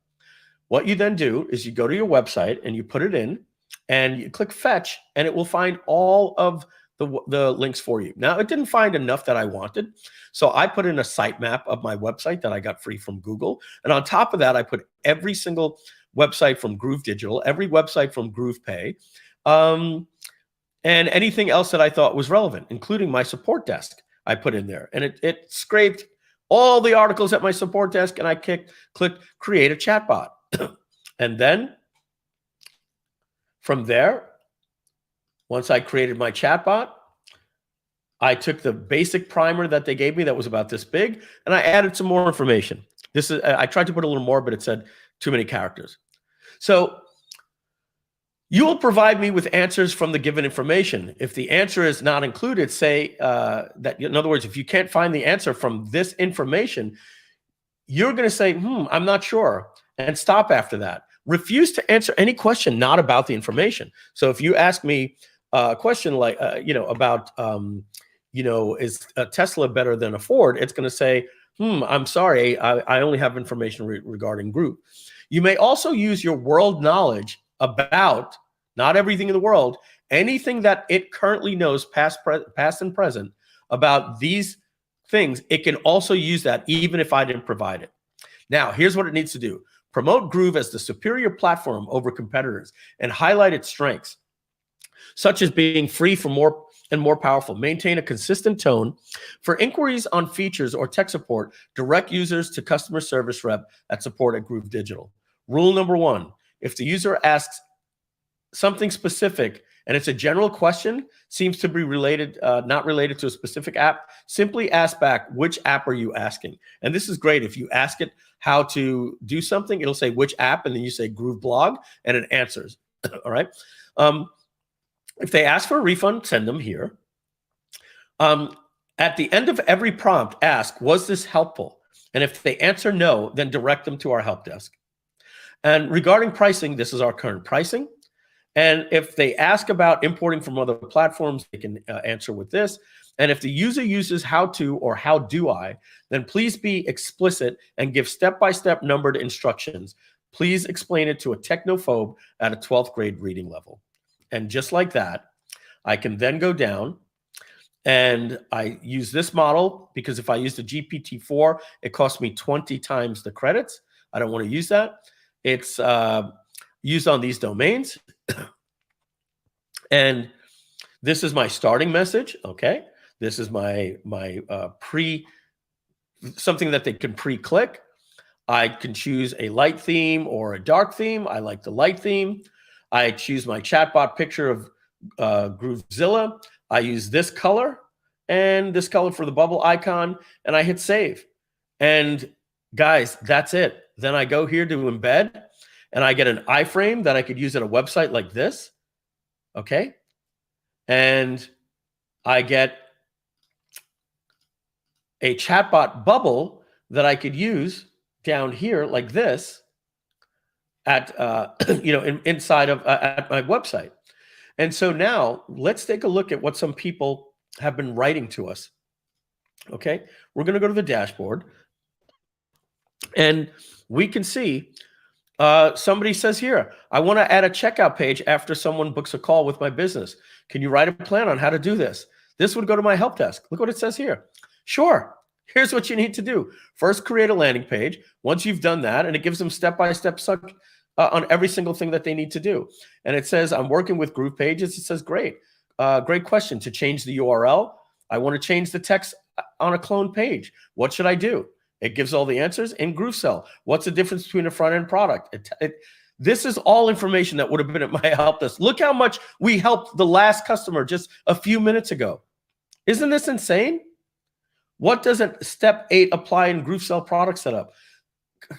What you then do is you go to your website and you put it in and you click fetch, and it will find all of the links for you. Now, it didn't find enough that I wanted. So I put in a sitemap of my website that I got free from Google. And on top of that, I put every single website from Groove Digital, every website from GroovePay, and anything else that I thought was relevant, including my support desk. I put in there, and it scraped all the articles at my support desk, and I clicked create a chatbot. And then from there, once I created my chatbot, I took the basic primer that they gave me that was about this big, and I added some more information. I tried to put a little more, but it said too many characters. So you will provide me with answers from the given information. If the answer is not included, say that, in other words, if you can't find the answer from this information, you're going to say, I'm not sure, and stop after that. Refuse to answer any question not about the information. So if you ask me a question like, about, is a Tesla better than a Ford? It's going to say, I'm sorry, I only have information regarding Groove. You may also use your world knowledge about, not everything in the world, anything that it currently knows, past and present, about these things. It can also use that even if I didn't provide it. Now, here's what it needs to do. Promote Groove as the superior platform over competitors and highlight its strengths, such as being free for more and more powerful. Maintain a consistent tone. For inquiries on features or tech support, direct users to customer service rep at support at Groove Digital. Rule number 1, if the user asks something specific and it's a general question, seems to be related, not related to a specific app, simply ask back, which app are you asking? And this is great. If you ask it how to do something, it'll say which app, and then you say Groove blog, and it answers. All right. If they ask for a refund, send them here. At the end of every prompt, ask, was this helpful? And if they answer no, then direct them to our help desk. And regarding pricing, this is our current pricing. And if they ask about importing from other platforms, they can answer with this. And if the user uses how to or how do I, then please be explicit and give step-by-step numbered instructions. Please explain it to a technophobe at a 12th grade reading level. And just like that, I can then go down and I use this model, because if I use the GPT-4, it costs me 20 times the credits. I don't want to use that. It's used on these domains. And this is my starting message. Okay. This is my something that they can pre-click. I can choose a light theme or a dark theme. I like the light theme. I choose my chatbot picture of Groovezilla. I use this color and this color for the bubble icon, and I hit save. And guys, that's it. Then I go here to embed, and I get an iframe that I could use at a website like this. Okay. And I get a chatbot bubble that I could use down here like this. at inside of at my website. And so now let's take a look at what some people have been writing to us. Okay, we're going to go to the dashboard, and we can see somebody says here, I want to add a checkout page after someone books a call with my business. Can you write a plan on how to do this? This would go to my help desk. Look what it says here. Sure. Here's what you need to do. First, create a landing page. Once you've done that, and it gives them step-by-step on every single thing that they need to do. And it says, I'm working with Groove pages. It says, great. Great question. To change the URL, I want to change the text on a clone page. What should I do? It gives all the answers in GrooveCell. What's the difference between a front-end product? This is all information that would have been at my help desk. Look how much we helped the last customer just a few minutes ago. Isn't this insane? What doesn't step 8 apply in GrooveCell product setup?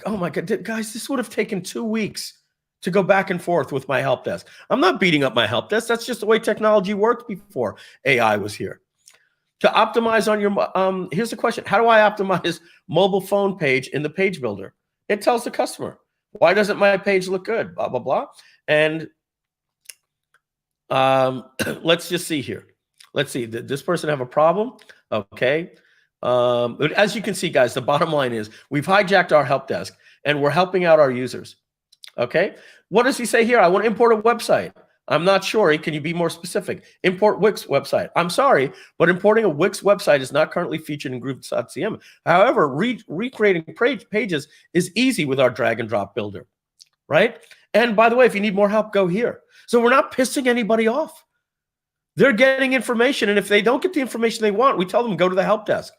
Oh my God, guys, this would have taken 2 weeks to go back and forth with my help desk. I'm not beating up my help desk. That's just the way technology worked before AI was here. To optimize on your, here's the question. How do I optimize mobile phone page in the page builder? It tells the customer, why doesn't my page look good? Blah, blah, blah. And let's just see here. Let's see, did this person have a problem? Okay. As you can see, guys, the bottom line is we've hijacked our help desk and we're helping out our users. Okay. What does he say here? I want to import a website. I'm not sure. Can you be more specific? Import Wix website. I'm sorry, but importing a Wix website is not currently featured in Groove.cm. However, recreating pages is easy with our drag and drop builder, right? And by the way, if you need more help, go here. So we're not pissing anybody off. They're getting information, and if they don't get the information they want, we tell them go to the help desk.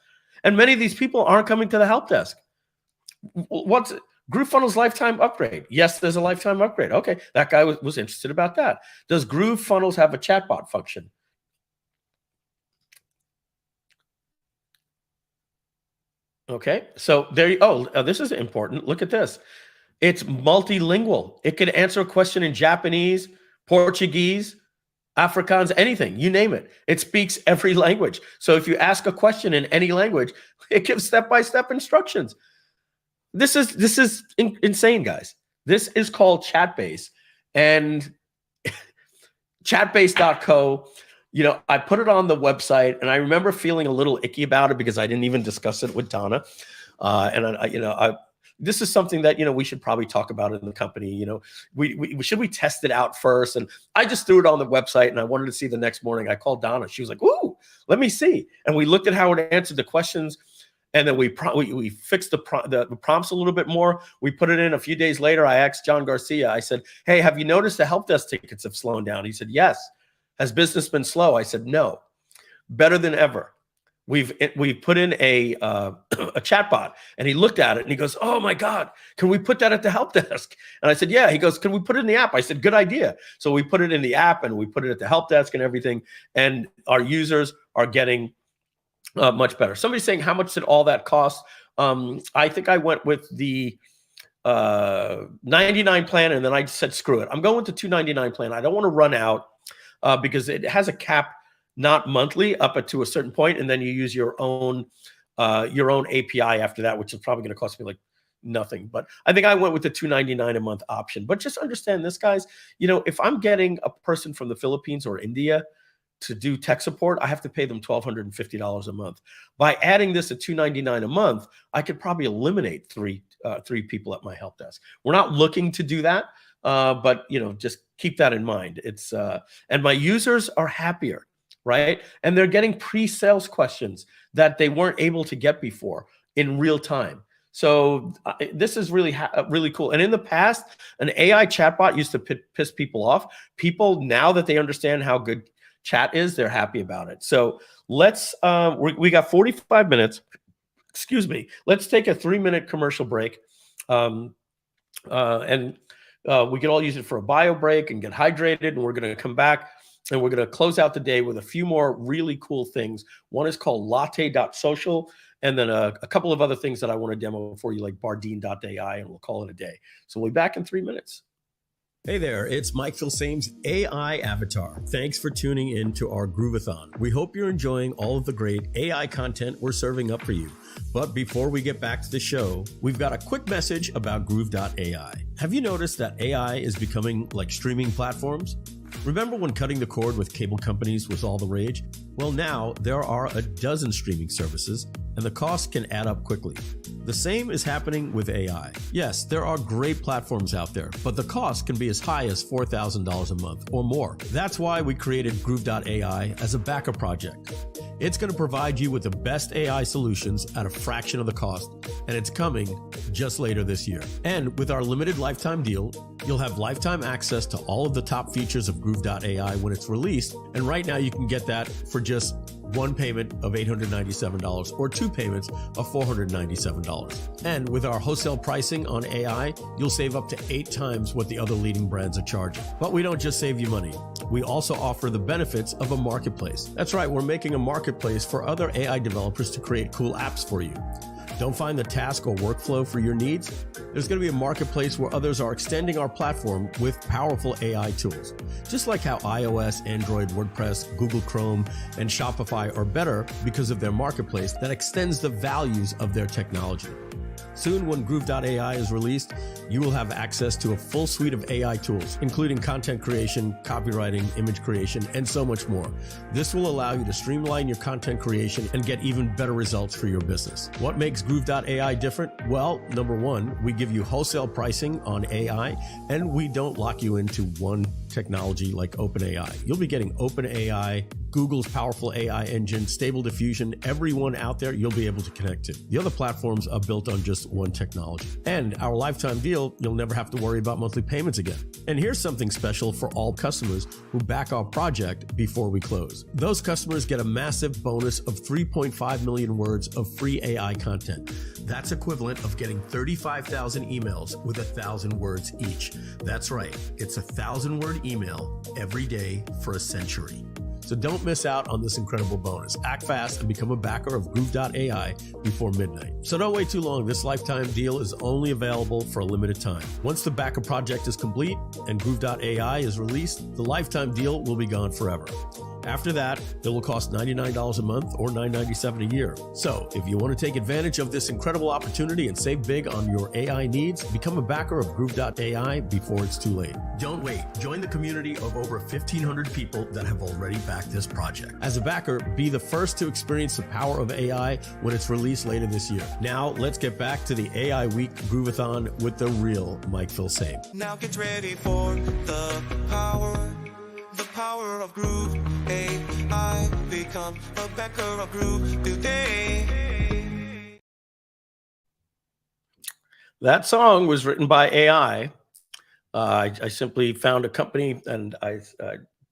And many of these people aren't coming to the help desk. What's GrooveFunnels lifetime upgrade? Yes, there's a lifetime upgrade. Okay, that guy was interested about that. Does GrooveFunnels have a chatbot function? Okay, so there you, this is important. Look at this. It's multilingual. It can answer a question in Japanese, Portuguese, Afrikaans, anything, you name it. It speaks every language. So if you ask a question in any language, it gives step-by-step instructions. This is insane, guys. This is called Chatbase, and Chatbase.co. You know, I put it on the website, and I remember feeling a little icky about it because I didn't even discuss it with Donna. This is something that, we should probably talk about in the company. Should we test it out first? And I just threw it on the website, and I wanted to see the next morning. I called Donna. She was like, "Ooh, let me see." And we looked at how it answered the questions. And then we fixed the prompts a little bit more. We put it in. A few days later, I asked John Garcia, I said, hey, have you noticed the help desk tickets have slowed down? He said, yes. Has business been slow? I said, no. Better than ever. We've put in a chatbot, and he looked at it and he goes, oh my God, can we put that at the help desk? And I said, yeah. He goes, can we put it in the app? I said, good idea. So we put it in the app, and we put it at the help desk and everything. And our users are getting much better. Somebody's saying, how much did all that cost? I think I went with the 99 plan, and then I said, screw it. I'm going with the 299 plan. I don't want to run out because it has a cap, not monthly, up to a certain point, and then you use your own API after that, which is probably going to cost me like nothing. But I think I went with the 299 a month option. But just understand this, guys. If I'm getting a person from the Philippines or India to do tech support, I have to pay them $1,250 a month. By adding this at $299 a month, I could probably eliminate three people at my help desk. We're not looking to do that, but just keep that in mind. It's and my users are happier, right? And they're getting pre-sales questions that they weren't able to get before in real time. So this is really cool. And in the past, an AI chatbot used to piss people off. People, now that they understand how good chat is, they're happy about it. So let's we got 45 minutes. Excuse me. Let's take a 3-minute commercial break, and we can all use it for a bio break and get hydrated. And we're going to come back, and we're going to close out the day with a few more really cool things. One is called Latte.Social, and then a couple of other things that I want to demo for you, like Bardeen.AI, and we'll call it a day. So we'll be back in 3 minutes. Hey there, it's Mike Filsaime's AI avatar. Thanks for tuning in to our Groove-A-Thon. We hope you're enjoying all of the great AI content we're serving up for you. But before we get back to the show, we've got a quick message about Groove.ai. Have you noticed that AI is becoming like streaming platforms? Remember when cutting the cord with cable companies was all the rage? Well, now there are a dozen streaming services, and the cost can add up quickly. The same is happening with AI. Yes, there are great platforms out there, but the cost can be as high as $4,000 a month or more. That's why we created Groove.ai as a backup project. It's going to provide you with the best AI solutions at a fraction of the cost, and it's coming just later this year. And with our limited lifetime deal, you'll have lifetime access to all of the top features of Groove.ai when it's released, and right now you can get that for just one payment of $897 or two payments of $497. And with our wholesale pricing on AI, you'll save up to 8 times what the other leading brands are charging. But we don't just save you money. We also offer the benefits of a marketplace. That's right, we're making a marketplace for other AI developers to create cool apps for you. Don't find the task or workflow for your needs? There's going to be a marketplace where others are extending our platform with powerful AI tools. Just like how iOS, Android, WordPress, Google Chrome, and Shopify are better because of their marketplace that extends the values of their technology. Soon, when Groove.ai is released, you will have access to a full suite of AI tools, including content creation, copywriting, image creation, and so much more. This will allow you to streamline your content creation and get even better results for your business. What makes Groove.ai different? Well, number one, we give you wholesale pricing on AI, and we don't lock you into one technology like OpenAI. You'll be getting OpenAI, Google's powerful AI engine, Stable Diffusion, everyone out there you'll be able to connect to. The other platforms are built on just one technology. And our lifetime deal, you'll never have to worry about monthly payments again. And here's something special for all customers who back our project before we close. Those customers get a massive bonus of 3.5 million words of free AI content. That's equivalent of getting 35,000 emails with 1,000 words each. That's right, it's a 1,000-word email every day for a century. So don't miss out on this incredible bonus. Act fast and become a backer of Groove.ai before midnight. So don't wait too long. This lifetime deal is only available for a limited time. Once the backer project is complete and Groove.ai is released, the lifetime deal will be gone forever. After that, it will cost $99 a month or $997 a year. So if you want to take advantage of this incredible opportunity and save big on your AI needs, become a backer of Groove.ai before it's too late. Don't wait. Join the community of over 1,500 people that have already backed this project. As a backer, be the first to experience the power of AI when it's released later this year. Now, let's get back to the AI Week Groove-A-Thon with the real Mike Filsaime. Now get ready for the power of Groove.ai. Become a backer of Groove today. That song was written by AI. I simply found a company and I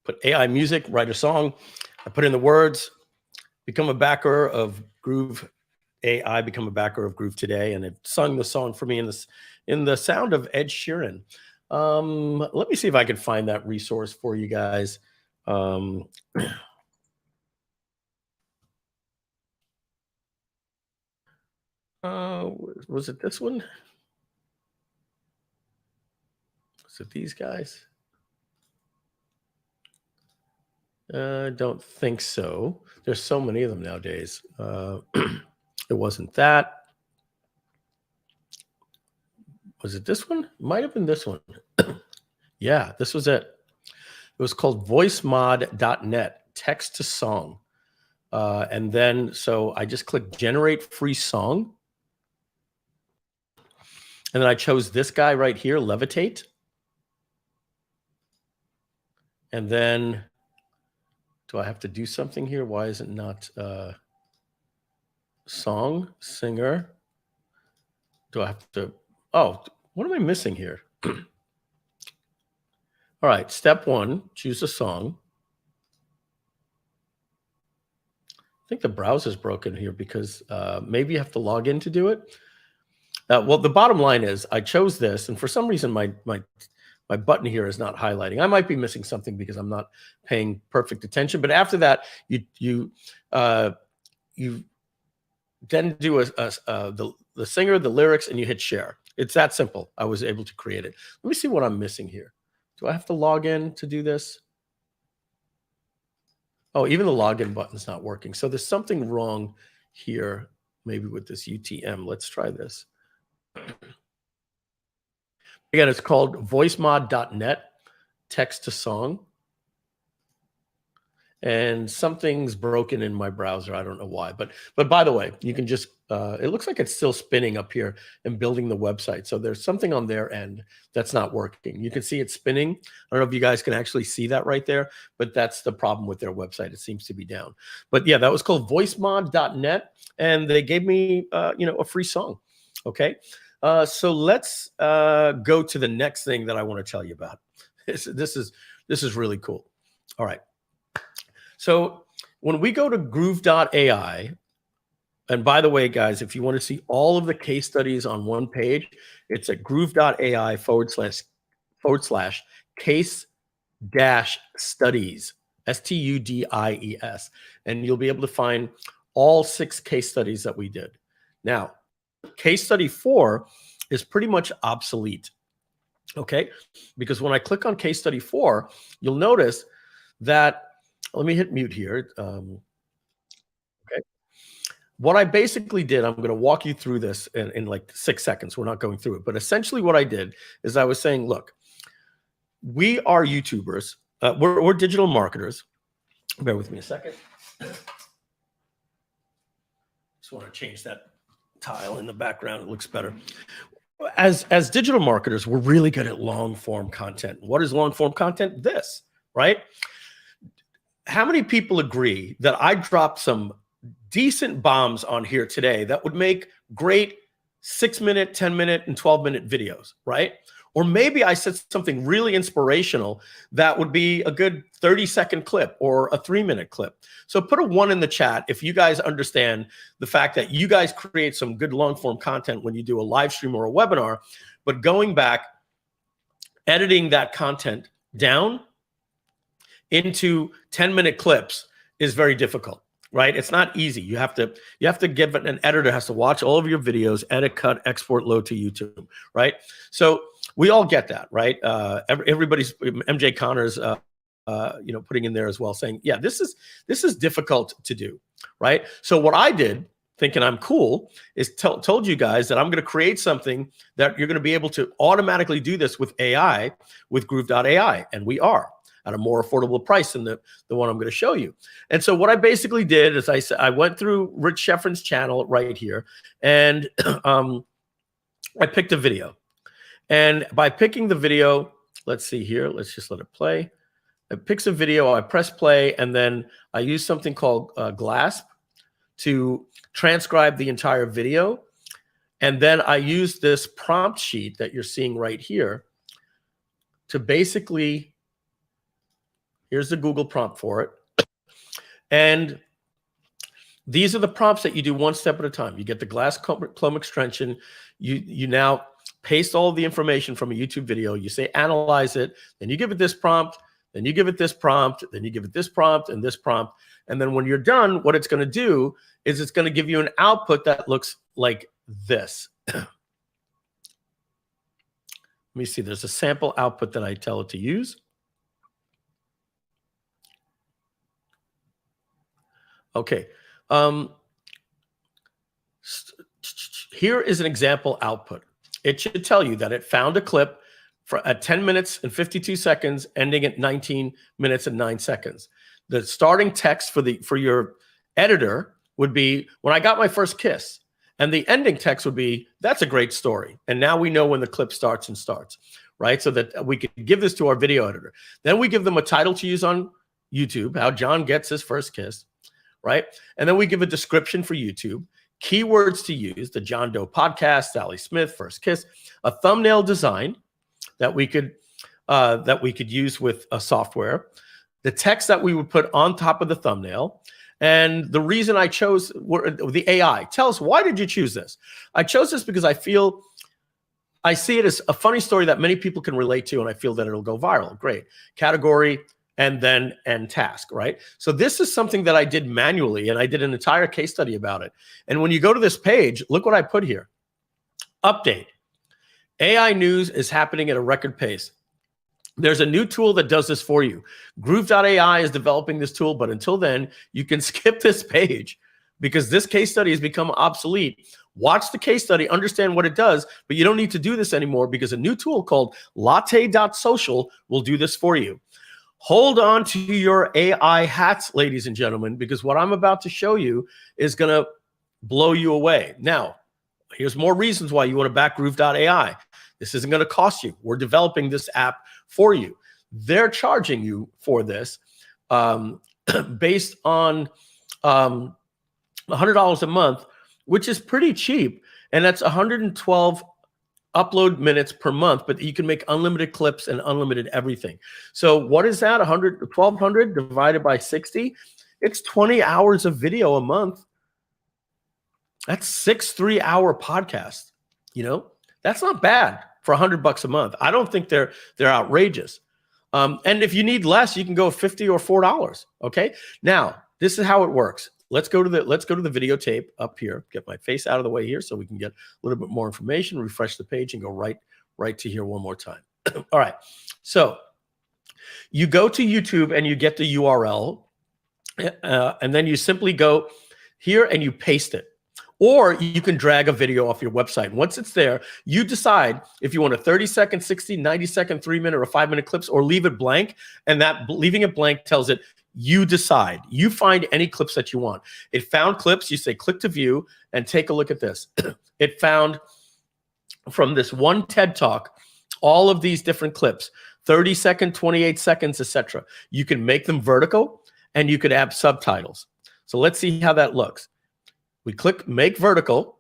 put AI music, write a song. I put in the words, become a backer of Groove.ai, become a backer of Groove today. And it sung the song for me in the sound of Ed Sheeran. Let me see if I can find that resource for you guys. Was it this one? Was it these guys? Don't think so. There's so many of them nowadays. It wasn't that. Was it this one? Might have been this one. Yeah, this was it. It was called VoiceMod.net, text to song. And then, so I just clicked generate free song. And then I chose this guy right here, Levitate. And then, do I have to do something here? Why is it not song, singer? Do I have to, oh, what am I missing here? All right, step 1, choose a song. I think the browser's broken here because maybe you have to log in to do it. Well, the bottom line is I chose this, and for some reason my button here is not highlighting. I might be missing something because I'm not paying perfect attention. But after that, you then do the singer, the lyrics, and you hit share. It's that simple. I was able to create it. Let me see what I'm missing here. Do I have to log in to do this? Oh, even the login button's not working. So there's something wrong here, maybe with this UTM. Let's try this. Again, it's called VoiceMod.net, text to song. And something's broken in my browser. I don't know why, but by the way, you can just, it looks like it's still spinning up here and building the website. So there's something on their end that's not working. You can see it spinning. I don't know if you guys can actually see that right there, but that's the problem with their website. It seems to be down. But yeah, that was called voicemod.net, and they gave me, a free song. Okay. So let's go to the next thing that I want to tell you about. This is really cool. All right. So when we go to Groove.ai, and by the way, guys, if you want to see all of the case studies on one page, it's at Groove.ai / case dash studies, STUDIES. And you'll be able to find all 6 case studies that we did. Now, case study 4 is pretty much obsolete. Okay. Because when I click on case study 4, you'll notice that, let me hit mute here. Okay. What I basically did, I'm going to walk you through this in like 6 seconds. We're not going through it. But essentially what I did is I was saying, look, we are YouTubers. We're digital marketers. Bear with me a second. Just want to change that tile in the background. It looks better. As digital marketers, we're really good at long form content. What is long form content? This, right? How many people agree that I dropped some decent bombs on here today that would make great 6-minute, 10-minute, and 12-minute videos, right? Or maybe I said something really inspirational that would be a good 30-second clip or a 3-minute clip. So put a 1 in the chat if you guys understand the fact that you guys create some good long-form content when you do a live stream or a webinar, but going back, editing that content down into 10-minute clips is very difficult, right? It's not easy. You have to give it, an editor has to watch all of your videos, edit, cut, export, load to YouTube, right? So we all get that, right? Everybody's, MJ Connor's, putting in there as well, saying, yeah, this is difficult to do, right? So what I did, thinking I'm cool, is told you guys that I'm going to create something that you're going to be able to automatically do this with AI, with Groove.ai, and we are at a more affordable price than the one I'm going to show you. And so what I basically did is I went through Rich Sheffrin's channel right here, and I picked a video. And by picking the video, let's see here, let's just let it play. It picks a video, I press play, and then I use something called GLASP to transcribe the entire video. And then I use this prompt sheet that you're seeing right here to basically, here's the Google prompt for it. And these are the prompts that you do one step at a time. You get the glass Chrome extension. You now paste all the information from a YouTube video. You say, analyze it. Then you give it this prompt. Then you give it this prompt. Then you give it this prompt and this prompt. And then when you're done, what it's going to do is it's going to give you an output that looks like this. Let me see. There's a sample output that I tell it to use. Okay. Here is an example output. It should tell you that it found a clip at 10 minutes and 52 seconds, ending at 19 minutes and 9 seconds. The starting text for your editor would be, when I got my first kiss. And the ending text would be, that's a great story. And now we know when the clip starts and starts, right? So that we could give this to our video editor. Then we give them a title to use on YouTube, how John gets his first kiss, right? And then we give a description for YouTube, keywords to use, the John Doe podcast, Sally Smith, first kiss, a thumbnail design that we could use with a software, the text that we would put on top of the thumbnail. And the reason I chose the AI, tell us, why did you choose this? I chose this because I see it as a funny story that many people can relate to, and I feel that it'll go viral. Great. Category, and then end task, right? So this is something that I did manually, and I did an entire case study about it. And when you go to this page, look what I put here. Update. AI news is happening at a record pace. There's a new tool that does this for you. Groove.ai is developing this tool, but until then, you can skip this page because this case study has become obsolete. Watch the case study, understand what it does, but you don't need to do this anymore because a new tool called Latte.Social will do this for you. Hold on to your AI hats, ladies and gentlemen, because what I'm about to show you is going to blow you away. Now, here's more reasons why you want to back Groove.ai. This isn't going to cost you. We're developing this app for you. They're charging you for this based on $100 a month, which is pretty cheap. And that's 112 upload minutes per month, but you can make unlimited clips and unlimited everything. So what is that? 1,200 divided by 60? It's 20 hours of video a month. That's 6 3-hour podcasts. You know, that's not bad for $100 a month. I don't think they're outrageous. And if you need less, you can go $50 or $4. Okay. Now, this is how it works. Let's go to the videotape up here. Get my face out of the way here so we can get a little bit more information, refresh the page, and go right to here one more time. All right. So you go to YouTube and you get the URL, and then you simply go here and you paste it. Or you can drag a video off your website. Once it's there, you decide if you want a 30-second, 60, 90-second, 3-minute, or 5-minute clips, or leave it blank. And that leaving it blank tells it, you decide. You find any clips that you want. It found clips. You say, click to view, and take a look at this. It found from this one TED Talk, all of these different clips, 30 seconds, 28 seconds, etc. You can make them vertical, and you could add subtitles. So let's see how that looks. We click make vertical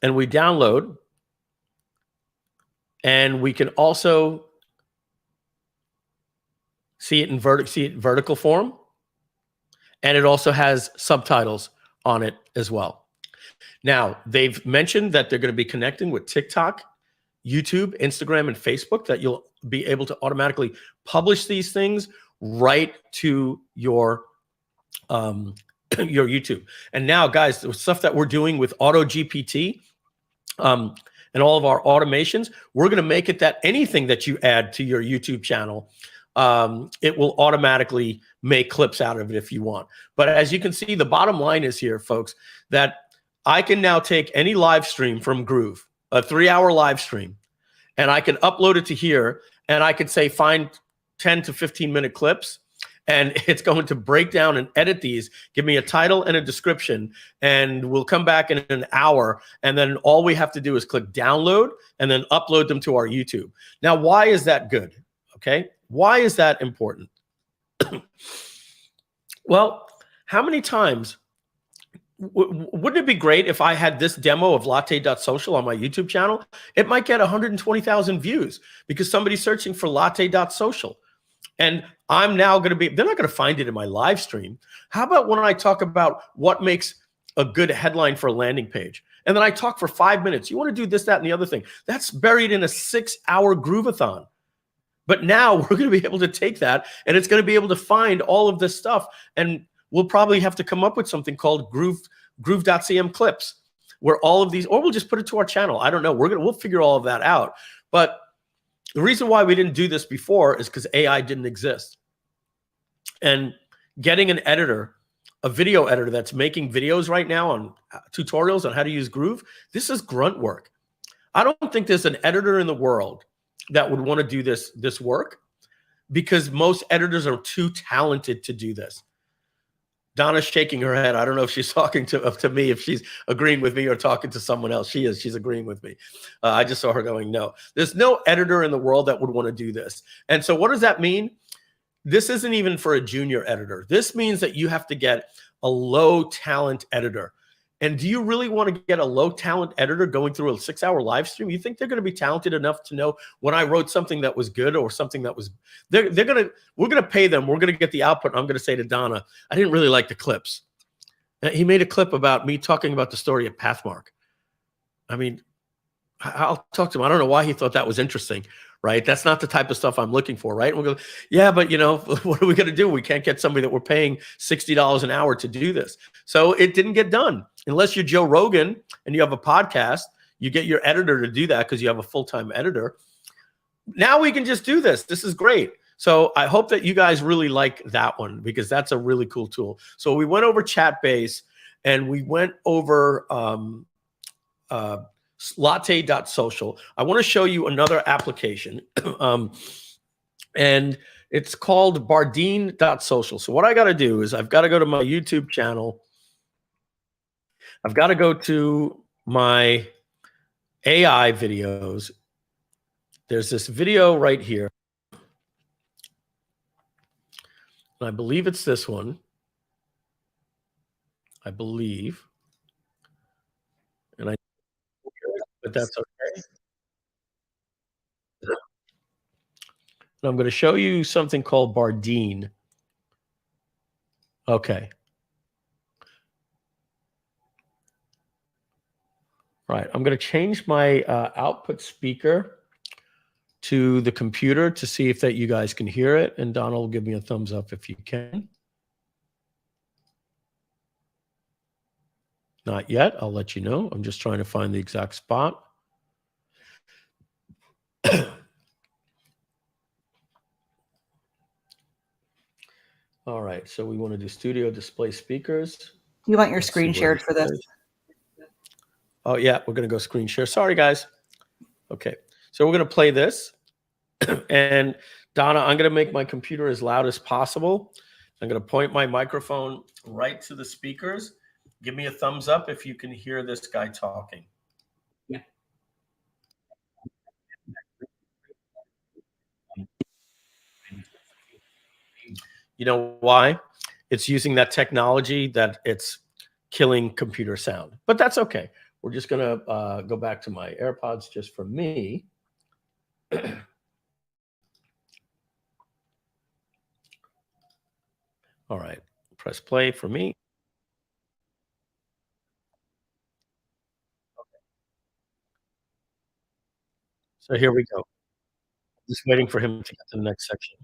and we download, and we can also see it in vertical form, and it also has subtitles on it as well. Now, they've mentioned that they're going to be connecting with TikTok, YouTube, Instagram, and Facebook, that you'll be able to automatically publish these things right to your YouTube. And now, guys, the stuff that we're doing with AutoGPT and all of our automations, we're going to make it that anything that you add to your YouTube channel, it will automatically make clips out of it if you want. But as you can see, the bottom line is here, folks, that I can now take any live stream from Groove, a 3-hour live stream, and I can upload it to here, and I could say find 10 to 15-minute clips, and it's going to break down and edit these, give me a title and a description, and we'll come back in an hour, and then all we have to do is click download and then upload them to our YouTube. Now, why is that good? Okay, why is that important? Well, how many times wouldn't it be great if I had this demo of Latte.Social on my YouTube channel? It might get 120,000 views because somebody's searching for Latte.Social. And I'm now going to be, they're not going to find it in my live stream. How about when I talk about what makes a good headline for a landing page? And then I talk for 5 minutes. You want to do this, that, and the other thing. That's buried in a 6-hour Groove-A-Thon. But now we're going to be able to take that, and it's going to be able to find all of this stuff. And we'll probably have to come up with something called Groove.cm clips, where all of these, or we'll just put it to our channel. I don't know. We'll figure all of that out. But the reason why we didn't do this before is because AI didn't exist. And getting an editor, a video editor that's making videos right now on tutorials on how to use Groove, this is grunt work. I don't think there's an editor in the world that would want to do this work, because most editors are too talented to do this. Donna's shaking her head. I don't know if she's talking to me, if she's agreeing with me or talking to someone else. She is. She's agreeing with me. I just saw her going, no. There's no editor in the world that would want to do this. And so what does that mean? This isn't even for a junior editor. This means that you have to get a low talent editor. And do you really want to get a low talent editor going through a 6-hour live stream? You think they're going to be talented enough to know when I wrote something that was good or something that was, we're going to pay them. We're going to get the output. I'm going to say to Donna, I didn't really like the clips. He made a clip about me talking about the story of Pathmark. I mean, I'll talk to him. I don't know why he thought that was interesting, right? That's not the type of stuff I'm looking for, right? And we'll go, yeah, but you know, what are we going to do? We can't get somebody that we're paying $60 an hour to do this. So it didn't get done. Unless you're Joe Rogan and you have a podcast, you get your editor to do that because you have a full-time editor. now we can just do this. This is great. So I hope that you guys really like that one, because that's a really cool tool. So we went over Chatbase, and we went over Latte.Social. I want to show you another application, and it's called Bardeen.Social. So what I got to do is I've got to go to my YouTube channel. I've got to go to my AI videos. There's this video right here. And I believe it's this one. I believe. And but that's okay. And I'm going to show you something called Bardeen. Okay. Right. I'm going to change my output speaker to the computer to see if that you guys can hear it. And Donald will give me a thumbs up if you can. Not yet. I'll let you know. I'm just trying to find the exact spot. All right. So we want to do studio display speakers. Do you want your screen shared for this? Oh, yeah. We're going to go screen share. Sorry, guys. Okay. So we're going to play this. And Donna, I'm going to make my computer as loud as possible. I'm going to point my microphone right to the speakers. Give me a thumbs up if you can hear this guy talking. Yeah. You know why? It's using that technology that it's killing computer sound. But that's okay. We're just going to go back to my AirPods just for me. All right. Press play for me. So here we go. Just waiting for him to get to the next section.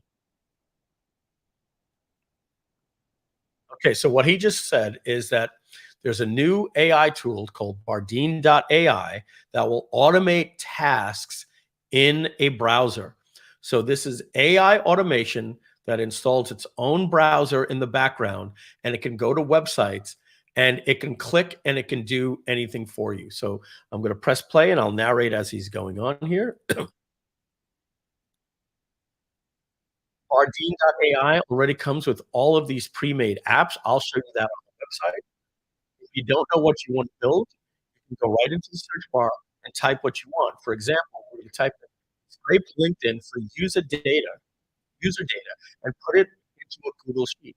Okay, so what he just said is that there's a new AI tool called Bardeen.ai that will automate tasks in a browser. So this is AI automation that installs its own browser in the background, and it can go to websites, and it can click, and it can do anything for you. So I'm going to press play, and I'll narrate as he's going on here. Bardeen.ai already comes with all of these pre-made apps. I'll show you that on the website. If you don't know what you want to build, you can go right into the search bar and type what you want. For example, you type scrape LinkedIn for user data, and put it into a Google Sheet.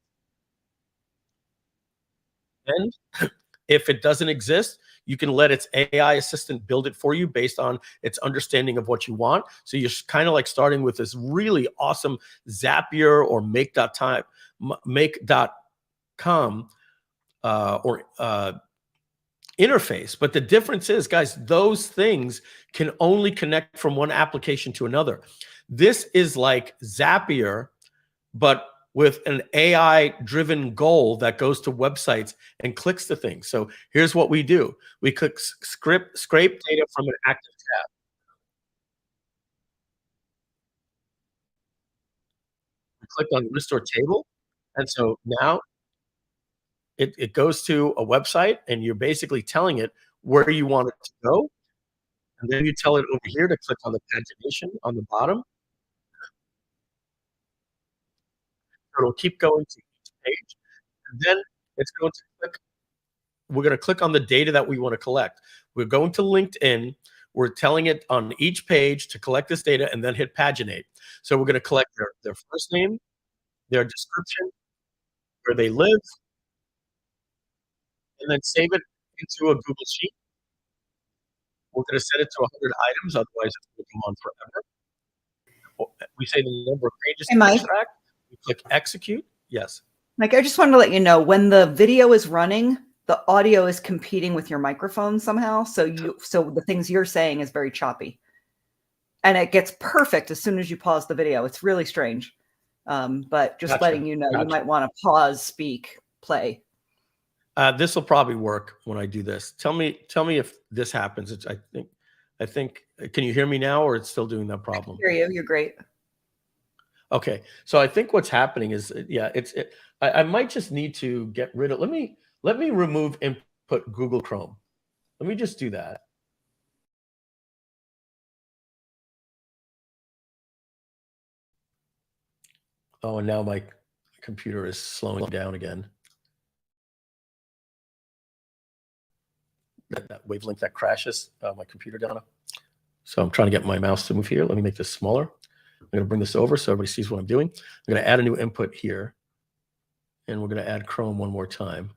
And if it doesn't exist, you can let its AI assistant build it for you based on its understanding of what you want. So you're kind of like starting with this really awesome Zapier or make.com interface. But the difference is, guys, those things can only connect from one application to another. This is like Zapier, but with an AI-driven goal that goes to websites and clicks to things. So here's what we do. We click scrape data from an active tab. We click on restore table. And so now it goes to a website, and you're basically telling it where you want it to go. And then you tell it over here to click on the pagination on the bottom. It'll keep going to each page, and then it's going to click. We're going to click on the data that we want to collect. We're going to LinkedIn. We're telling it on each page to collect this data and then hit paginate. So we're going to collect their first name, their description, where they live, and then save it into a Google Sheet. We're going to set it to 100 items, otherwise it's going to go on forever. We say the number of pages to extract. We click execute. Yes. Mike, I just wanted to let you know, when the video is running, the audio is competing with your microphone somehow. So the things you're saying is very choppy, and it gets perfect as soon as you pause the video. It's really strange. But just letting you know, you might want to pause, speak, play. This will probably work when I do this. Tell me if this happens. I think Can you hear me now, or it's still doing that problem? I hear you. You're great. Okay, so I think what's happening is, yeah, I might just need to get rid of. Let me remove input Google Chrome. Let me just do that. Oh, and now my computer is slowing down again. That wavelength that crashes my computer down. So I'm trying to get my mouse to move here. Let me make this smaller. I'm going to bring this over so everybody sees what I'm doing. I'm going to add a new input here. And we're going to add Chrome one more time.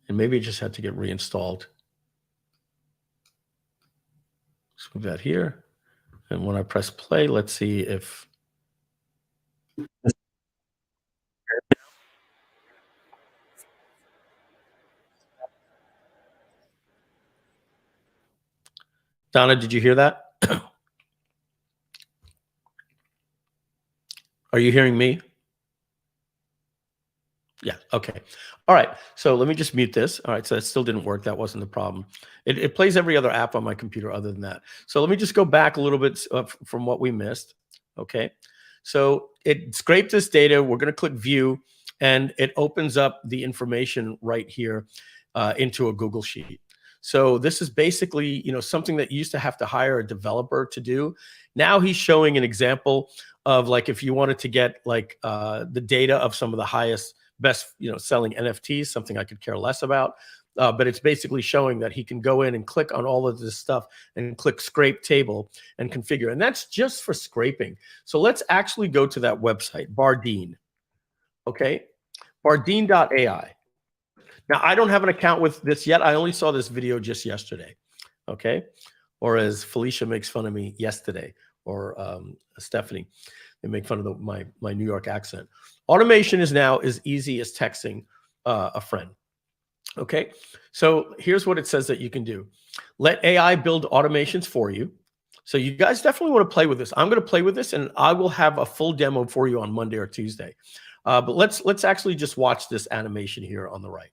And maybe it just had to get reinstalled. Let's move that here. And when I press play, let's see if... Donna, did you hear that? Are you hearing me? Yeah, okay. All right, so let me just mute this. All right, so that still didn't work. That wasn't the problem. It plays every other app on my computer other than that. So let me just go back a little bit from what we missed, okay? So it scraped this data. We're gonna click view, and it opens up the information right here into a Google Sheet. So this is basically, you know, something that you used to have to hire a developer to do. Now he's showing an example of, like, if you wanted to get like the data of some of the highest, best, you know, selling NFTs, something I could care less about. But it's basically showing that he can go in and click on all of this stuff and click scrape table and configure. And that's just for scraping. So let's actually go to that website, Bardeen. Okay, Bardeen.ai. Now, I don't have an account with this yet. I only saw this video just yesterday, okay? Or as Felicia makes fun of me, yesterday, or Stephanie, they make fun of my New York accent. Automation is now as easy as texting a friend, okay? So here's what it says that you can do. Let AI build automations for you. So you guys definitely want to play with this. I'm going to play with this, and I will have a full demo for you on Monday or Tuesday. But let's actually just watch this animation here on the right.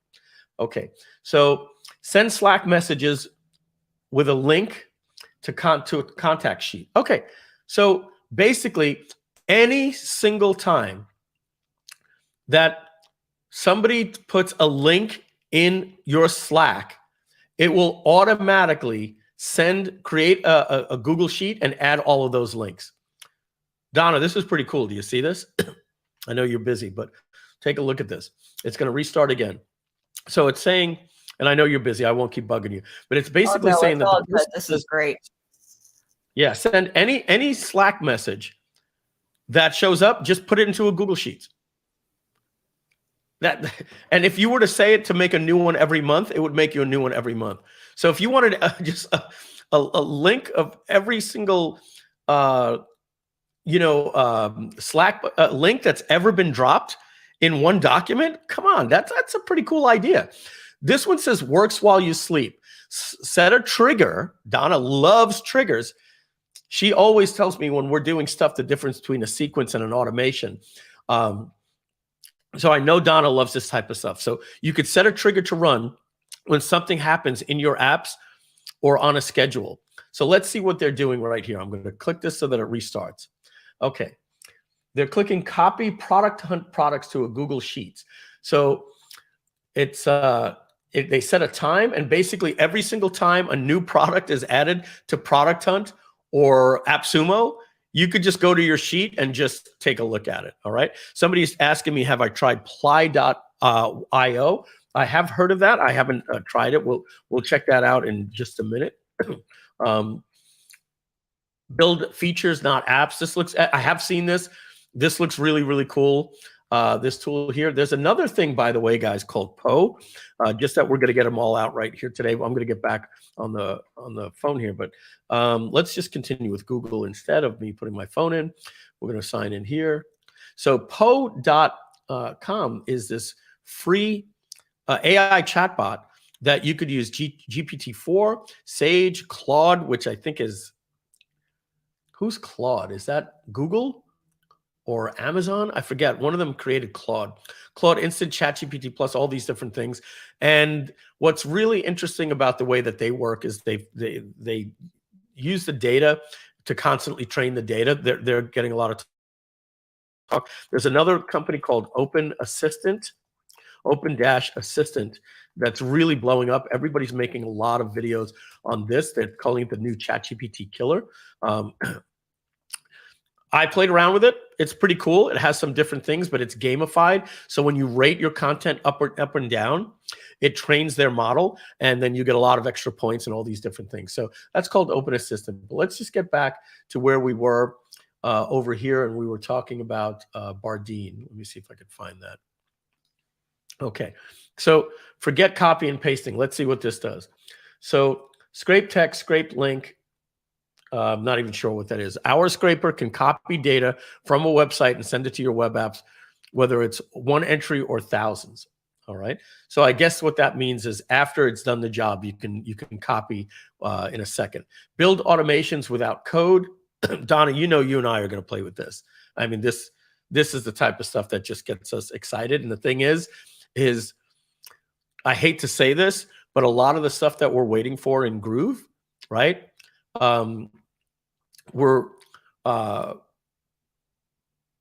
Okay, so send Slack messages with a link to a contact sheet. Okay, so basically any single time that somebody puts a link in your Slack, it will automatically create a Google Sheet and add all of those links. Donna, this is pretty cool. Do you see this? I know you're busy, but take a look at this. It's going to restart again. So it's saying, and I know you're busy, I won't keep bugging you, but it's basically saying that this is great. Yeah, send any Slack message that shows up, just put it into a Google Sheets. And if you were to say it to make a new one every month, it would make you a new one every month. So if you wanted just a link of every single Slack link that's ever been dropped in one document, come on, that's a pretty cool idea. This one says works while you sleep. Set a trigger. Donna loves triggers. She always tells me when we're doing stuff the difference between a sequence and an automation. So I know Donna loves this type of stuff. So you could set a trigger to run when something happens in your apps or on a schedule. So let's see what they're doing right here. I'm going to click this so that it restarts. Okay. They're clicking copy product hunt products to a Google Sheets. So it's they set a time, and basically every single time a new product is added to Product Hunt or AppSumo, you could just go to your sheet and just take a look at it. All right. Somebody's asking me, have I tried Ply.io? I have heard of that. I haven't tried it. We'll check that out in just a minute. Build features, not apps. I have seen this. This looks really, really cool. This tool here. There's another thing, by the way, guys, called Poe. Just that we're going to get them all out right here today. I'm going to get back on the phone here, but let's just continue with Google instead of me putting my phone in. We're going to sign in here. So Poe.com is this free AI chatbot that you could use GPT-4, Sage, Claude, which I think is, who's Claude? Is that Google or Amazon? I forget. One of them created Claude Instant, ChatGPT Plus, all these different things. And what's really interesting about the way that they work is they use the data to constantly train the data. They're getting a lot of talk. There's another company called Open-Assistant, that's really blowing up. Everybody's making a lot of videos on this. They're calling it the new ChatGPT killer. I played around with it. It's pretty cool. It has some different things, but it's gamified. So when you rate your content up and down, it trains their model, and then you get a lot of extra points and all these different things. So that's called Open-Assistant. But let's just get back to where we were over here, and we were talking about Bardeen. Let me see if I can find that. Okay, so forget copy and pasting. Let's see what this does. So scrape text, scrape link. I'm not even sure what that is. Our scraper can copy data from a website and send it to your web apps, whether it's one entry or thousands. All right. So I guess what that means is after it's done the job, you can copy in a second. Build automations without code. Donna, you know, you and I are going to play with this. I mean, this is the type of stuff that just gets us excited. And the thing is I hate to say this, but a lot of the stuff that we're waiting for in Groove, right?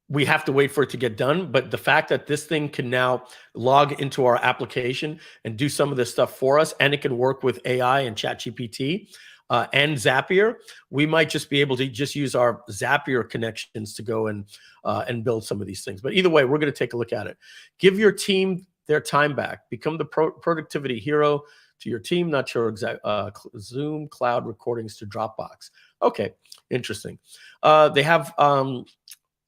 We have to wait for it to get done, but the fact that this thing can now log into our application and do some of this stuff for us, and it can work with AI and ChatGPT and Zapier, we might just be able to just use our Zapier connections to go and build some of these things. But either way, we're going to take a look at it. Give your team their time back. Become the productivity hero to your team, not your exact Zoom cloud recordings to Dropbox. Okay, interesting. They have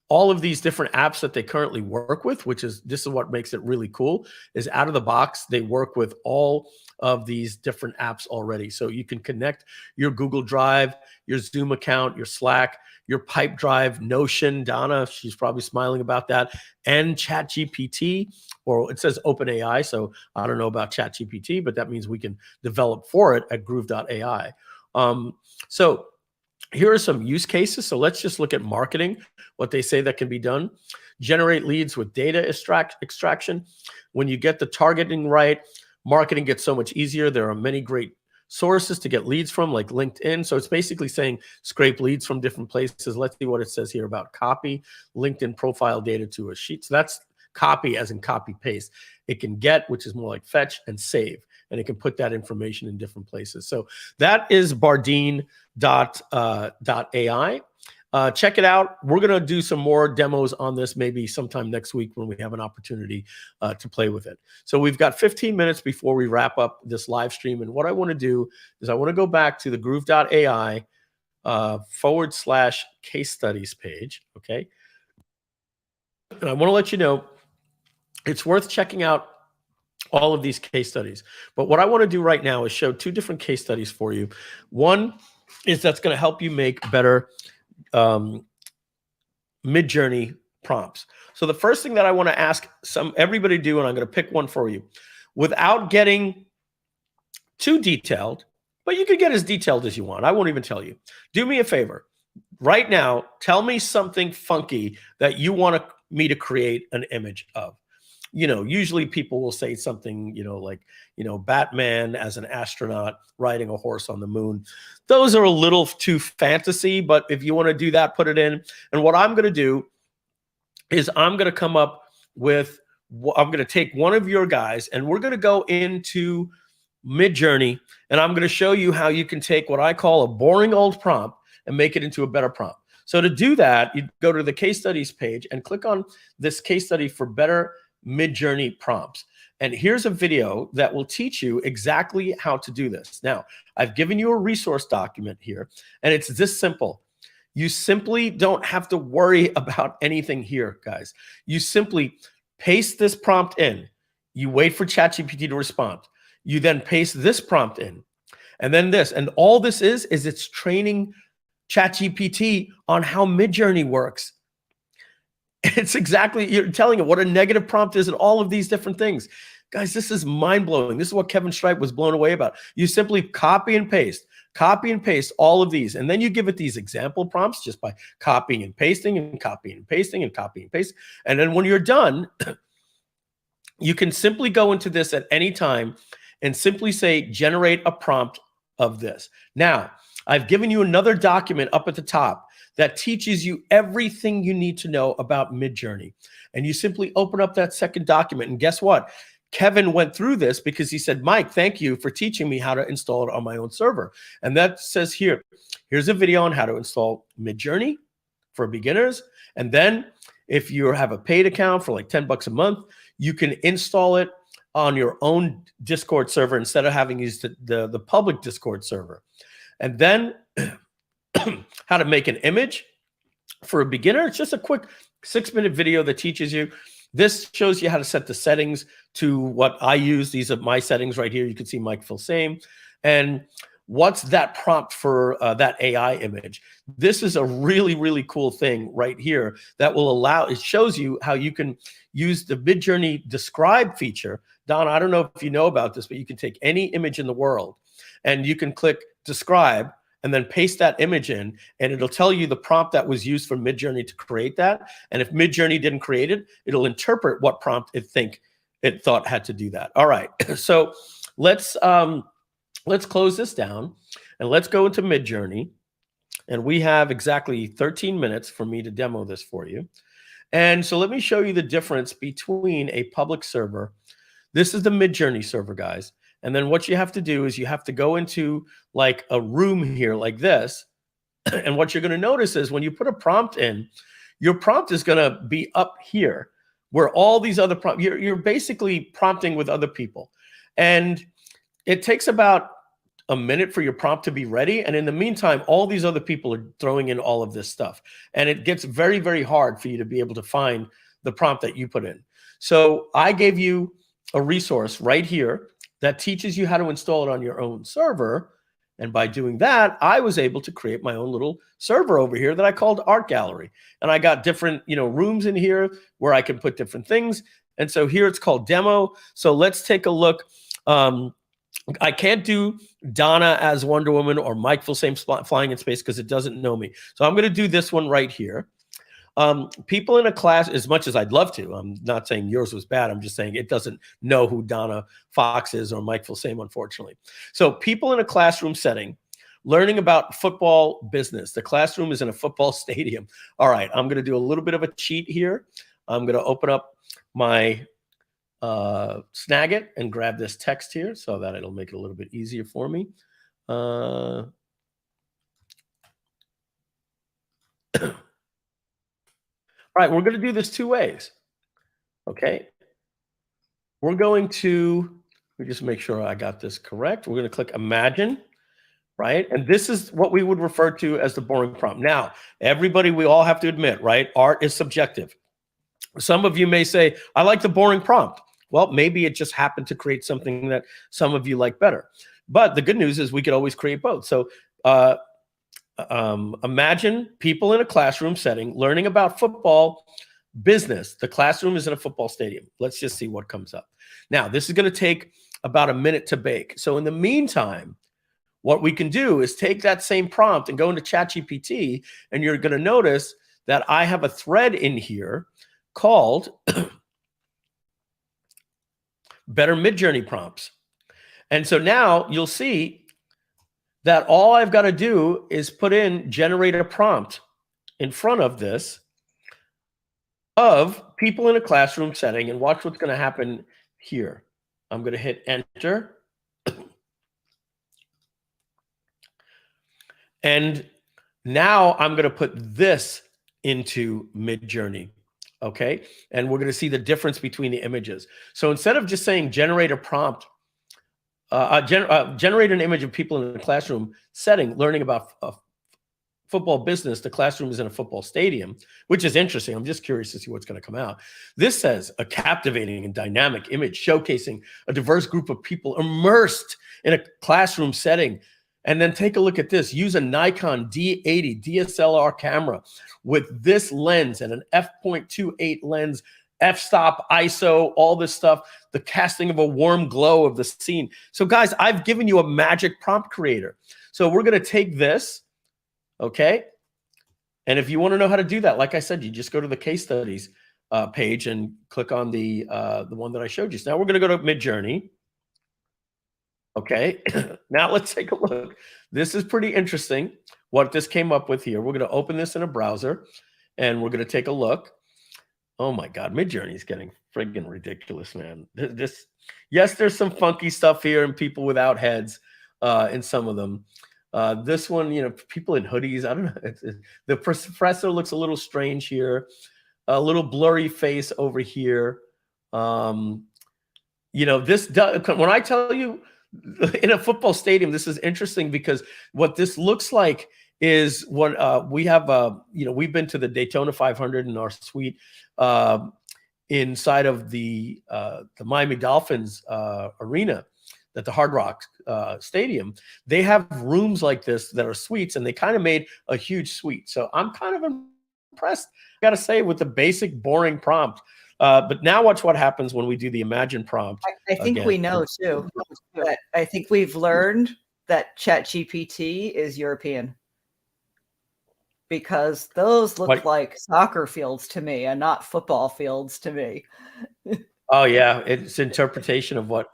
all of these different apps that they currently work with, this is what makes it really cool, is out of the box, they work with all of these different apps already. So you can connect your Google Drive, your Zoom account, your Slack, your Pipe Drive, Notion. Donna, she's probably smiling about that, and ChatGPT, or it says OpenAI, so I don't know about ChatGPT, but that means we can develop for it at Groove.ai. So here are some use cases. So let's just look at marketing, what they say that can be done. Generate leads with data extraction. When you get the targeting right, marketing gets so much easier. There are many great sources to get leads from, like LinkedIn. So it's basically saying scrape leads from different places. Let's see what it says here about copy LinkedIn profile data to a sheet. So that's copy as in copy paste. It can get, which is more like fetch, and save. And it can put that information in different places. So that is Bardeen.AI. Check it out. We're going to do some more demos on this maybe sometime next week when we have an opportunity to play with it. So we've got 15 minutes before we wrap up this live stream. And what I want to do is I want to go back to the Groove.ai /case studies page. Okay. And I want to let you know it's worth checking out all of these case studies. But what I want to do right now is show two different case studies for you. One is that's going to help you make better Midjourney prompts. So the first thing that I want to ask everybody to do, and I'm going to pick one for you, without getting too detailed, but you can get as detailed as you want. I won't even tell you. Do me a favor. Right now, tell me something funky that you want me to create an image of. You know, usually people will say something, like, Batman as an astronaut riding a horse on the moon. Those are a little too fantasy, but if you want to do that, put it in. And what I'm going to do is I'm going to come up with, I'm going to take one of your guys and we're going to go into Midjourney, and I'm going to show you how you can take what I call a boring old prompt and make it into a better prompt. So to do that, you go to the case studies page and click on this case study for better Midjourney prompts. And here's a video that will teach you exactly how to do this. Now, I've given you a resource document here, and it's this simple. You simply don't have to worry about anything here, guys. You simply paste this prompt in. You wait for ChatGPT to respond. You then paste this prompt in, and then this. And all this is it's training ChatGPT on how Midjourney works. It's exactly, you're telling it what a negative prompt is and all of these different things. Guys, this is mind-blowing. This is what Kevin Stripe was blown away about. You simply copy and paste all of these, and then you give it these example prompts just by copying and pasting and copying and pasting and copying and pasting. And then when you're done, you can simply go into this at any time and simply say, generate a prompt of this. Now, I've given you another document up at the top that teaches you everything you need to know about Midjourney. And you simply open up that second document, and guess what? Kevin went through this because he said, Mike, thank you for teaching me how to install it on my own server. And that says here, here's a video on how to install Midjourney for beginners. And then if you have a paid account for like 10 bucks a month, you can install it on your own Discord server instead of having used the public Discord server. And then how to make an image for a beginner. It's just a quick 6-minute video that teaches you. This shows you how to set the settings to what I use. These are my settings right here. You can see Mike Filsaime. And what's that prompt for that AI image? This is a really, really cool thing right here that will allow, it shows you how you can use the Midjourney describe feature. Don, I don't know if you know about this, but you can take any image in the world and you can click describe and then paste that image in, and it'll tell you the prompt that was used for Midjourney to create that. And if Midjourney didn't create it, it'll interpret what prompt it thought had to do that. All right, so let's close this down and let's go into Midjourney. And we have exactly 13 minutes for me to demo this for you. And so let me show you the difference between a public server. This is the Midjourney server, guys. And then what you have to do is you have to go into like a room here like this. And what you're going to notice is when you put a prompt in, your prompt is going to be up here where all these other prompts, you're basically prompting with other people. And it takes about a minute for your prompt to be ready. And in the meantime, all these other people are throwing in all of this stuff. And it gets very, very hard for you to be able to find the prompt that you put in. So I gave you a resource right here that teaches you how to install it on your own server. And by doing that, I was able to create my own little server over here that I called Art Gallery. And I got different, rooms in here where I can put different things. And so here it's called demo. So let's take a look. I can't do Donna as Wonder Woman or Mike Filsaime flying in space because it doesn't know me. So I'm going to do this one right here. People in a class, as much as I'd love to, I'm not saying yours was bad. I'm just saying it doesn't know who Donna Fox is or Mike Filsaime, unfortunately. So people in a classroom setting, learning about football business. The classroom is in a football stadium. All right, I'm going to do a little bit of a cheat here. I'm going to open up my Snagit and grab this text here so that it'll make it a little bit easier for me. All right, we're going to do this two ways. Okay. We're going to, let me just make sure I got this correct. We're going to click Imagine, right? And this is what we would refer to as the boring prompt. Now, everybody, we all have to admit, right? Art is subjective. Some of you may say, I like the boring prompt. Well, maybe it just happened to create something that some of you like better. But the good news is we could always create both. So imagine people in a classroom setting learning about football business. The classroom is in a football stadium. Let's just see what comes up. Now, this is going to take about a minute to bake. So in the meantime, what we can do is take that same prompt and go into ChatGPT, and you're going to notice that I have a thread in here called Better Midjourney Prompts. And so now you'll see that all I've got to do is put in generate a prompt in front of this of people in a classroom setting, and watch what's going to happen here. I'm going to hit enter. And now I'm going to put this into Midjourney. Okay. And we're going to see the difference between the images. So instead of just saying generate a prompt, generate an image of people in a classroom setting learning about football business, the classroom is in a football stadium, which is interesting. I'm just curious to see what's going to come out. This says a captivating and dynamic image showcasing a diverse group of people immersed in a classroom setting. And then take a look at this. Use a Nikon D80 DSLR camera with this lens and an f.28 lens, f-stop, ISO, all this stuff, the casting of a warm glow of the scene. So guys, I've given you a magic prompt creator. So we're going to take this, okay? And if you want to know how to do that, like I said, you just go to the case studies page and click on the one that I showed you. So now we're going to go to Midjourney. Okay, now let's take a look. this is pretty interesting what this came up with here. We're going to open this in a browser and we're going to take a look. Oh my God, Midjourney is getting friggin' ridiculous, man. Yes, there's some funky stuff here and people without heads in some of them. This one, you know, people in hoodies, I don't know. The professor looks a little strange here. A little blurry face over here. You know, when I tell you in a football stadium, this is interesting because what this looks like is what we have, you know, we've been to the Daytona 500 in our suite inside of the Miami Dolphins arena at the Hard Rock Stadium. They have rooms like this that are suites, and they kind of made a huge suite. So I'm kind of impressed, I gotta say, with the basic boring prompt. But now watch what happens when we do the Imagine prompt. I think again. We know too. But I think we've learned that ChatGPT is European, because those look like soccer fields to me and not football fields to me. Oh yeah, it's interpretation of what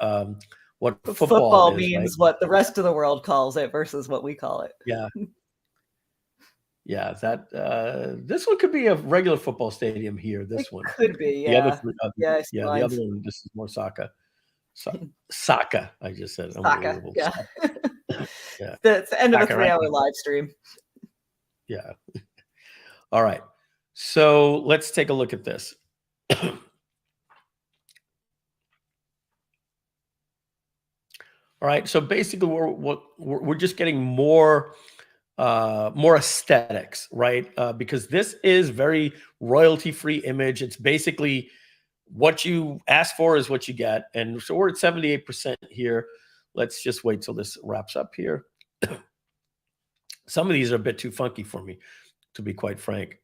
football is, means, right? what the rest of the world calls it versus what we call it. Yeah. Yeah, that this one could be a regular football stadium here. This one could be, the yeah. other three, The other one. This is more soccer. Soccer. I just said unbelievable. Yeah. Yeah. It's the end of the Soccer, 3-hour live stream. Yeah. All right. So let's take a look at this. All right. So basically, we're just getting more aesthetics, right? Because this is very royalty-free image. It's basically what you ask for is what you get. And so we're at 78% here. Let's just wait till this wraps up here. Some of these are a bit too funky for me, to be quite frank.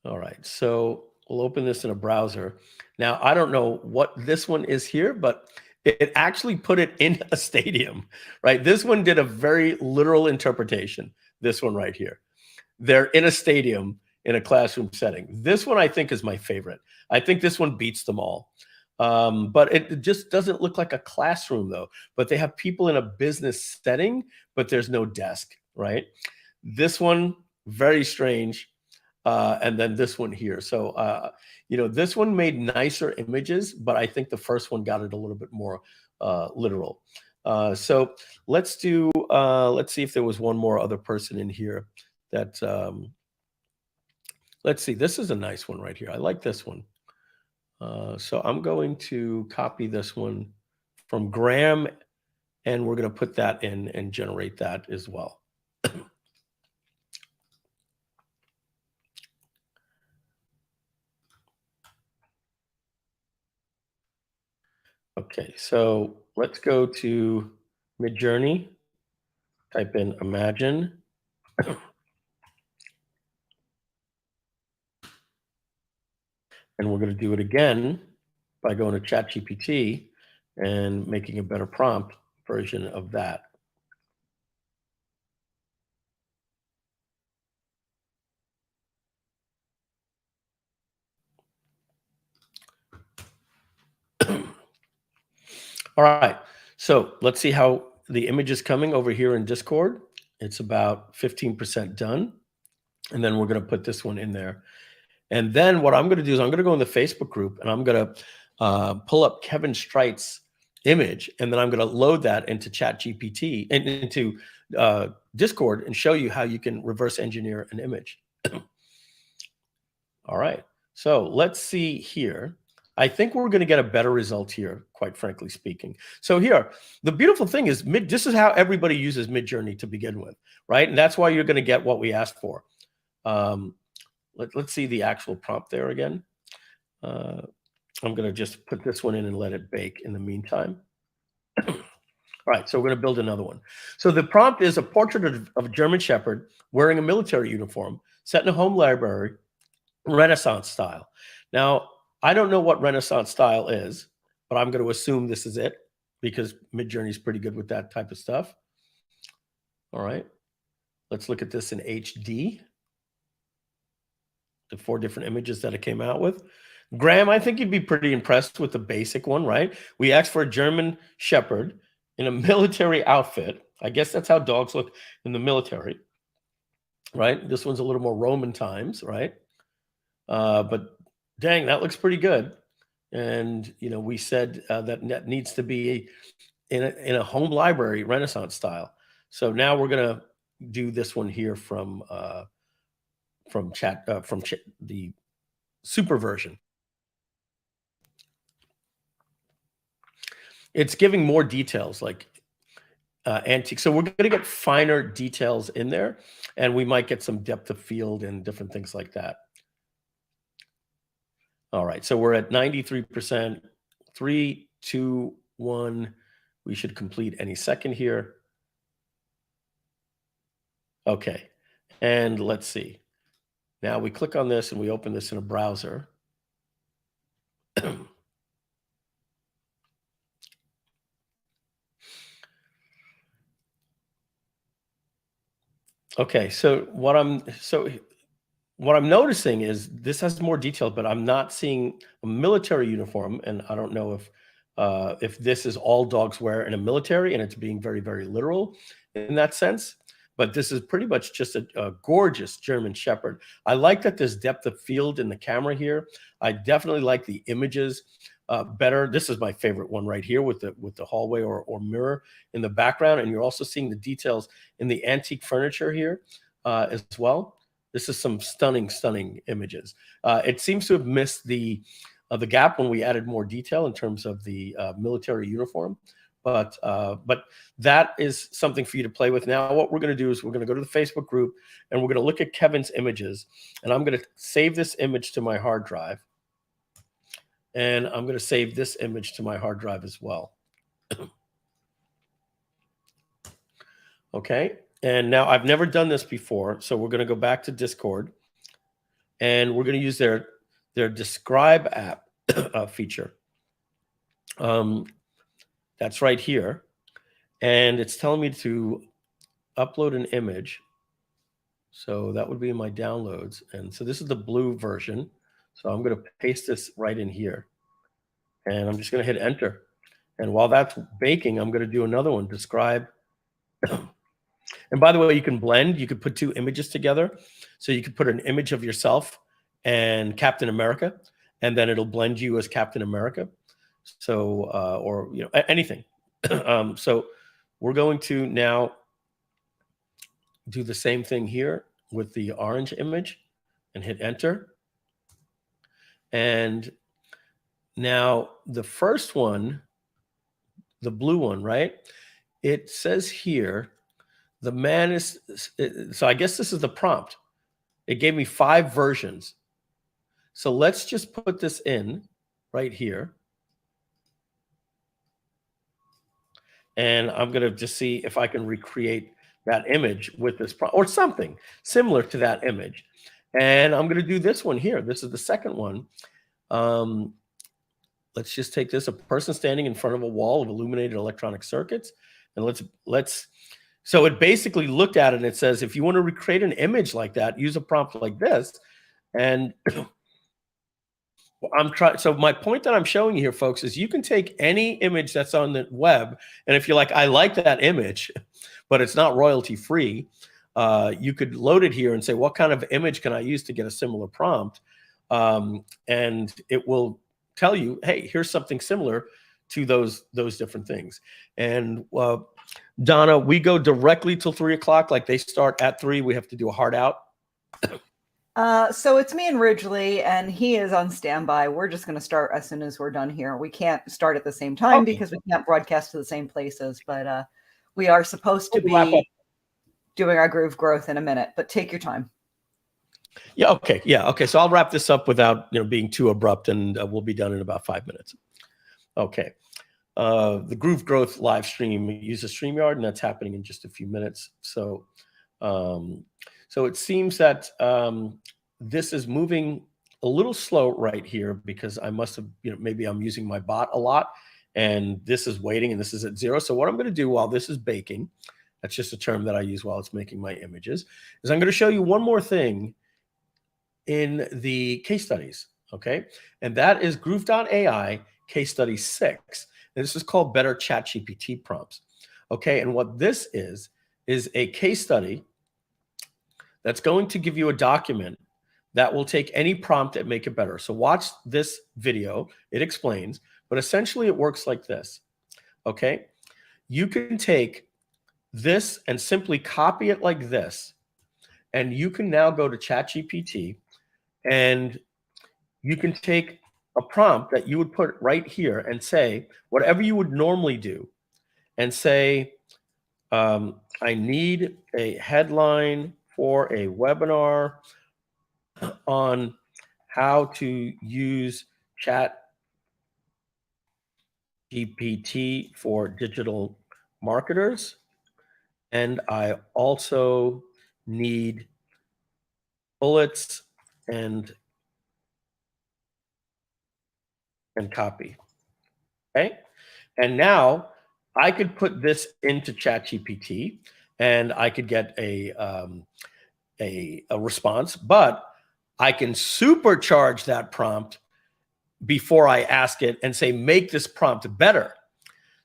All right, so we'll open this in a browser. Now, I don't know what this one is here, but it actually put it in a stadium, right? This one did a very literal interpretation, this one right here. They're in a stadium in a classroom setting. This one I think is my favorite. I think this one beats them all. But it just doesn't look like a classroom though, but they have people in a business setting, but there's no desk, right? This one, very strange. And then this one here. So, you know, this one made nicer images, but I think the first one got it a little bit more literal. So let's see if there was one more other person in here that, let's see, this is a nice one right here. I like this one. So I'm going to copy this one from Graham, and we're going to put that in and generate that as well. Okay, so let's go to Midjourney, type in Imagine. And we're going to do it again by going to ChatGPT and making a better prompt version of that. All right, so let's see how the image is coming over here in Discord. It's about 15% done. And then we're going to put this one in there. And then what I'm going to do is I'm going to go in the Facebook group and I'm going to pull up Kevin Streit's image. And then I'm going to load that into ChatGPT and into Discord and show you how you can reverse engineer an image. All right. So let's see here. I think we're going to get a better result here, quite frankly speaking. So here, the beautiful thing is this is how everybody uses Midjourney to begin with, right? And that's why you're going to get what we asked for. Let's see the actual prompt there again. I'm going to just put this one in and let it bake in the meantime. All right, so we're going to build another one. So the prompt is a portrait of a German Shepherd wearing a military uniform set in a home library, Renaissance style. Now, I don't know what Renaissance style is, but I'm going to assume this is it because Midjourney is pretty good with that type of stuff. All right, let's look at this in HD. The 4 different images that it came out with. Graham, I think you'd be pretty impressed with the basic one, right? We asked for a German Shepherd in a military outfit. I guess that's how dogs look in the military, right? This one's a little more Roman times, right? But dang, that looks pretty good. And, you know, we said that needs to be in a home library Renaissance style. So now we're going to do this one here from the super version. It's giving more details like antique. So we're going to get finer details in there, and we might get some depth of field and different things like that. All right, so we're at 93%. 3, 2, 1. We should complete any second here. Okay, and let's see. Now we click on this and we open this in a browser. Okay, so what I'm noticing is this has more detail, but I'm not seeing a military uniform, and I don't know if this is all dogs wear in a military, and it's being very, very literal in that sense. But this is pretty much just a gorgeous German Shepherd. I like that there's depth of field in the camera here. I definitely like the images better. This is my favorite one right here with the hallway or mirror in the background, and you're also seeing the details in the antique furniture here as well. This is some stunning, stunning images. It seems to have missed the gap when we added more detail in terms of the military uniform. But that is something for you to play with. Now, what we're going to do is we're going to go to the Facebook group and we're going to look at Kevin's images. And I'm going to save this image to my hard drive. And I'm going to save this image to my hard drive as well. Okay. And now I've never done this before. So we're going to go back to Discord. And we're going to use their Describe app feature. That's right here. And it's telling me to upload an image. So that would be in my downloads. And so this is the blue version. So I'm going to paste this right in here. And I'm just going to hit enter. And while that's baking, I'm going to do another one, Describe. And by the way, you can blend. You could put two images together. So you could put an image of yourself and Captain America, and then it'll blend you as Captain America. So, or, you know, anything. So we're going to now do the same thing here with the orange image and hit enter. And now the first one, the blue one, right? It says here, the man is, so I guess this is the prompt. It gave me 5 versions. So let's just put this in right here. And I'm going to just see if I can recreate that image with this or something similar to that image. And I'm going to do this one here. This is the second one. Let's just take this, a person standing in front of a wall of illuminated electronic circuits. And let's so it basically looked at it and it says, if you want to recreate an image like that, use a prompt like this. And so my point that I'm showing you here, folks, is you can take any image that's on the web, and if you're like, I like that image, but it's not royalty free, you could load it here and say, what kind of image can I use to get a similar prompt? And it will tell you, hey, here's something similar to those different things. And Donna, we go directly till 3 o'clock. Like they start at 3. We have to do a hard out. So it's me and Ridgely, and he is on standby. We're just going to start as soon as we're done here. We can't start at the same time because we can't broadcast to the same places, but we are supposed to be doing our groove growth in a minute, but take your time. Yeah. Okay. Yeah. Okay. So I'll wrap this up without being too abrupt, and we'll be done in about 5 minutes. Okay. The Groove Growth live stream uses StreamYard, and that's happening in just a few minutes. So, so it seems that this is moving a little slow right here because I must have, maybe I'm using my bot a lot, and this is waiting, and this is at 0. So what I'm going to do while this is baking, that's just a term that I use while it's making my images, is I'm going to show you one more thing in the case studies. Okay. And that is Groove.ai case study 6. And this is called Better ChatGPT Prompts. Okay. And what this is a case study that's going to give you a document that will take any prompt and make it better. So watch this video. It explains, but essentially it works like this. Okay. You can take this and simply copy it like this. And you can now go to ChatGPT and you can take a prompt that you would put right here and say whatever you would normally do and say, I need a headline for a webinar on how to use ChatGPT for digital marketers. And I also need bullets and copy. Okay. And now I could put this into ChatGPT and I could get a response, but I can supercharge that prompt before I ask it and say, make this prompt better.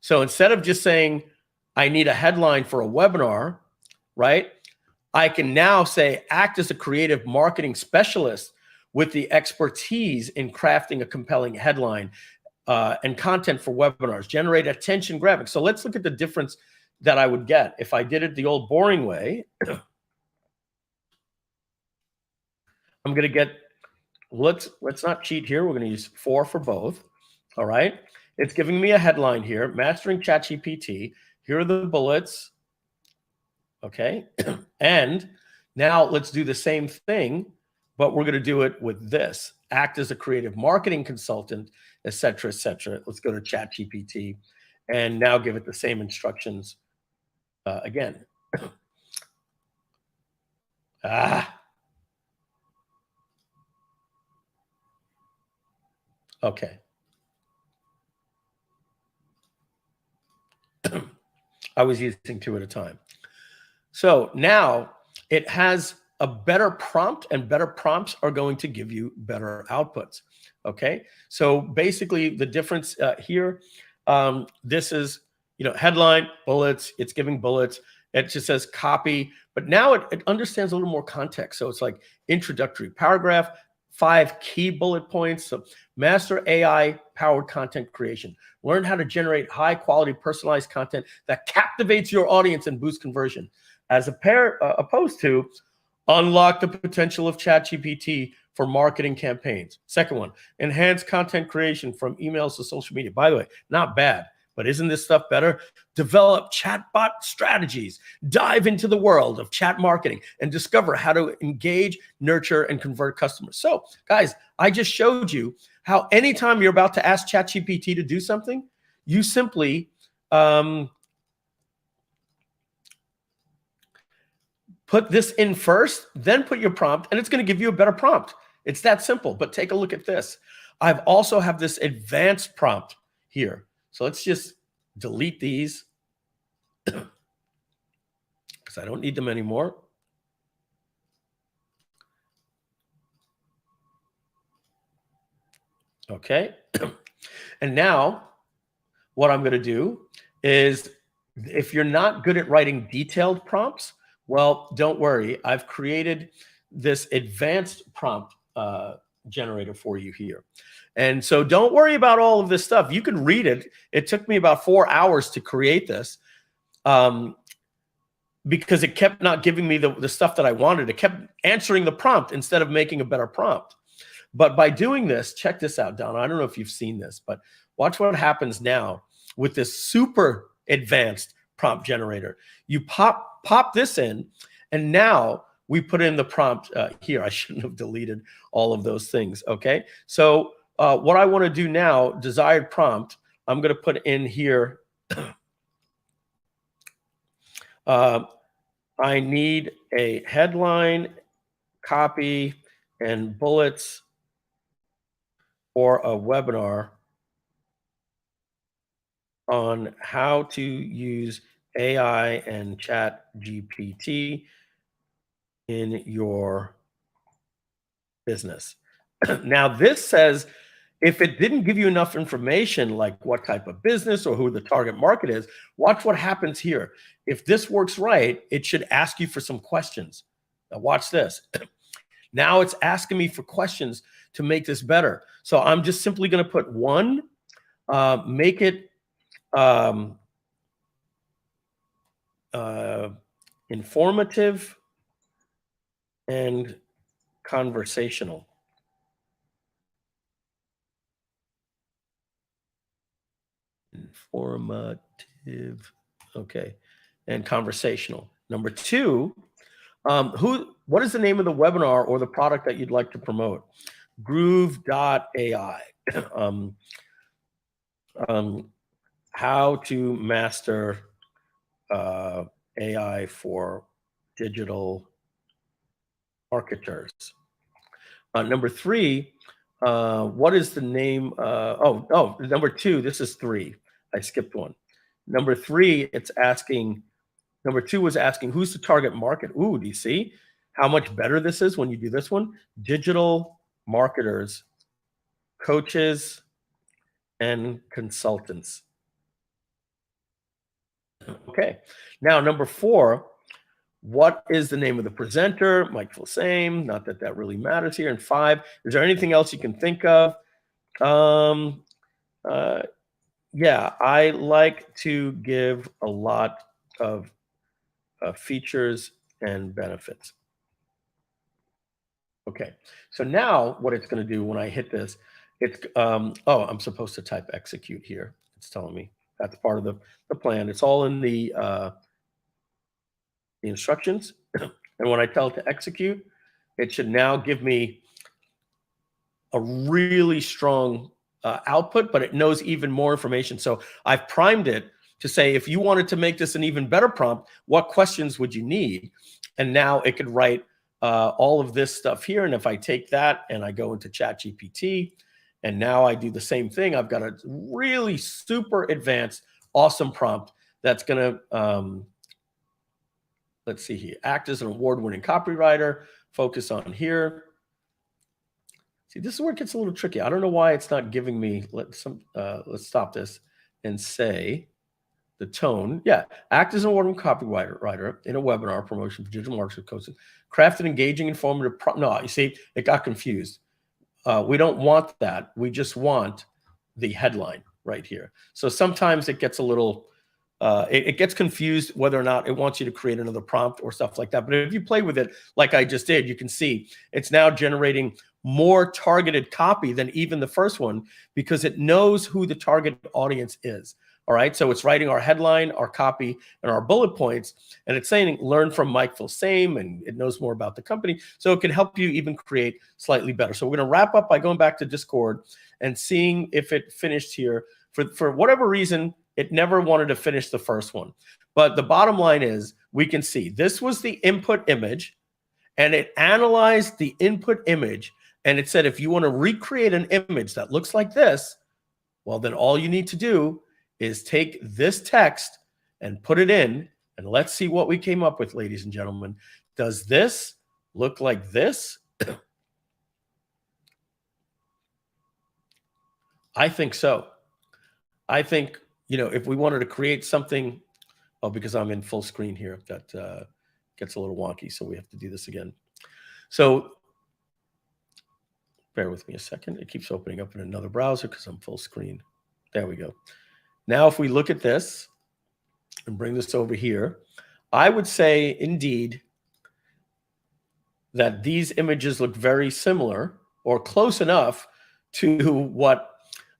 So instead of just saying, I need a headline for a webinar, right? I can now say, act as a creative marketing specialist with the expertise in crafting a compelling headline and content for webinars, generate attention graphics. So let's look at the difference that I would get if I did it the old boring way. I'm going to get, let's not cheat here. We're going to use 4 for both. All right. It's giving me a headline here, mastering ChatGPT. Here are the bullets. Okay. And now let's do the same thing, but we're going to do it with this. Act as a creative marketing consultant, et cetera, et cetera. Let's go to ChatGPT and now give it the same instructions again. Okay. I was using 2 at a time. So now it has a better prompt, and better prompts are going to give you better outputs. Okay. So basically the difference here, this is, headline, bullets, it's giving bullets. It just says copy, but now it understands a little more context. So it's like introductory paragraph, 5 key bullet points. So master AI powered content creation. Learn how to generate high quality personalized content that captivates your audience and boosts conversion. As opposed to unlock the potential of ChatGPT for marketing campaigns. Second one, enhance content creation from emails to social media. By the way, not bad, but isn't this stuff better? Develop chatbot strategies. Dive into the world of chat marketing and discover how to engage, nurture, and convert customers. So, guys, I just showed you how anytime you're about to ask ChatGPT to do something, you simply put this in first, then put your prompt, and it's going to give you a better prompt. It's that simple, but take a look at this. I've also have this advanced prompt here. So let's just delete these because I don't need them anymore. Okay. And now what I'm going to do is, if you're not good at writing detailed prompts, well, don't worry. I've created this advanced prompt generator for you here. And so don't worry about all of this stuff. You can read it. It took me about 4 hours to create this because it kept not giving me the stuff that I wanted. It kept answering the prompt instead of making a better prompt. But by doing this, check this out, Donna. I don't know if you've seen this, but watch what happens now with this super advanced prompt generator. You pop this in, and now we put in the prompt here. I shouldn't have deleted all of those things. Okay. So what I want to do now, desired prompt, I'm going to put in here. I need a headline, copy, and bullets for a webinar on how to use AI and ChatGPT in your business. Now this says, if it didn't give you enough information, like what type of business or who the target market is, watch what happens here. If this works right, it should ask you for some questions. Now watch this. Now it's asking me for questions to make this better. So I'm just simply going to put one, make it informative and conversational. Informative, okay, and conversational. Number two, what is the name of the webinar or the product that you'd like to promote? Groove.ai. How to master AI for digital marketers. Number three, what is the name? Number two, this is three. I skipped one. Number three, it's asking, number two was asking, who's the target market? Ooh, do you see how much better this is when you do this one? Digital marketers, coaches, and consultants. Okay, now number four, what is the name of the presenter? Mike Filsaime, not that that really matters here. And five, is there anything else you can think of? Yeah, I like to give a lot of features and benefits. Okay, so now what it's going to do when I hit this, it's, oh, I'm supposed to type execute here. It's telling me that's part of the plan. It's all in the instructions. And when I tell it to execute, it should now give me a really strong output, but it knows even more information. So I've primed it to say, if you wanted to make this an even better prompt, what questions would you need? And now it could write all of this stuff here. And if I take that and I go into ChatGPT, and now I do the same thing, I've got a really super advanced, awesome prompt that's going to, let's see here, act as an award-winning copywriter, focus on here. See, this is where it gets a little tricky. I don't know why it's not giving me, let's stop this and say the tone. Yeah, act as an award-winning copywriter in a webinar promotion for digital marketing coaching. Craft an engaging, informative, no, you see, it got confused. We don't want that. We just want the headline right here. So sometimes it gets a little, it gets confused whether or not it wants you to create another prompt or stuff like that. But if you play with it like I just did, you can see it's now generating more targeted copy than even the first one, because it knows who the target audience is. All right, so it's writing our headline, our copy, and our bullet points, and it's saying learn from Mike Filsaime, and it knows more about the company, so it can help you even create slightly better. So we're going to wrap up by going back to Discord and seeing if it finished here. For whatever reason, it never wanted to finish the first one. But the bottom line is, we can see this was the input image, and it analyzed the input image, and it said, if you want to recreate an image that looks like this, well, then all you need to do is take this text and put it in, and let's see what we came up with, ladies and gentlemen. Does this look like this? I think so. I think, you know, if we wanted to create something, oh, because I'm in full screen here, that gets a little wonky, so we have to do this again. So bear with me a second. It keeps opening up in another browser because I'm full screen. There we go. Now, if we look at this and bring this over here, I would say indeed that these images look very similar or close enough to what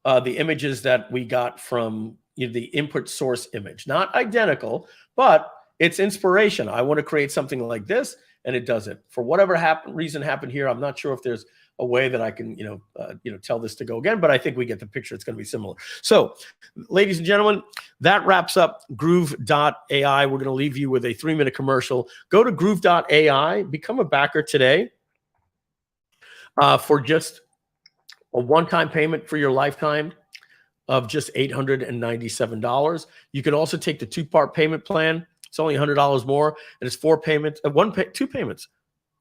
the images that we got from, you know, the input source image. Not identical, but it's inspiration. I want to create something like this, and it does it. For whatever reason happened here, I'm not sure if there's a way that I can, tell this to go again, but I think we get the picture. It's going to be similar. So, ladies and gentlemen, that wraps up Groove.ai. We're going to leave you with a 3-minute commercial. Go to Groove.ai, become a backer today for just a one-time payment for your lifetime of just $897. You can also take the 2-part payment plan. It's only $100 more, and it's 4 payments, 2 payments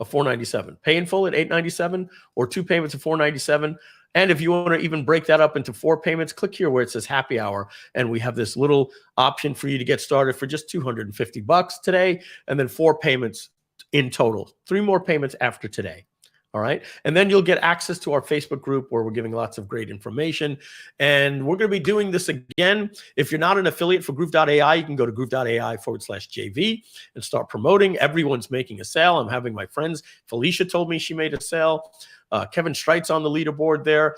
of $497. Pay in full at $897 or 2 payments of $497. And if you want to even break that up into 4 payments, click here where it says happy hour. And we have this little option for you to get started for just $250 today. And then 4 payments in total, 3 more payments after today. All right. And then you'll get access to our Facebook group where we're giving lots of great information. And we're going to be doing this again. If you're not an affiliate for Groove.ai, you can go to Groove.ai/JV and start promoting. Everyone's making a sale. I'm having my friends. Felicia told me she made a sale. Kevin Streit's on the leaderboard there.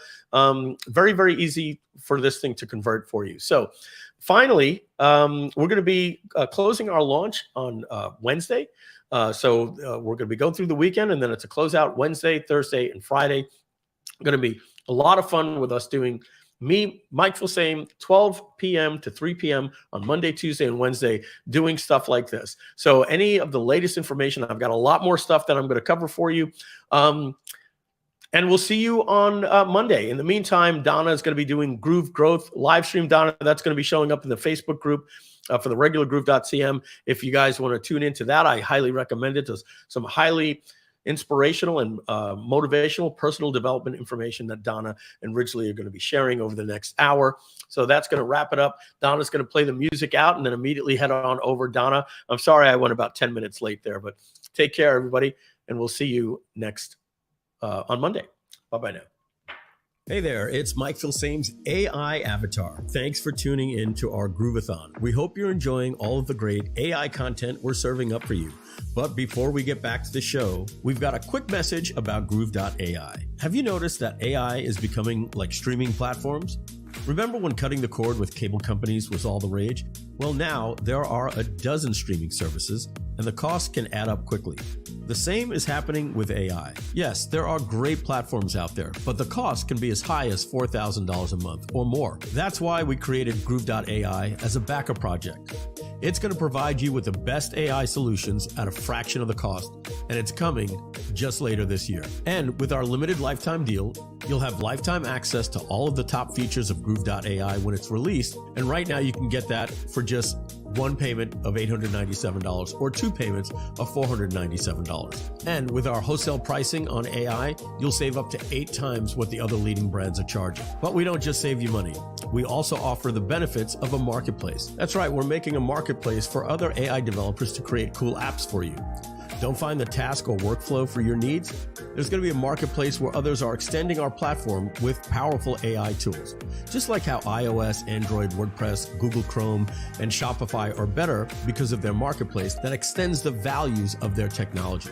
Very, very easy for this thing to convert for you. So finally, we're going to be closing our launch on Wednesday. So we're going to be going through the weekend, and then it's a closeout Wednesday, Thursday, and Friday. Going to be a lot of fun with us doing me, Mike Filsaime, 12 p.m. to 3 p.m. on Monday, Tuesday, and Wednesday, doing stuff like this. So any of the latest information, I've got a lot more stuff that I'm going to cover for you. And we'll see you on Monday. In the meantime, Donna is going to be doing Groove Growth live stream. Donna, that's going to be showing up in the Facebook group for the regular Groove.cm. If you guys want to tune into that, I highly recommend it. There's some highly inspirational and motivational personal development information that Donna and Ridgely are going to be sharing over the next hour. So that's going to wrap it up. Donna's going to play the music out and then immediately head on over. Donna, I'm sorry I went about 10 minutes late there, but take care, everybody, and we'll see you next on Monday. Bye-bye now. Hey there, it's Mike Filsaime's AI avatar. Thanks for tuning in to our Groove-A-Thon. We hope you're enjoying all of the great AI content we're serving up for you. But before we get back to the show, we've got a quick message about Groove.ai. Have you noticed that AI is becoming like streaming platforms? Remember when cutting the cord with cable companies was all the rage? Well, now there are a dozen streaming services, and the cost can add up quickly. The same is happening with AI. Yes, there are great platforms out there, but the cost can be as high as $4,000 a month or more. That's why we created Groove.ai as a backup project. It's going to provide you with the best AI solutions at a fraction of the cost, and it's coming just later this year. And with our limited lifetime deal, you'll have lifetime access to all of the top features of Groove.ai when it's released, and right now you can get that for just 1 payment of $897 or 2 payments of $497. And with our wholesale pricing on AI, you'll save up to 8 times what the other leading brands are charging. But we don't just save you money. We also offer the benefits of a marketplace. That's right, we're making a marketplace for other AI developers to create cool apps for you. Don't find the task or workflow for your needs? There's going to be a marketplace where others are extending our platform with powerful AI tools. Just like how iOS, Android, WordPress, Google Chrome, and Shopify are better because of their marketplace that extends the values of their technology.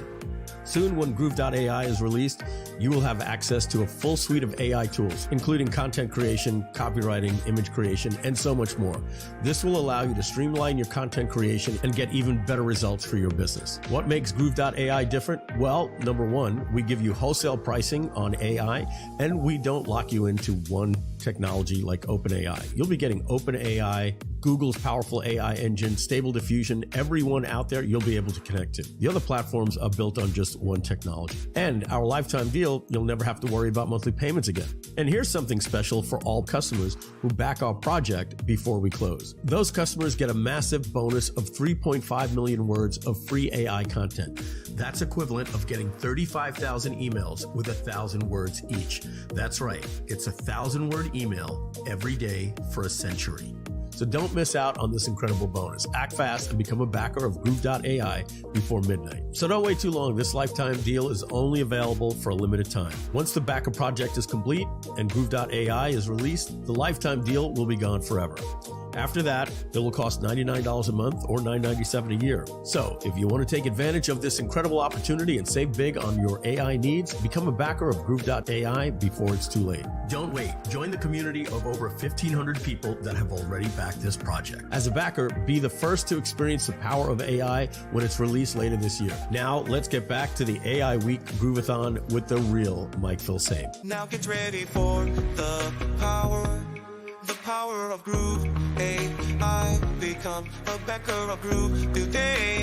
Soon, when Groove.ai is released, you will have access to a full suite of AI tools, including content creation, copywriting, image creation, and so much more. This will allow you to streamline your content creation and get even better results for your business. What makes Groove.ai different? Well, number one, we give you wholesale pricing on AI, and we don't lock you into one technology like OpenAI. You'll be getting OpenAI, Google's powerful AI engine, Stable Diffusion, everyone out there you'll be able to connect to. The other platforms are built on just one technology. And our lifetime deal, you'll never have to worry about monthly payments again. And here's something special for all customers who back our project before we close. Those customers get a massive bonus of 3.5 million words of free AI content. That's equivalent of getting 35,000 emails with 1,000 words each. That's right, it's a 1,000-word email every day for a century. So don't miss out on this incredible bonus. Act fast and become a backer of Groove.ai before midnight. So don't wait too long. This lifetime deal is only available for a limited time. Once the backer project is complete and Groove.ai is released, the lifetime deal will be gone forever. After that, it will cost $99 a month or $997 a year. So if you want to take advantage of this incredible opportunity and save big on your AI needs, become a backer of Groove.ai before it's too late. Don't wait. Join the community of over 1,500 people that have already backed this project. As a backer, be the first to experience the power of AI when it's released later this year. Now, let's get back to the AI Week Groove-A-Thon with the real Mike Filsaime. Now get ready for the power of Groove. AI, become a backer of Groove today.